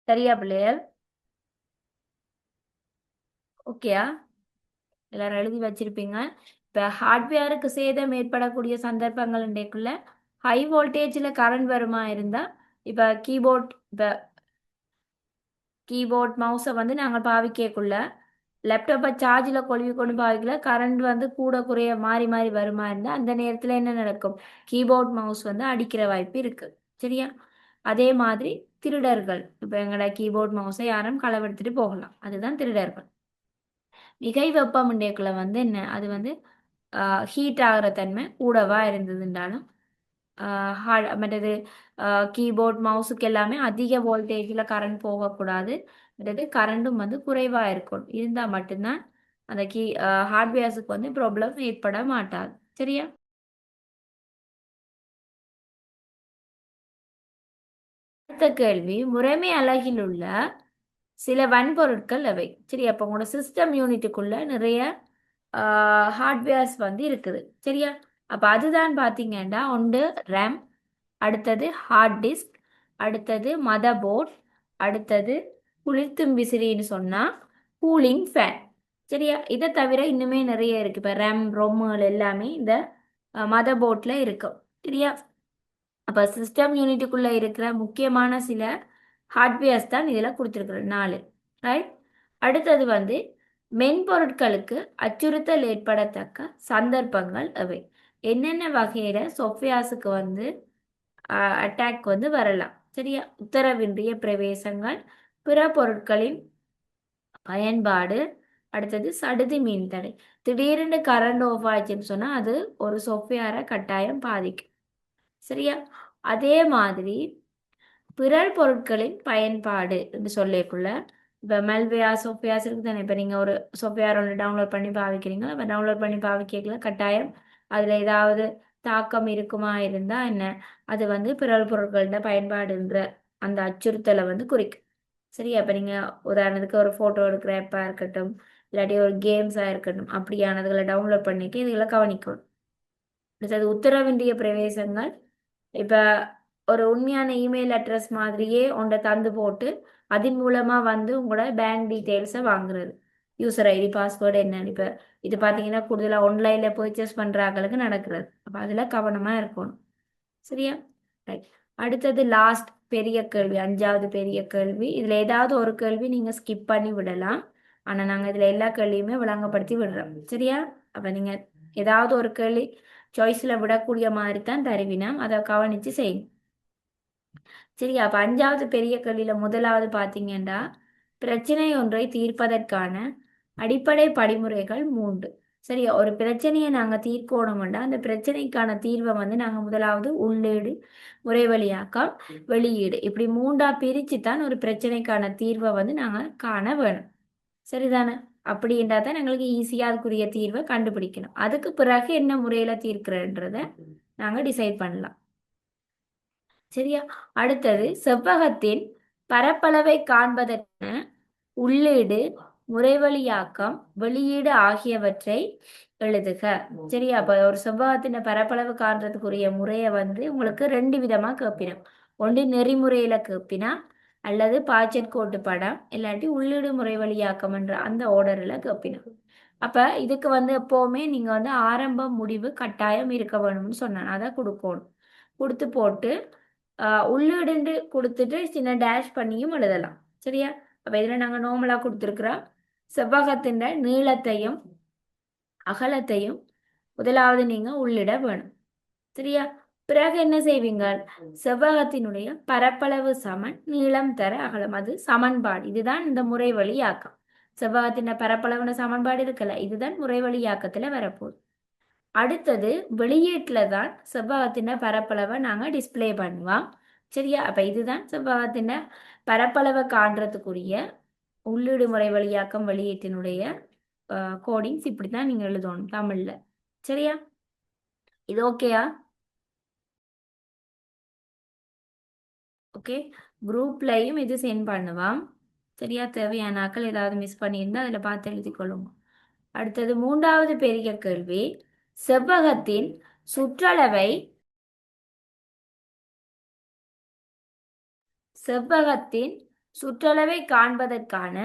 சரியா பிள்ளைகள், ஓகேயா, எல்லாரும் எழுதி வச்சிருப்பீங்க. இப்ப ஹார்ட்வேருக்கு சேதம் ஏற்படக்கூடிய சந்தர்ப்பங்கள் ஹை வோல்டேஜ்ல கரண்ட் வருமா இருந்தா, இப்ப கீபோர்ட் மவுஸை வந்து நாங்கள் பாவிக்கக்குள்ள லேப்டாப்பை சார்ஜில் கொழுவி கொண்டு பாவிக்கல கரண்ட் வந்து கூட குறைய மாறி மாறி வருமா இருந்தால் அந்த நேரத்தில் என்ன நடக்கும், கீபோர்ட் மவுஸ் வந்து அடிக்கிற வாய்ப்பு இருக்குது. சரியா, அதே மாதிரி திருடர்கள் இப்போ எங்களோட கீபோர்ட் மவுஸை யாரும் களவெடுத்துட்டு போகலாம், அதுதான் திருடர்கள். மிகை வெப்பம் இண்டேக்குள்ள வந்து என்ன, அது வந்து ஹீட் ஆகிற தன்மை கூடவா இருந்ததுன்றாலும் மற்றது கீபோர்ட் மவுஸுக்கு எல்லாமே அதிக வோல்டேஜில் கரண்ட் போகக்கூடாது, மற்றது கரண்ட்டும் வந்து குறைவாக இருக்கும், இருந்தால் மட்டும்தான் அந்த ஹார்ட்வேர்ஸுக்கு வந்து ப்ராப்ளம் ஏற்பட மாட்டாது. சரியா, அடுத்த கேள்வி முறைமை அலகில் உள்ள சில வன்பொருட்கள் அவை. சரி, அப்போ உங்களோட சிஸ்டம் யூனிட்டுக்குள்ள நிறைய ஹார்ட்வேர்ஸ் வந்து இருக்குது. சரியா, அப்போ அதுதான் பார்த்தீங்கன்னா ஒன்று ரேம், அடுத்தது ஹார்ட் டிஸ்க், அடுத்தது மதர் போர்ட், அடுத்தது குளிர்த்தும் விசிறின்னு சொன்னால் கூலிங் ஃபேன். சரியா, இதை தவிர இன்னுமே நிறைய இருக்குது. இப்போ ரேம் ரொம்முகள் எல்லாமே இந்த மதர் போர்டில் இருக்கும். சரியா, அப்போ சிஸ்டம் யூனிட்டுக்குள்ளே இருக்கிற முக்கியமான சில ஹார்ட்வேர்ஸ் தான் இதில் கொடுத்துருக்குறேன் 4. ரைட். அடுத்தது வந்து மென்பொருட்களுக்கு அச்சுறுத்தல் ஏற்படத்தக்க சந்தர்ப்பங்கள் அவை. என்னென்ன வகையில் சாஃப்ட்வேர்ஸுக்கு வந்து அட்டாக் வந்து வரலாம். சரியா. உத்தரவின்றிய பிரவேசங்கள், பிற பொருட்களின் பயன்பாடு, அடுத்தது சடுதி மின்தடை. திடீர்னு கரண்ட் ஆஃப் ஆச்சுன்னு சொன்னால் அது ஒரு சாஃப்ட்வேரை கட்டாயம் பாதிக்கும். சரியா. அதே மாதிரி பிறர் பொருட்களின் பயன்பாடு என்று சொல்லக்குள்ள இப்போ மெல்வேர் சாஃப்ட்வேர்ஸ் இருக்கு தானே. இப்போ நீங்கள் ஒரு சாஃப்ட்வேர் ஒன்று டவுன்லோட் பண்ணி பாவிக்கிறீங்க. அப்போ டவுன்லோட் பண்ணி பாவிக்கல கட்டாயம் அதில் ஏதாவது தாக்கம் இருக்குமா இருந்தால் என்ன, அது வந்து பிறர் பொருட்களோட பயன்பாடுன்ற அந்த அச்சுறுத்தலை வந்து குறிக்கும். சரி. அப்போ நீங்கள் உதாரணத்துக்கு ஒரு ஃபோட்டோ எடுக்கிற ஆப்பாக இருக்கட்டும், இல்லாட்டி ஒரு கேம்ஸாக இருக்கட்டும், அப்படியானதுகளை டவுன்லோட் பண்ணிட்டு இதுகளை கவனிக்கணும். அடுத்தது உத்தரவின்றிய பிரவேசங்கள். இப்போ ஒரு உண்மையான இமெயில் அட்ரஸ் மாதிரியே ஒன்றை தந்து போட்டு அதன் மூலமாக வந்து உங்களோட பேங்க் டீட்டெயில்ஸை வாங்குறது, யூசர் ஐடி பாஸ்வேர்டு என்னன்னு. இப்போ இது பார்த்தீங்கன்னா கூடுதலாக ஆன்லைனில் பர்ச்சேஸ் பண்ணுறாங்களுக்கு நடக்கிறது. அப்போ அதில் கவனமாக இருக்கணும். சரியா. ரைட். அடுத்தது லாஸ்ட் பெரிய கேள்வி, 5வது பெரிய கேள்வி. இதில் ஏதாவது ஒரு கேள்வி நீங்கள் ஸ்கிப் பண்ணி விடலாம். ஆனால் நாங்கள் இதில் எல்லா கேள்வியுமே விளங்கப்படுத்தி விடுறோம். சரியா. அப்போ நீங்கள் ஏதாவது ஒரு கேள்வி சாய்ஸில் விடக்கூடிய மாதிரி தான் தருவினோம், அதை கவனித்து செய்யும். சரியா. அப்போ 5வது பெரிய கேள்வியில் முதலாவது பார்த்தீங்கன்னா பிரச்சனை ஒன்றை தீர்ப்பதற்கான அடிப்படை படிமுறைகள் 3. சரியா. ஒரு பிரச்சனையை நாங்கள் தீர்க்கணும்னா அந்த பிரச்சனைக்கான தீர்வை வந்து நாங்கள் முதலாவது உள்ளீடு, முறைவழியாக்கம், வெளியீடு, இப்படி 3ஆ பிரித்து தான் ஒரு பிரச்சனைக்கான தீர்வை வந்து நாங்கள் காண வேணும். சரிதானே. அப்படின்றா தான் எங்களுக்கு ஈஸியாக அதுக்குரிய தீர்வை கண்டுபிடிக்கணும். அதுக்கு பிறகு என்ன முறையில் தீர்க்கிறன்றதை நாங்கள் டிசைட் பண்ணலாம். சரியா. அடுத்தது செவ்வகத்தின் பரப்பளவை காண்பதற்கான உள்ளீடு, முறைவழியாக்கம், வெளியீடு ஆகியவற்றை எழுதுக. சரியா. அப்போ ஒரு செவ்வகத்தின் பரப்பளவு காண்றதுக்குரிய முறையை வந்து உங்களுக்கு 2 விதமாக கேட்பினோம். ஒன்று நெறிமுறையில கேட்பினா, அல்லது பாய்ச்சற் கோட்டு படம், இல்லாட்டி உள்ளீடு முறைவழியாக்கம் என்ற அந்த ஆர்டரில் கேட்பினோம். அப்போ இதுக்கு வந்து எப்போவுமே நீங்கள் வந்து ஆரம்ப முடிவு கட்டாயம் இருக்க வேணும்னு சொன்னேன். அதை கொடுக்கணும். கொடுத்து போட்டு உள்ளீடு கொடுத்துட்டு சின்ன டேஷ் பண்ணியும் எழுதலாம். சரியா. அப்போ இதில் நாங்கள் நார்மலாக கொடுத்துருக்குறோம். செவ்வகத்தின் நீளத்தையும் அகலத்தையும் முதலாவது நீங்கள் உள்ளிட வேணும். சரியா. பிறகு என்ன செய்வீங்க, செவ்வகத்தினுடைய பரப்பளவு சமன் நீளம் தர அகலம், அது சமன்பாடு. இதுதான் இந்த முறை வழியாக்கம். செவ்வகத்தின் பரப்பளவுன சமன்பாடு இருக்கல, இதுதான் முறை வழியாக்கத்தில் வரப்போகுது. அடுத்தது வெளியீட்டில் தான் செவ்வகத்தின் பரப்பளவை நாங்கள் டிஸ்பிளே பண்ணுவோம். சரியா. அப்போ இதுதான் செவ்வகத்தின் பரப்பளவை காண்றதுக்குரிய உள்ளீடு முறை வழியாக்கம், வெளியீட்டினுடைய கோடிங்ஸ் இப்படி தான் நீங்கள் எழுதணும் தமிழில். சரியா. இது ஓகேயா? ஓகே. குரூப்லையும் இது சென்ட் பண்ணுவான். சரியா. தேவையான ஆக்கள் ஏதாவது மிஸ் பண்ணியிருந்தால் அதில் பார்த்து எழுதிக்கொள்ளுங்க. அடுத்தது 3வது பெரிய கேள்வி, செவ்வகத்தின் சுற்றளவை காண்பதற்கான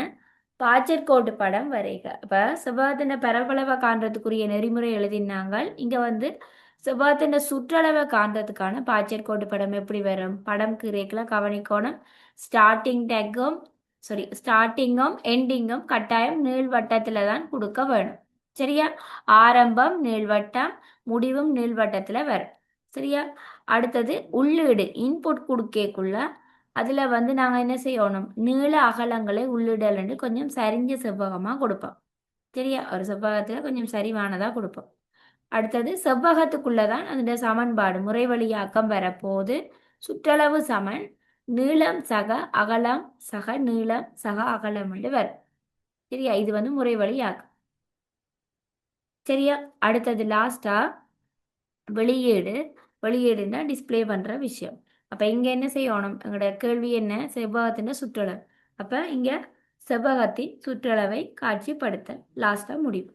பாய்ச்சற்கோட்டு படம் வரைக. இப்போ செவ்வகத்தின் பரப்பளவை காண்றதுக்குரிய நெறிமுறை எழுதினாங்க. இங்கே வந்து செவ்வகத்தின் சுற்றளவை காண்றதுக்கான பாய்ச்சற்கோட்டு படம் எப்படி வரும், படம் கிரேக்கில் கவனிக்கணும். ஸ்டார்டிங்கும் எண்டிங்கும் கட்டாயம் நீள்வட்டத்தில் தான் கொடுக்க வேணும். சரியா. ஆரம்பம் நீள்வட்டம், முடிவும் நீள்வட்டத்தில் வரும். சரியா. அடுத்தது உள்ளீடு இன்புட் கொடுக்கக்குள்ள அதில் வந்து நாங்கள் என்ன செய்யணும், நீள அகலங்களை உள்ளிடலன்னு கொஞ்சம் சரிஞ்ச செவ்வகமாக கொடுப்போம். சரியா. ஒரு செவ்வகத்தில் கொஞ்சம் சரிவானதாக கொடுப்போம். அடுத்தது செவ்வகத்துக்குள்ளே தான் அதோட சமன்பாடு முறை வழியாக்கம் வரப்போது. சுற்றளவு சமன் நீளம் சக அகலம் சக நீளம் சக அகலம் என்று வரும். சரியா. இது வந்து முறை வழியாக்கம். சரியா. அடுத்தது லாஸ்டா வெளியீடுன்னா டிஸ்பிளே பண்ணுற விஷயம். அப்போ இங்கே என்ன செய்யணும், எங்களோட கேள்வி என்ன, செவ்வகத்தின் சுற்றளவு. அப்போ இங்கே செவ்வகத்தின் சுற்றளவை காட்சிப்படுத்த லாஸ்ட்டாக முடிவு.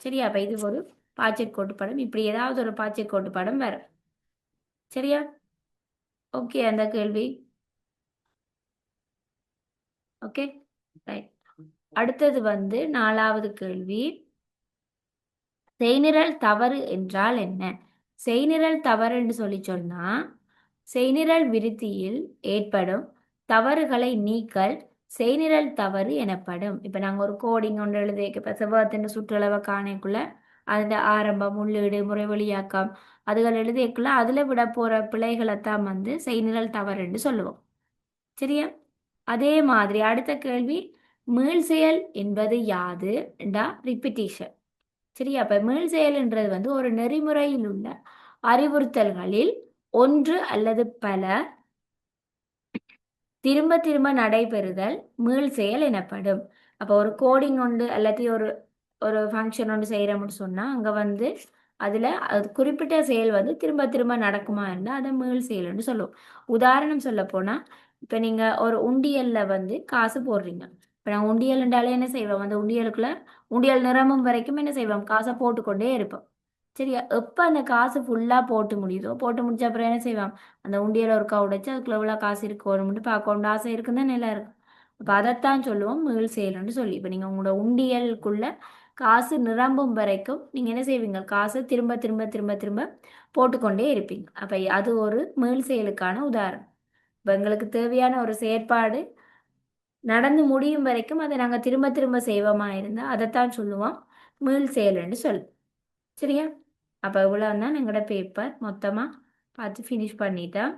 சரியா. அப்போ இது ஒரு பாய்ச்சற்கோட்டு படம், இப்படி ஏதாவது ஒரு பாய்ச்சற்கோட்டு படம் வரும். சரியா. ஓகே. அந்த கேள்வி ஓகே. ரைட். அடுத்தது வந்து 4வது கேள்வி, செய்நிரல் தவறு என்றால் என்ன? செய்நிரல் தவறு என்று சொல்லி சொன்னா செய்நிரல் விருத்தியில் ஏற்படும் தவறுகளை நீக்கல் செய்நிரல் தவறு எனப்படும். இப்போ நாங்கள் ஒரு கோடிங் ஒன்று எழுதி இப்போ செவ்வகத்தின் சுற்றளவை காணக்குள்ள அந்த ஆரம்பம் உள்ளீடு முறைவழியாக்கம் அதுகள் எழுதியக்குள்ள அதில் விட போகிற பிழைகளைத்தான் வந்து செய்நிரல் தவறுன்னு சொல்லுவோம். சரியா? அதே மாதிரி அடுத்த கேள்வி, மீள் செயல் என்பது யாது? ரிப்பிட்டேஷன். சரியா? அப்ப மீள் செயல்ன்றது வந்து ஒரு நெறிமுறையில் உள்ள அறிவுறுத்தல்களில் ஒன்று அல்லது பல திரும்ப திரும்ப நடைபெறுதல் மீள் செயல் எனப்படும். அப்போ ஒரு கோடிங் ஒன்று அல்லது ஒரு ஒரு ஃபங்க்ஷன் ஒன்று செய்கிறோம்னு சொன்னால் அங்கே வந்து அதில் அது குறிப்பிட்ட செயல் வந்து திரும்ப திரும்ப நடக்குமா இருந்தால் அதை மீள் செயல்னு சொல்லுவோம். உதாரணம் சொல்ல போனால் இப்போ நீங்கள் ஒரு உண்டியலில் வந்து காசு போடுறீங்க. இப்போ நாங்கள் உண்டியல் என்றாலே என்ன செய்வோம், அந்த உண்டியலுக்குள்ள உண்டியல் நிரம்பும் வரைக்கும் என்ன செய்வோம், காசை போட்டுக்கொண்டே இருப்போம். சரியா? எப்போ அந்த காசு ஃபுல்லாக போட்டு முடியுதோ போட்டு முடிச்ச அப்புறம் என்ன செய்வோம், அந்த உண்டியல் ஒருக்கா உடைச்சு அதுக்குள்ள எவ்வளோ காசு இருக்கணும்னு பார்க்கணும். ஆசை இருக்குன்னு தான் நல்லா இருக்கும். அப்போ அதைத்தான் சொல்லுவோம் மீள் செயல்னு சொல்லி. இப்போ நீங்கள் உங்களோட உண்டியலுக்குள்ள காசு நிரம்பும் வரைக்கும் நீங்கள் என்ன செய்வீங்க, காசை திரும்ப திரும்ப திரும்ப திரும்ப போட்டுக்கொண்டே இருப்பீங்க. அப்போ அது ஒரு மீள் செயலுக்கான உதாரணம். இப்போ எங்களுக்கு தேவையான ஒரு செயற்பாடு நடந்து முடியும் வரைக்கும் அதை நாங்கள் திரும்ப திரும்ப செய்வோமா இருந்தால் அதைத்தான் சொல்லுவோம் மீள் செயல்னு சொல்லு. சரியா? அப்போ இவ்வளோ தான் எங்களோட பேப்பர் மொத்தமாக பார்த்து ஃபினிஷ் பண்ணிட்டேன்.